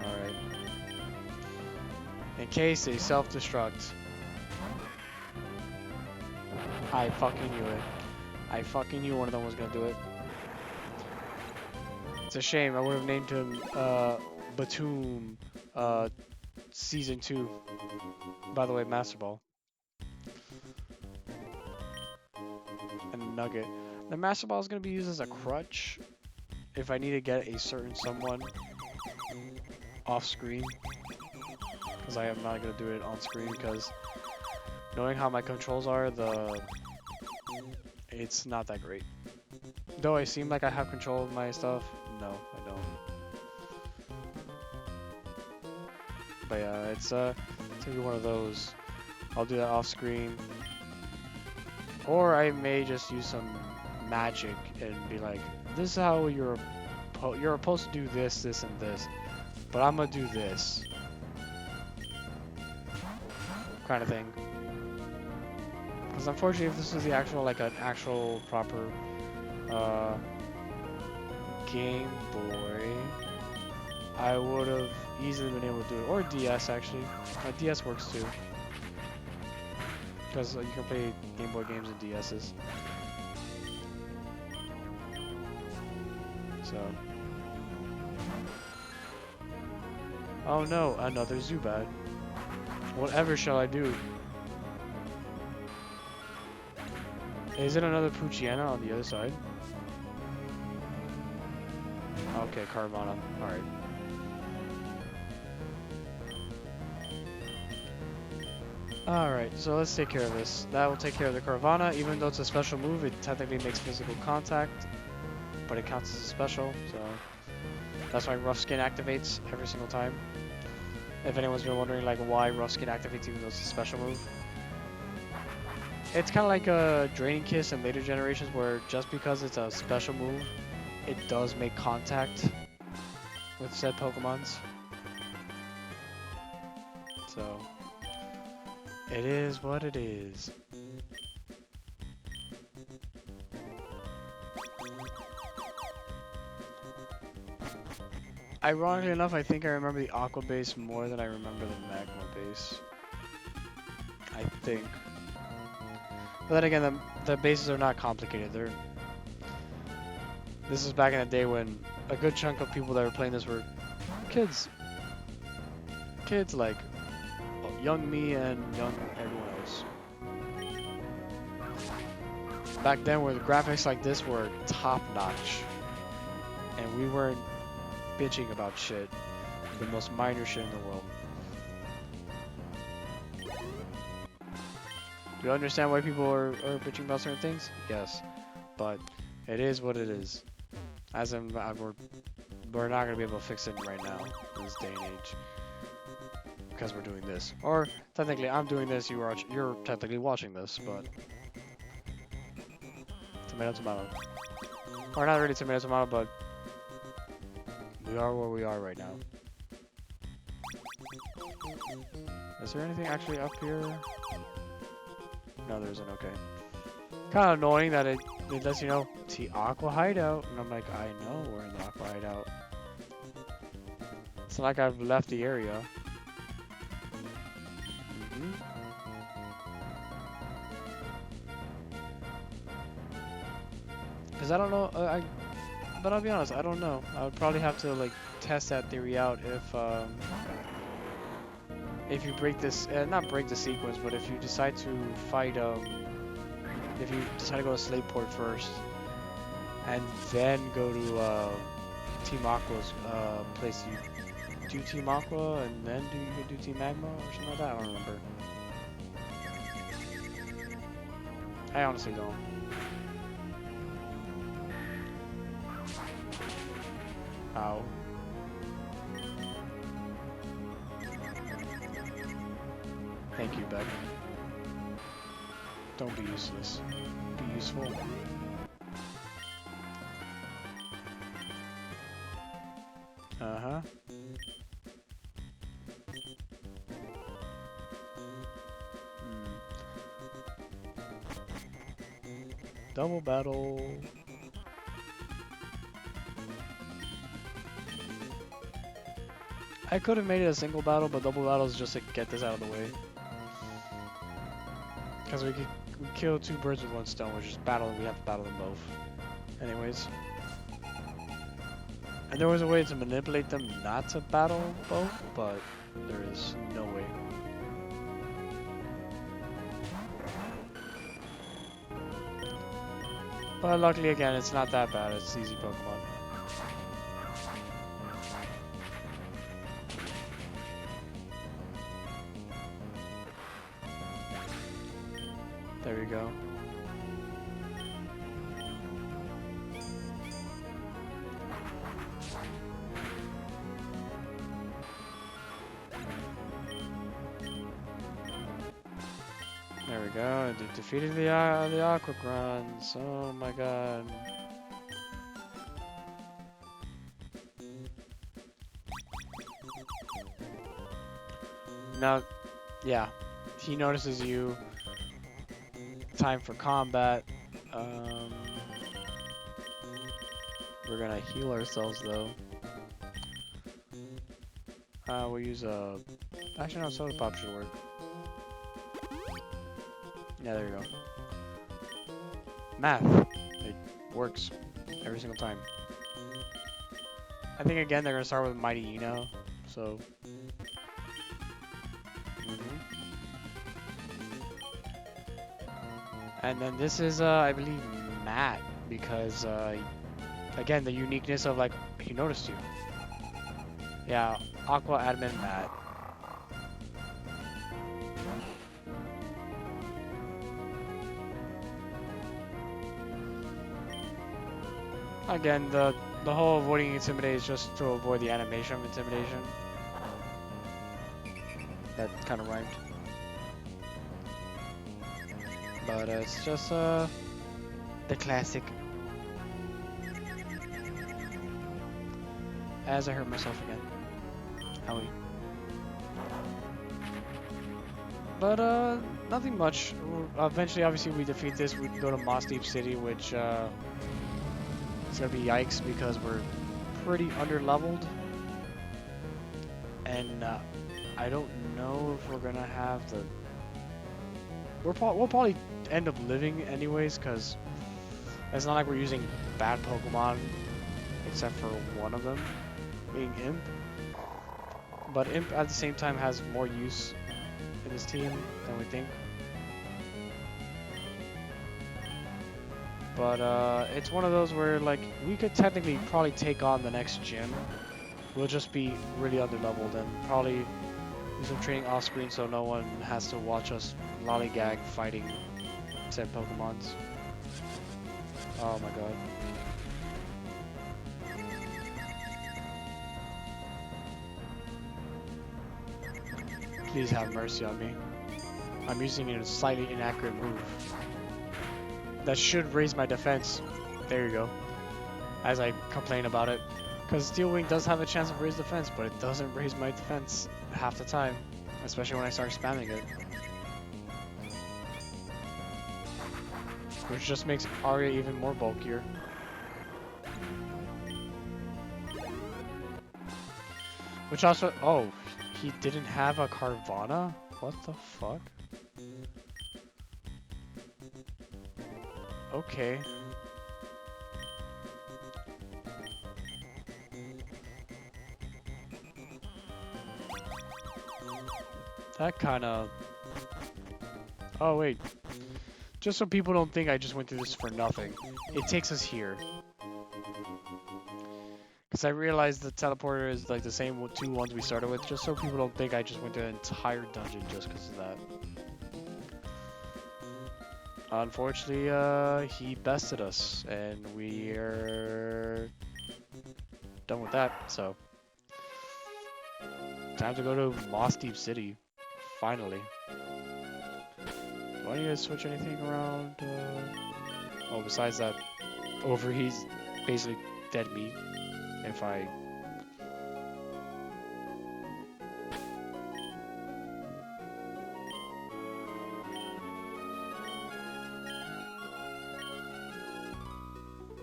Alright. In case they self-destruct. I fucking knew it. I fucking knew one of them was gonna do it. It's a shame. I would have named him Batum Season 2. By the way, Master Ball. And Nugget. The Master Ball is going to be used as a crutch if I need to get a certain someone off screen. Because I am not going to do it on screen because knowing how my controls are, it's not that great. Though I seem like I have control of my stuff, no, I don't. But yeah, it's gonna be one of those. I'll do that off screen. Or I may just use some magic and be like, this is how you're supposed to do this, this, and this. But I'm gonna do this. Kind of thing. Because unfortunately, if this was the actual, like an actual proper Game Boy, I would have easily been able to do it. Or DS, actually. DS works too. Because you can play Game Boy games and DS's. So. Oh no, another Zubat. Whatever shall I do? Is it another Poochyena on the other side? Okay, Carvana. Alright. Alright, so let's take care of this. That will take care of the Carvana. Even though it's a special move, it technically makes physical contact. But it counts as a special, so... That's why Rough Skin activates every single time. If anyone's been wondering like why Rough Skin activates even though it's a special move. It's kind of like a Draining Kiss in later generations where just because it's a special move, it does make contact with said Pokemons. So, it is what it is. Ironically enough, I think I remember the Aqua base more than I remember the Magma base. I think. But then again, the bases are not complicated. This is back in the day when a good chunk of people that were playing this were kids. Kids like young me and young everyone else. Back then where the graphics like this were top notch. And we weren't bitching about shit. The most minor shit in the world. Do you understand why people are bitching about certain things? Yes. But it is what it is. As in, we're not going to be able to fix it right now, in this day and age. Because we're doing this. Or, technically, I'm doing this, you're technically watching this, but... Tomato, tomato. Or not really tomato, tomato, but... We are where we are right now. Is there anything actually up here? No, there isn't, okay. Kind of annoying that it lets you know, T Aqua hideout. And I'm like, I know we're in the Aqua hideout. It's not like I've left the area. Because I don't know, but I'll be honest, I don't know. I would probably have to like test that theory out if you break this, not break the sequence, but if you decide to fight, if you decide to go to Slateport first, and then go to Team Aqua's place, you do Team Aqua, and then you do Team Magma, or something like that, I don't remember. I honestly don't. Ow. Thank you, Beck. Don't be useless. Be useful. Uh-huh. Double battle. I could have made it a single battle, but double battle is just to get this out of the way. Because we kill two birds with one stone, which is battle, and we have to battle them both. Anyways. And there was a way to manipulate them not to battle both, but there is no way. But luckily, again, it's not that bad. It's easy Pokemon. There we go. There we go. They defeated the Aqua Grunts. Oh my god. Now, yeah, he notices you. Time for combat. We're gonna heal ourselves though. We'll use a. Actually, no, soda pop should work. Yeah, there you go. Math. It works every single time. I think again they're gonna start with Mighty Eno, so. And then this is, I believe, Matt, because, again, the uniqueness of, like, he noticed you. Yeah, Aqua Admin Matt. Again, the whole avoiding Intimidate is just to avoid the animation of Intimidation. That kind of rhymed. But it's just the classic. As I hurt myself again. Howie. But nothing much. Eventually, obviously, we defeat this. We can go to Moss Deep City, which it's gonna be yikes because we're pretty under-leveled, and I don't know if we're gonna have the. We'll probably end up living anyways, because it's not like we're using bad Pokemon, except for one of them, being Imp. But Imp at the same time has more use in this team than we think. But it's one of those where like we could technically probably take on the next gym We'll just be really underleveled and probably do some training off screen so no one has to watch us lollygag fighting said Pokemons. Oh my god. Please have mercy on me. I'm using a slightly inaccurate move. That should raise my defense. There you go. As I complain about it. Because Steel Wing does have a chance of raise defense, but it doesn't raise my defense half the time. Especially when I start spamming it. Which just makes Arya even more bulkier. Which also... Oh, he didn't have a Carvana? What the fuck? Okay. That kind of... Oh, wait. Just so people don't think I just went through this for nothing. It takes us here. Because I realized the teleporter is like the same two ones we started with, just so people don't think I just went through an entire dungeon just because of that. Unfortunately, he bested us, and we're done with that, so. Time to go to Moss Deep City, finally. Do I need to switch anything around? Oh, besides that, overheat's basically dead meat. If I...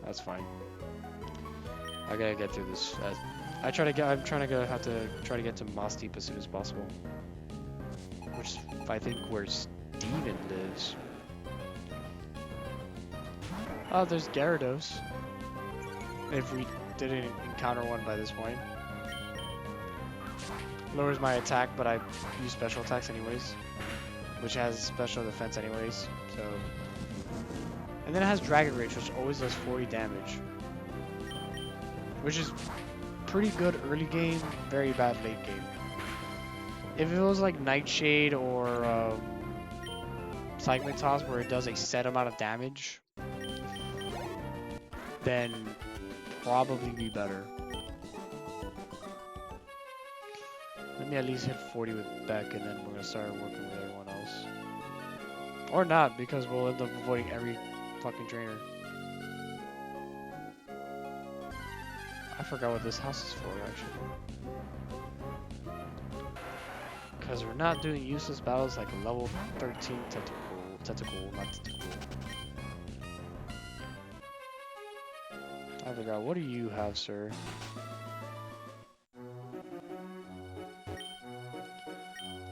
That's fine. I gotta get through this. I'm trying to try to get to Moss Deep as soon as possible. Which is, I think, where Steven lives. Oh, there's Gyarados. If we didn't encounter one by this point. Lowers my attack, but I use special attacks anyways. Which has special defense anyways, so... And then it has Dragon Rage, which always does 40 damage. Which is pretty good early game, very bad late game. If it was like Nightshade or Psychonauts where it does a set amount of damage, then probably be better. Let me at least hit 40 with Beck, and then we're gonna start working with everyone else. Or not, because we'll end up avoiding every fucking trainer. I forgot what this house is for, actually. Because we're not doing useless battles like a level 13 tentacle, not tentacle. I forgot, what do you have, sir?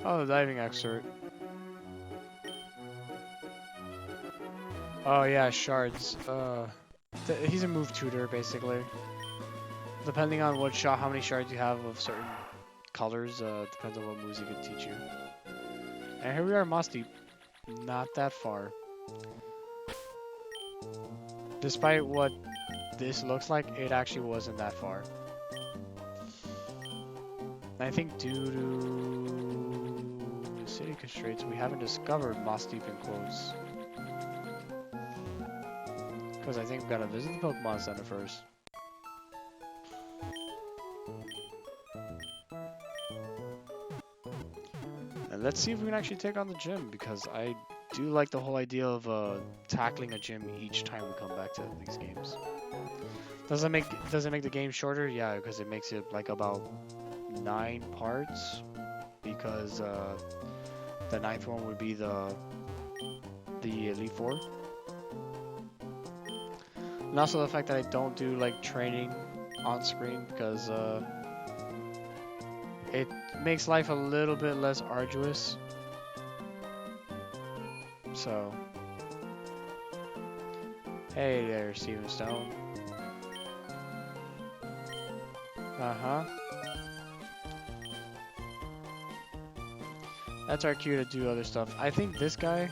Oh, the diving expert. Oh yeah, shards. He's a move tutor, basically. Depending on what how many shards you have of certain colors, depends on what moves he can teach you. And here we are, Moss Deep. Not that far. Despite what this looks like, it actually wasn't that far. I think due to city constraints, we haven't discovered Moss Deep in quotes. Because I think we've got to visit the Pokemon Center first. And let's see if we can actually take on the gym, because I do like the whole idea of tackling a gym each time we come back to these games. Does it make the game shorter? Yeah, because it makes it like about 9 parts, because the 9th one would be the Elite Four. And also the fact that I don't do like training on screen, because it makes life a little bit less arduous. So, hey there, Steven Stone. Uh-huh. That's our cue to do other stuff. I think this guy...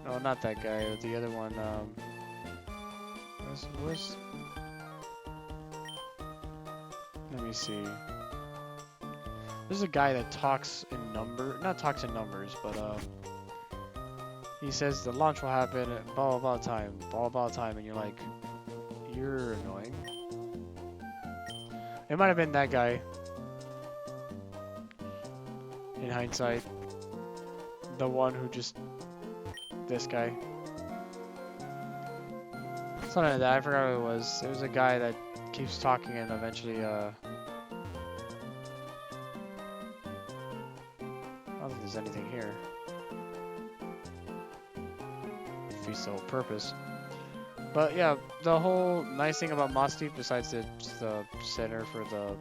No, not that guy. The other one, where's Was let me see. There's a guy that talks in not talks in numbers, but he says the launch will happen at blah blah blah time, and you're like, you're annoying. It might have been that guy. In hindsight, the one who just this guy. Something like that. I forgot who it was. It was a guy that keeps talking and eventually I don't think there's anything here. Defeats the whole purpose. But yeah, the whole nice thing about Moss Deep, besides it's the center for the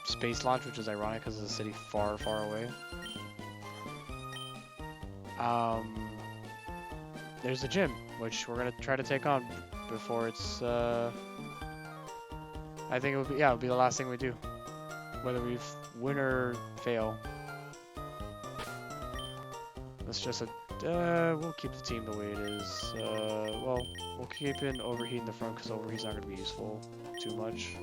space launch, which is ironic because it's a city far, far away. There's a gym, which we're gonna try to take on before it's. I think it would be it would be the last thing we do, whether we win or fail. Let's just we'll keep the team the way it is. Well, we'll keep in overheat in the front because overheat's not gonna be useful too much.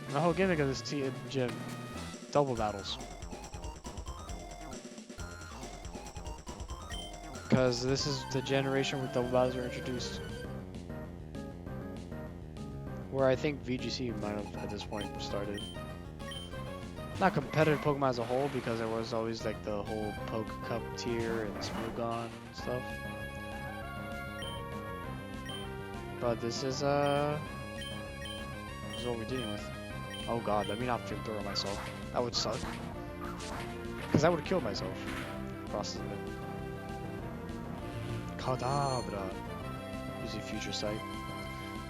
And the whole gimmick of this gym, double battles. Because this is the generation where double battles are introduced. Where I think VGC might have at this point started. Not competitive Pokemon as a whole, because there was always like the whole Poke Cup tier and Smogon and stuff. But this is what we're dealing with. Oh god, let me not flamethrower myself. That would suck. Because I would have killed myself. Process of it. Kadabra. Using Future Sight.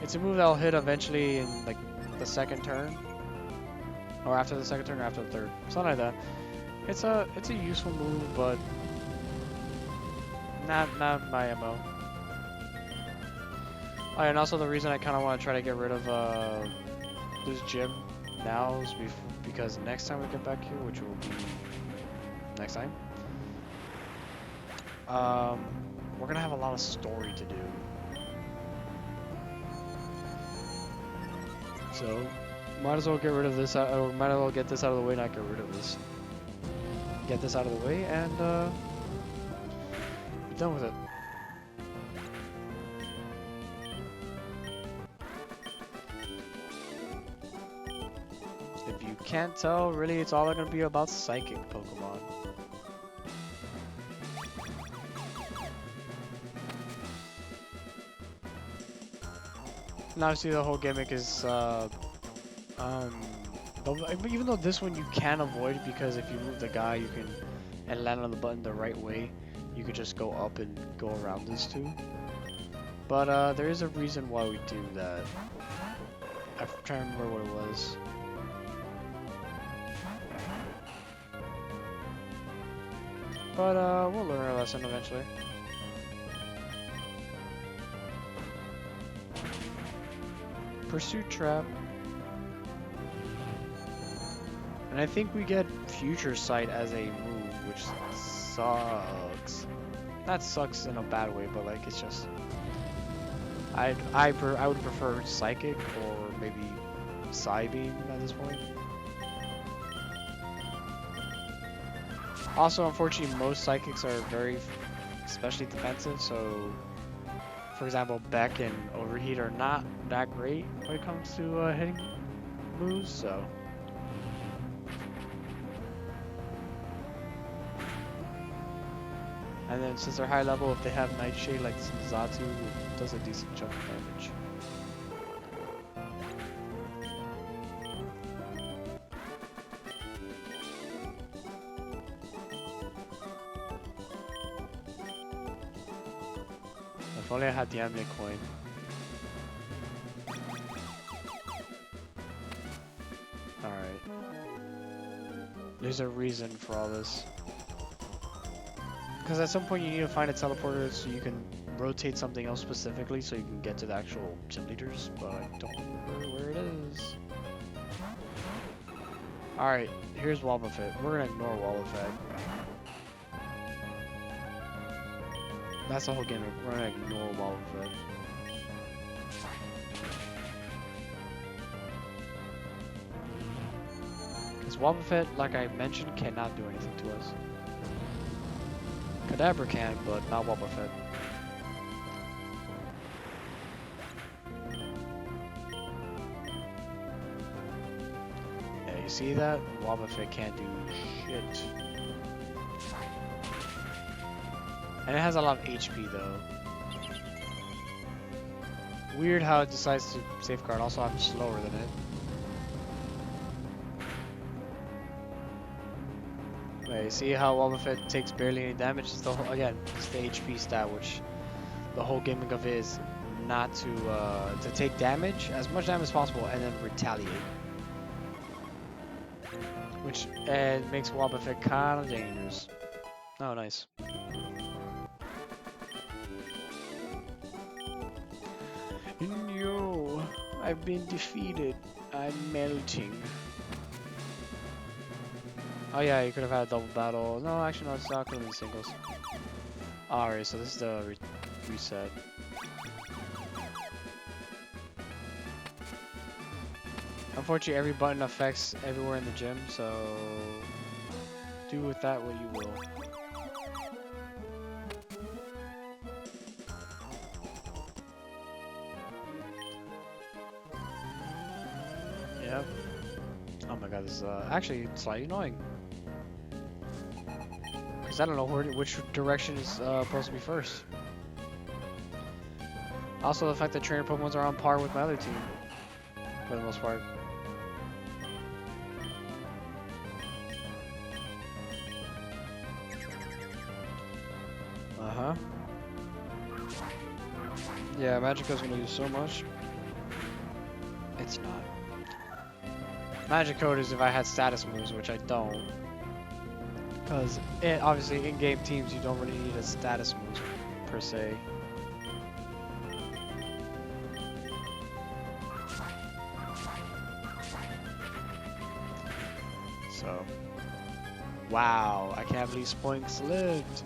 It's a move that'll hit eventually in like the second turn. Or after the second turn or after the third. Something like that. It's a useful move, but not my MO. Oh, and also the reason I kinda wanna try to get rid of this gym now is because next time we get back here, which will be next time, we're gonna have a lot of story to do. So, might as well get rid of this, or might as well get this out of the way, not get rid of this. Get this out of the way, and be done with it. If you can't tell, really it's all gonna be about psychic Pokemon. And obviously the whole gimmick is, even though this one you can avoid, because if you move the guy you can, and land on the button the right way, you could just go up and go around this too. But there is a reason why we do that. I'm trying to remember what it was. But we'll learn our lesson eventually. Pursuit Trap. And I think we get Future Sight as a move, which sucks. Not sucks in a bad way, but like it's just I would prefer Psychic or maybe Psybeam at this point. Also, unfortunately, most Psychics are very especially defensive, so for example, Beck and Overheat are not that great when it comes to hitting moves, so. And then since they're high level, if they have Nightshade like Zatu, it does a decent chunk of damage. If only I had the Ambient Coin. Alright. There's a reason for all this. Because at some point you need to find a teleporter so you can rotate something else specifically so you can get to the actual gym leaders, but I don't remember where it is. Alright, here's Wobbuffet. We're gonna ignore Wobbuffet. That's the whole game. We're gonna ignore Wobbuffet. Because Wobbuffet, like I mentioned, cannot do anything to us. Kadabra can, but not Wobbuffet. Yeah, you see that? Wobbuffet can't do shit. And it has a lot of HP though. Weird how it decides to safeguard. Also, I'm slower than it. Wait, see how Wobbuffet takes barely any damage? It's the whole, again, it's the HP stat, which the whole gimmick of it is not to take damage, as much damage as possible, and then retaliate. Which makes Wobbuffet kind of dangerous. Oh, nice. No, I've been defeated. I'm melting. Oh yeah, you could have had a double battle. No, actually no, it's not going to be singles. Alright, so this is the reset. Unfortunately, every button affects everywhere in the gym, so do with that what you will. Yep. Oh my god, this is actually slightly annoying. Because I don't know which direction is supposed to be first. Also, the fact that trainer Pokemons are on par with my other team, for the most part. Uh-huh. Yeah, Magikarp's gonna use so much. It's not. Magic Code is if I had status moves, which I don't. Because obviously in-game teams you don't really need a status move per se. So, wow, I can't believe Spoinks lived.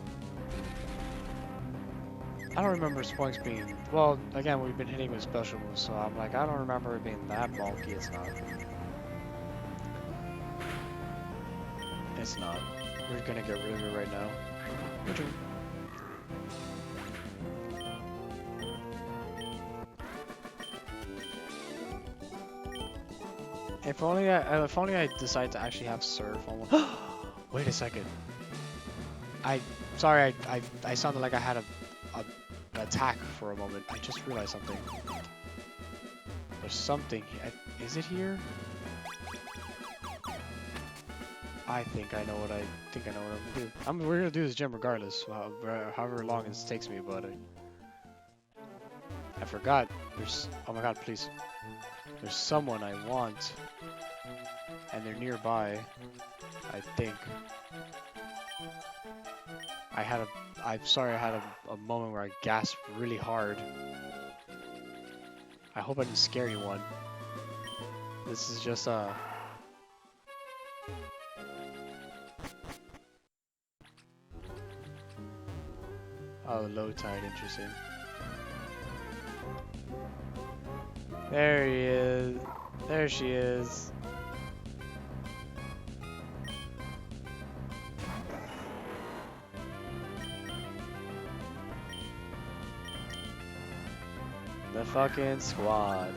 I don't remember Spoinks being, well, again, we've been hitting with special moves, so I'm like, I don't remember it being that bulky. It's not. It's not. We're gonna get rid of it right now. If only I decide to actually have Surf on one. Wait a second. Sorry, I sounded like I had an attack for a moment. I just realized something. There's something. Is it here? I think I know what I'm gonna do. We're gonna do this gym regardless, however long it takes me. But I forgot. Oh my god, please. There's someone I want, and they're nearby. I think. I'm sorry, I had a moment where I gasped really hard. I hope I didn't scare anyone. This is just oh, low tide, interesting. There he is. There she is. The fucking squad.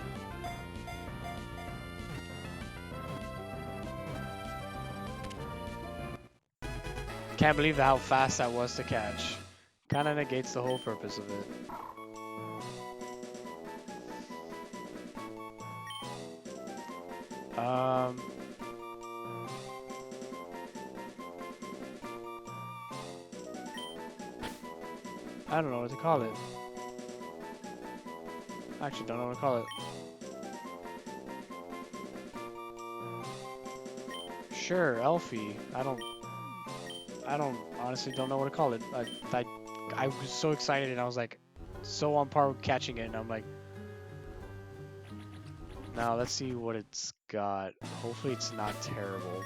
Can't believe how fast that was to catch. Kinda negates the whole purpose of it. I don't know what to call it. I actually don't know what to call it. Sure, Elfie. I honestly don't know what to call it. I was so excited and I was like so on par with catching it and I'm like, now let's see what it's got. Hopefully it's not terrible.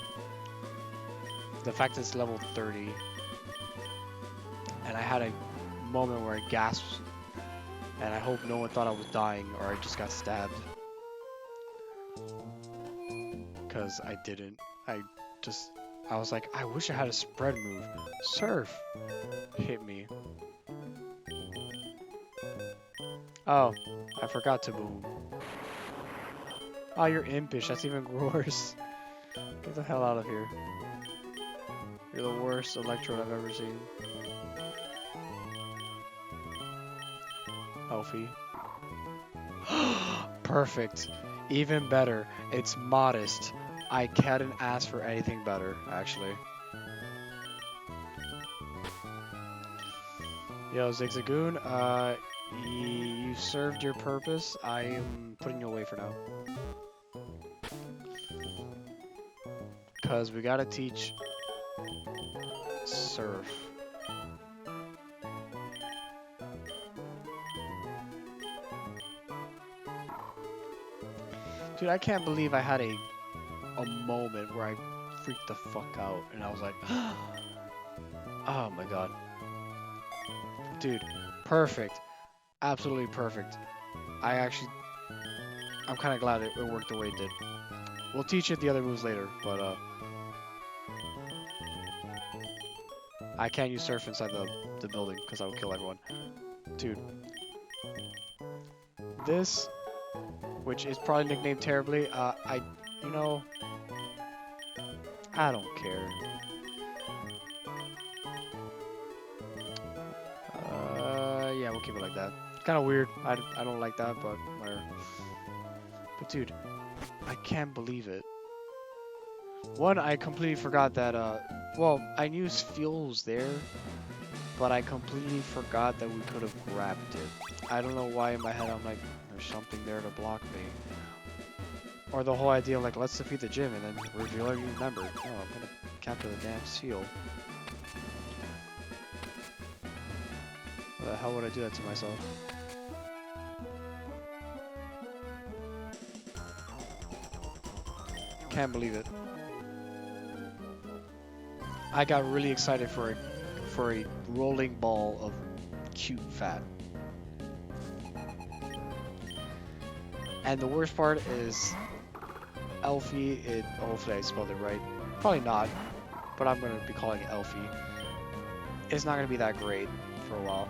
The fact that it's level 30 and I had a moment where I gasped, and I hope no one thought I was dying or I just got stabbed. Because I didn't. I was like, I wish I had a spread move. Surf! Hit me. Oh, I forgot to boom. Oh, you're impish. That's even worse. Get the hell out of here. You're the worst Electrode I've ever seen. Elfie. Perfect. Even better. It's modest. I couldn't ask for anything better, actually. Yo, Zigzagoon, you served your purpose. I am putting you away for now. Because we gotta teach Surf. Dude, I can't believe I had a moment where I freaked the fuck out and I was like, oh my god. Dude, perfect. Absolutely perfect. I'm kind of glad it worked the way it did. We'll teach it the other moves later, but I can't use Surf inside the building because I will kill everyone. Dude. This, which is probably nicknamed terribly, you know, I don't care. Yeah, we'll keep it like that. Kind of weird. I don't like that, but whatever. But dude, I can't believe it. One, I completely forgot that, well, I knew fuel was there, but I completely forgot that we could have grabbed it. I don't know why in my head I'm like, there's something there to block me. Or the whole idea of like, let's defeat the gym and then reveal our new member. Oh, I'm gonna capture the damn seal. Why the hell would I do that to myself? Can't believe it. I got really excited for a rolling ball of cute fat. And the worst part is Elfie, hopefully I spelled it right. Probably not, but I'm gonna be calling it Elfie. It's not gonna be that great for a while.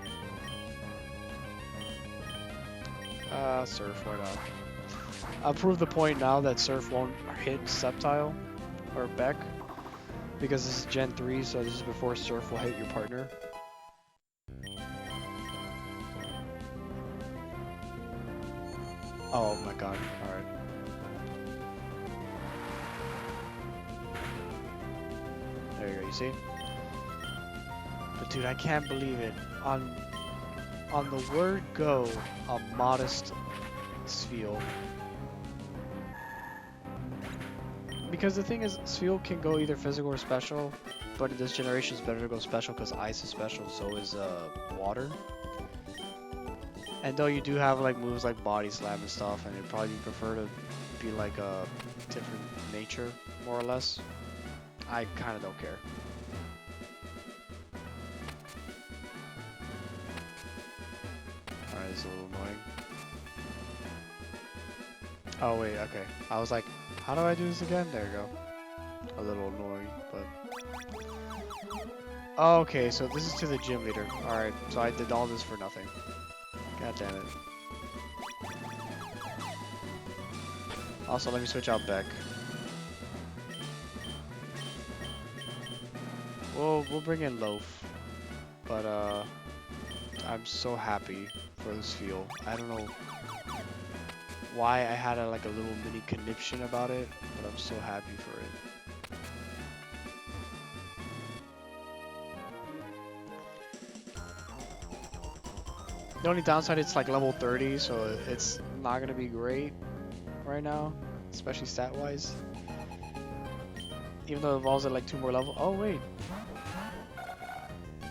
Surf, why not? I'll prove the point now that Surf won't hit Sceptile or Beck. Because this is Gen 3, so this is before Surf will hit your partner. Oh my god, alright. There you go, you see? But dude, I can't believe it. On the word go, a modest Spheal. Because the thing is, Spheal can go either physical or special, but in this generation it's better to go special because ice is special, so is water. And though you do have like moves like body slam and stuff, and it'd probably prefer to be like a different nature, more or less, I kind of don't care. Alright, this is a little annoying. Oh wait, okay. I was like, how do I do this again? There you go. A little annoying, but... Okay, so this is to the gym leader. Alright, so I did all this for nothing. God damn it. Also, let me switch out Beck. We'll bring in Loaf. But, I'm so happy for this feel. I don't know why I had like a little mini conniption about it, but I'm so happy for it. The only downside, it's like level 30, so it's not gonna be great right now, especially stat wise. Even though it evolves at like 2 more levels. Oh wait,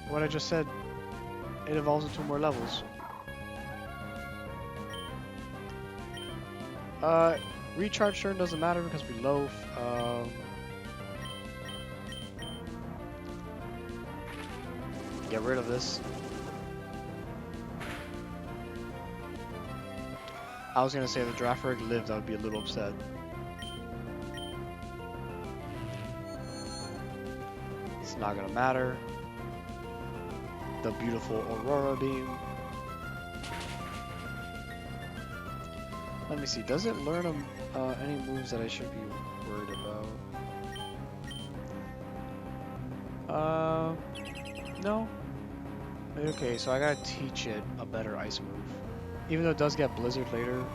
what I just said, it evolves at 2 more levels. Recharge turn doesn't matter because we Loaf. Get rid of this. I was gonna say if the Draftberg lived, I would be a little upset. It's not gonna matter. The beautiful Aurora Beam. Let me see, does it learn any moves that I should be worried about? No. Okay, so I gotta teach it a better ice move. Even though it does get Blizzard later,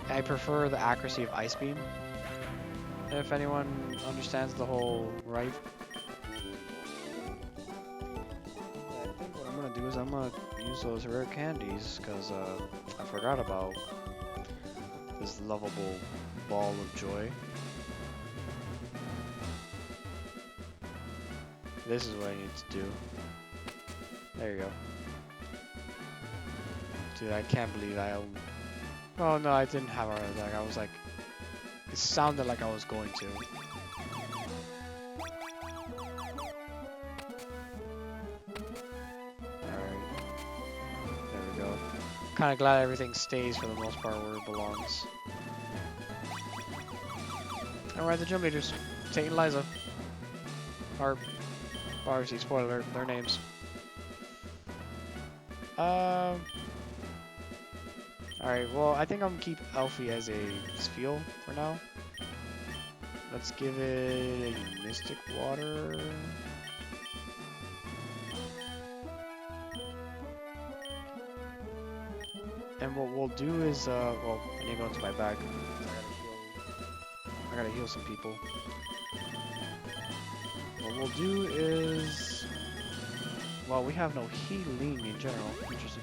I prefer the accuracy of Ice Beam. If anyone understands the whole right. I think what I'm gonna do is I'm gonna use those rare candies, because I forgot about this lovable ball of joy. This is what I need to do. There you go. Dude, I can't believe oh no, I didn't have a heart attack. I was like, it sounded like I was going to. Alright. There we go. Kinda glad everything stays for the most part where it belongs. Alright, the gym leaders. Tate and Liza. Or, obviously, spoiler alert, their names. Alright, well, I think I'm gonna keep Elfie as a Spheal for now. Let's give it a Mystic Water. And what we'll do is, well, I need to go into my bag. I gotta heal some people. What we'll do is, well, we have no healing in general. Interesting.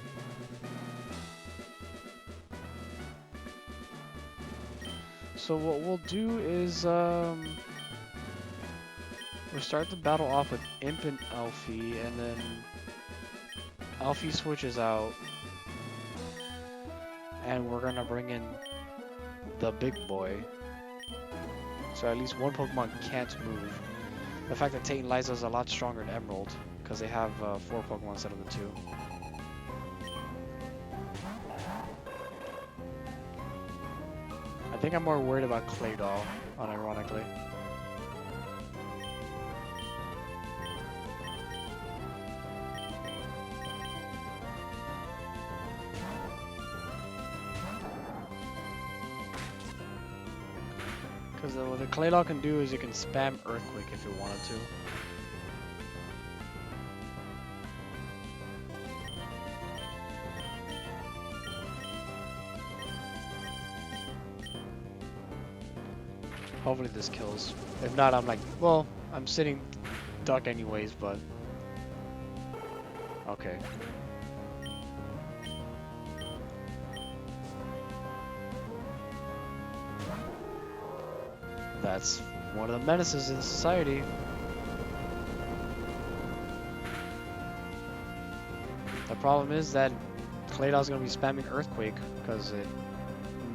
So what we'll do is, we'll start the battle off with Imp and Alfie, and then Alfie switches out, and we're gonna bring in the big boy. So at least one Pokemon can't move. The fact that Tate and Liza is a lot stronger in Emerald, because they have 4 Pokemon instead of the 2. I think I'm more worried about Claydol, unironically. Because what the Claydol can do is it can spam Earthquake if it wanted to. Hopefully this kills. If not, I'm like, well, I'm sitting duck anyways, but... Okay. That's one of the menaces in society. The problem is that Claydol's gonna be spamming Earthquake, because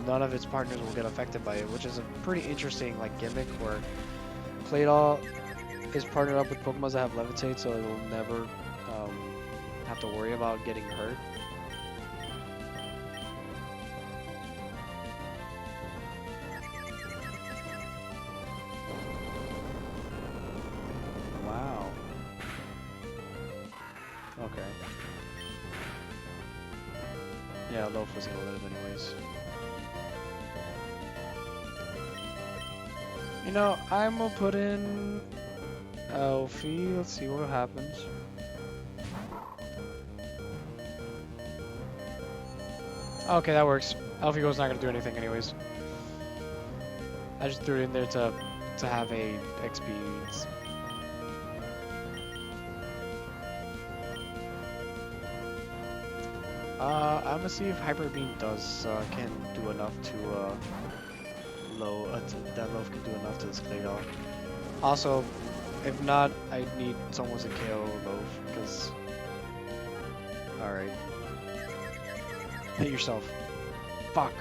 none of its partners will get affected by it, which is a pretty interesting like gimmick where Claydol is partnered up with Pokemon that have Levitate, so it will never have to worry about getting hurt. Wow. Okay. Yeah, Loaf was gonna live anyways. You know, I'm gonna put in Elfie. Let's see what happens. Okay, that works. Elfie Go's not gonna do anything anyways. I just threw it in there to have a XP. I'm gonna see if Hyper Beam can do enough to that Loaf can do enough to this Claydol. Also, if not, I need someone to KO Loaf, because... Alright. Hit yourself. Fuck.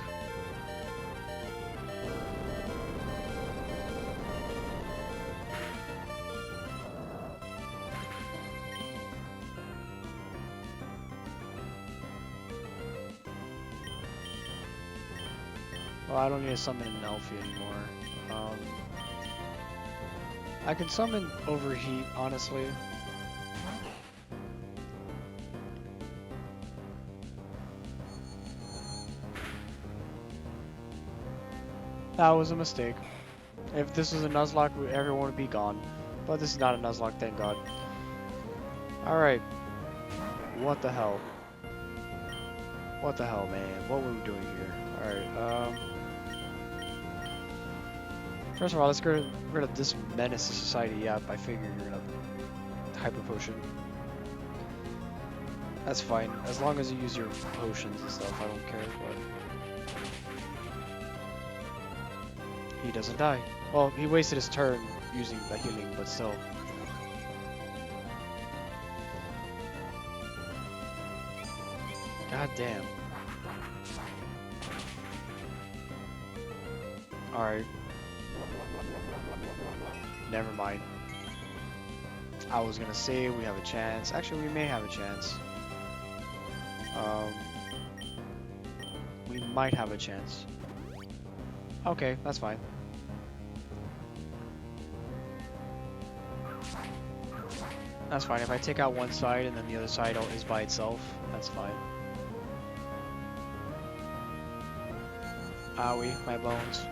Well, I don't need to summon an Elfie anymore. I can summon Overheat, honestly. That was a mistake. If this was a Nuzlocke, everyone would be gone. But this is not a Nuzlocke, thank God. Alright. What the hell? What the hell, man? What were we doing here? Alright, first of all, let's get rid of this menace to society. Yeah, I figured you're gonna Hyper Potion. That's fine. As long as you use your potions and stuff, I don't care, but... He doesn't die. Well, he wasted his turn using the healing, but still. God damn. Alright. Never mind. I was gonna say we have a chance. Actually, we may have a chance. We might have a chance. Okay, that's fine. That's fine. If I take out one side and then the other side is by itself, that's fine. Owie, my bones.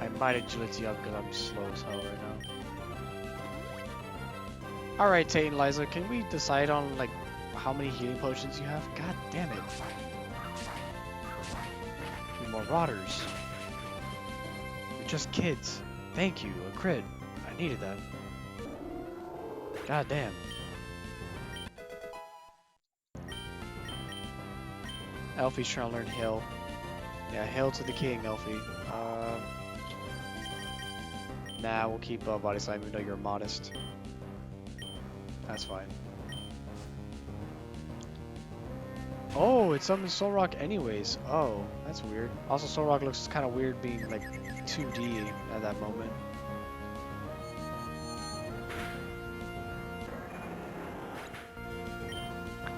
I might agility up because I'm slow as hell right now. Alright, Tate and Liza, can we decide on, like, how many healing potions you have? God damn it. Two more Rotters. You're just kids. Thank you, a crit. I needed that. God damn. Elfie's trying to learn Hail. Yeah, Hail to the King, Elfie. Nah, we'll keep Body Slime even though you're modest. That's fine. Oh, it summons Soul Rock anyways. Oh, that's weird. Also, Soul Rock looks kind of weird being like 2D at that moment.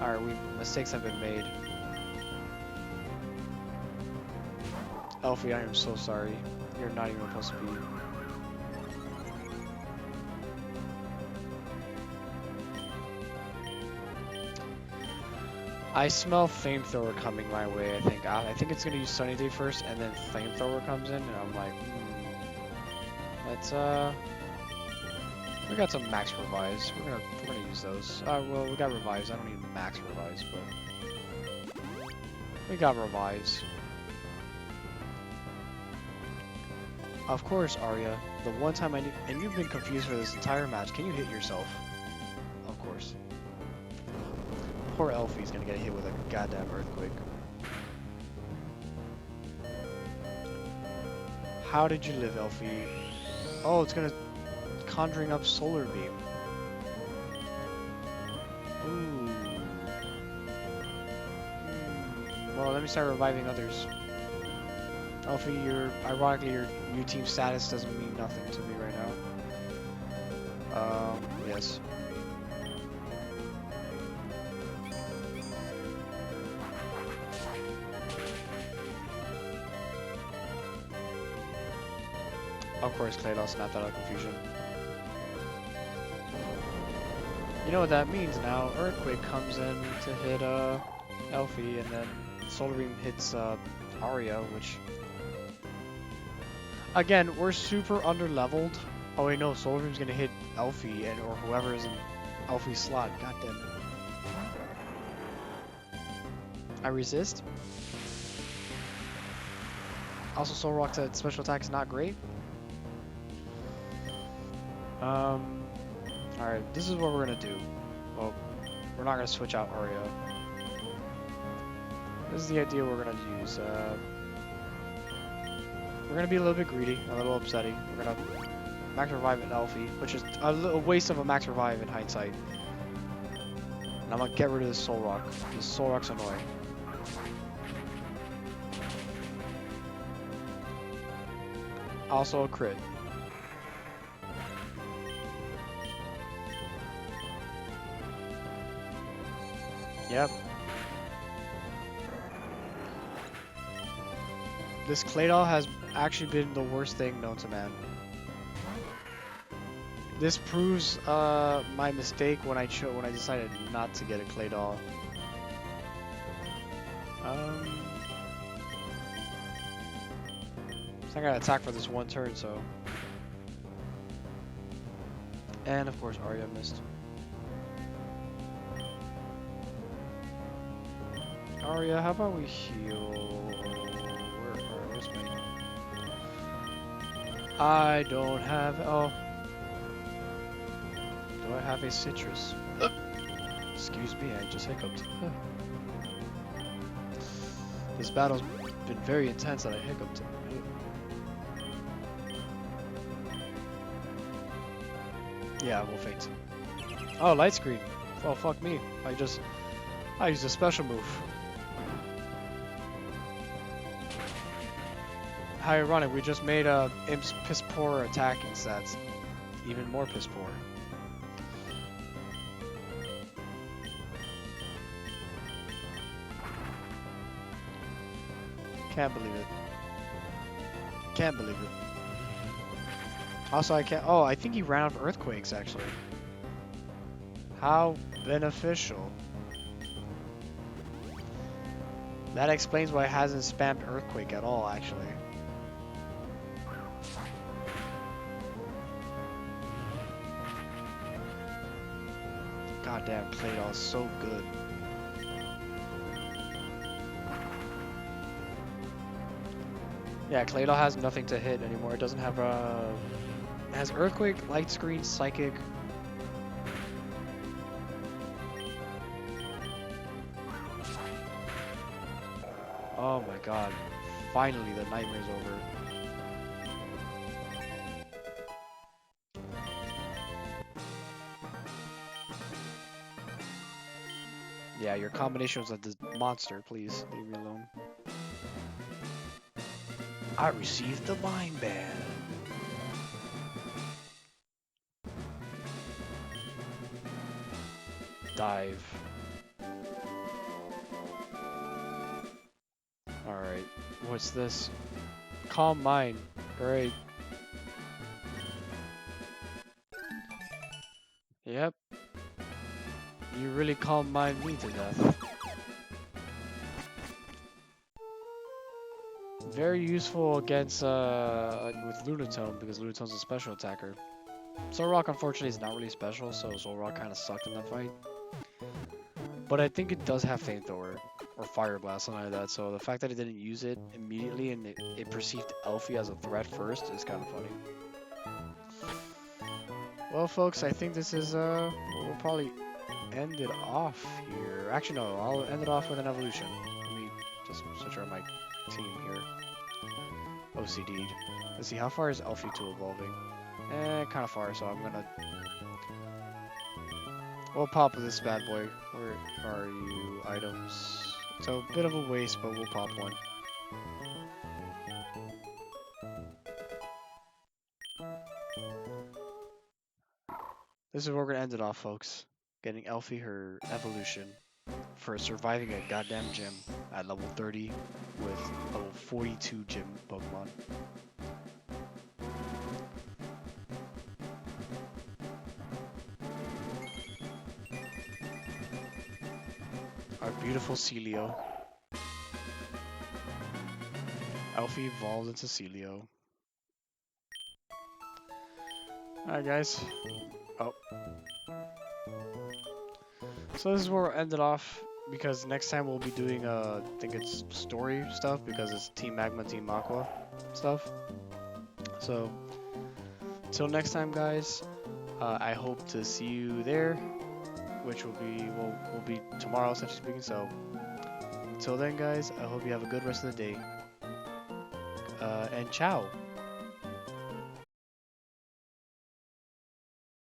Alright, mistakes have been made. Elfie, I am so sorry. You're not even supposed to be. I smell Flamethrower coming my way, I think. I think it's gonna use Sunny Day first, and then Flamethrower comes in, and I'm like, let's, we got some max revives. We're gonna use those. Well, we got revives. I don't need max revives, but we got revives. Of course, Arya. The one time I need, and you've been confused for this entire match. Can you hit yourself? Of course. Poor Elfie's gonna get hit with a goddamn earthquake. How did you live, Elfie? Oh, it's gonna conjuring up Solar Beam. Ooh. Well, let me start reviving others. Elfie, ironically, your new team status doesn't mean nothing to me right now. Yes. Of course, Kratos snapped out of confusion. You know what that means now. Earthquake comes in to hit Elfie, and then Solar Beam hits Arya, which... Again, we're super under-leveled. Oh wait, no, Solar Beam's gonna hit Elfie, or whoever is in Elfie's slot. God damn it. I resist. Also, Soul Rock's special attack is not great. Alright, this is what we're gonna do. Well, we're not gonna switch out Arya. This is the idea we're gonna use. We're gonna be a little bit greedy, a little upsetting. We're gonna max revive an Elfie, which is a waste of a max revive in hindsight. And I'm gonna get rid of this Soul Rock. This Soul Rock's annoying. Also a crit. Yep. This Claydol has actually been the worst thing known to man. This proves my mistake when I decided not to get a Claydol. So I'm gonna attack for this one turn, so. And of course Arya missed. Arya, how about we heal? Where's my... I don't have... Oh. Do I have a citrus? Excuse me, I just hiccuped. This battle's been very intense that I hiccuped. Yeah, we'll faint. Oh, light screen. Oh, fuck me. I used a special move. How ironic, we just made Imp's piss poor attacking stats even more piss poor. Can't believe it. Can't believe it. Also, I can't. Oh, I think he ran out of earthquakes actually. How beneficial. That explains why it hasn't spammed earthquake at all actually. Goddamn, Claydol is so good. Yeah, Claydol has nothing to hit anymore. It doesn't have it has Earthquake, Light Screen, Psychic. Oh my god. Finally the nightmare's over. Yeah, your combination was a monster, please. Leave me alone. I received the Mind Band. Dive. Alright, what's this? Calm Mind. Great. Yep. You really calm mind me to death. Very useful against with Lunatone because Lunatone's a special attacker. Solrock unfortunately is not really special, so Solrock kind of sucked in that fight. But I think it does have Flamethrower or Fire Blast, something like that. So the fact that it didn't use it immediately and it perceived Elfie as a threat first is kind of funny. Well, folks, I think this is we'll probably end it off here. Actually, no, I'll end it off with an evolution. Let me just switch around my team here. OCD'd. Let's see, how far is Elfie to evolving? Kind of far, so I'm gonna... We'll pop this bad boy. Where are you? Items. It's a bit of a waste, but we'll pop one. This is where we're gonna end it off, folks. Getting Elfie her evolution for surviving a goddamn gym at level 30 with level 42 gym Pokemon. Our beautiful Celio. Elfie evolved into Celio. Alright guys. Oh. So this is where we'll end it off because next time we'll be doing I think it's story stuff because it's Team Magma, Team Aqua stuff. So till next time guys, I hope to see you there, which will be tomorrow, essentially speaking. So until then guys, I hope you have a good rest of the day. And ciao.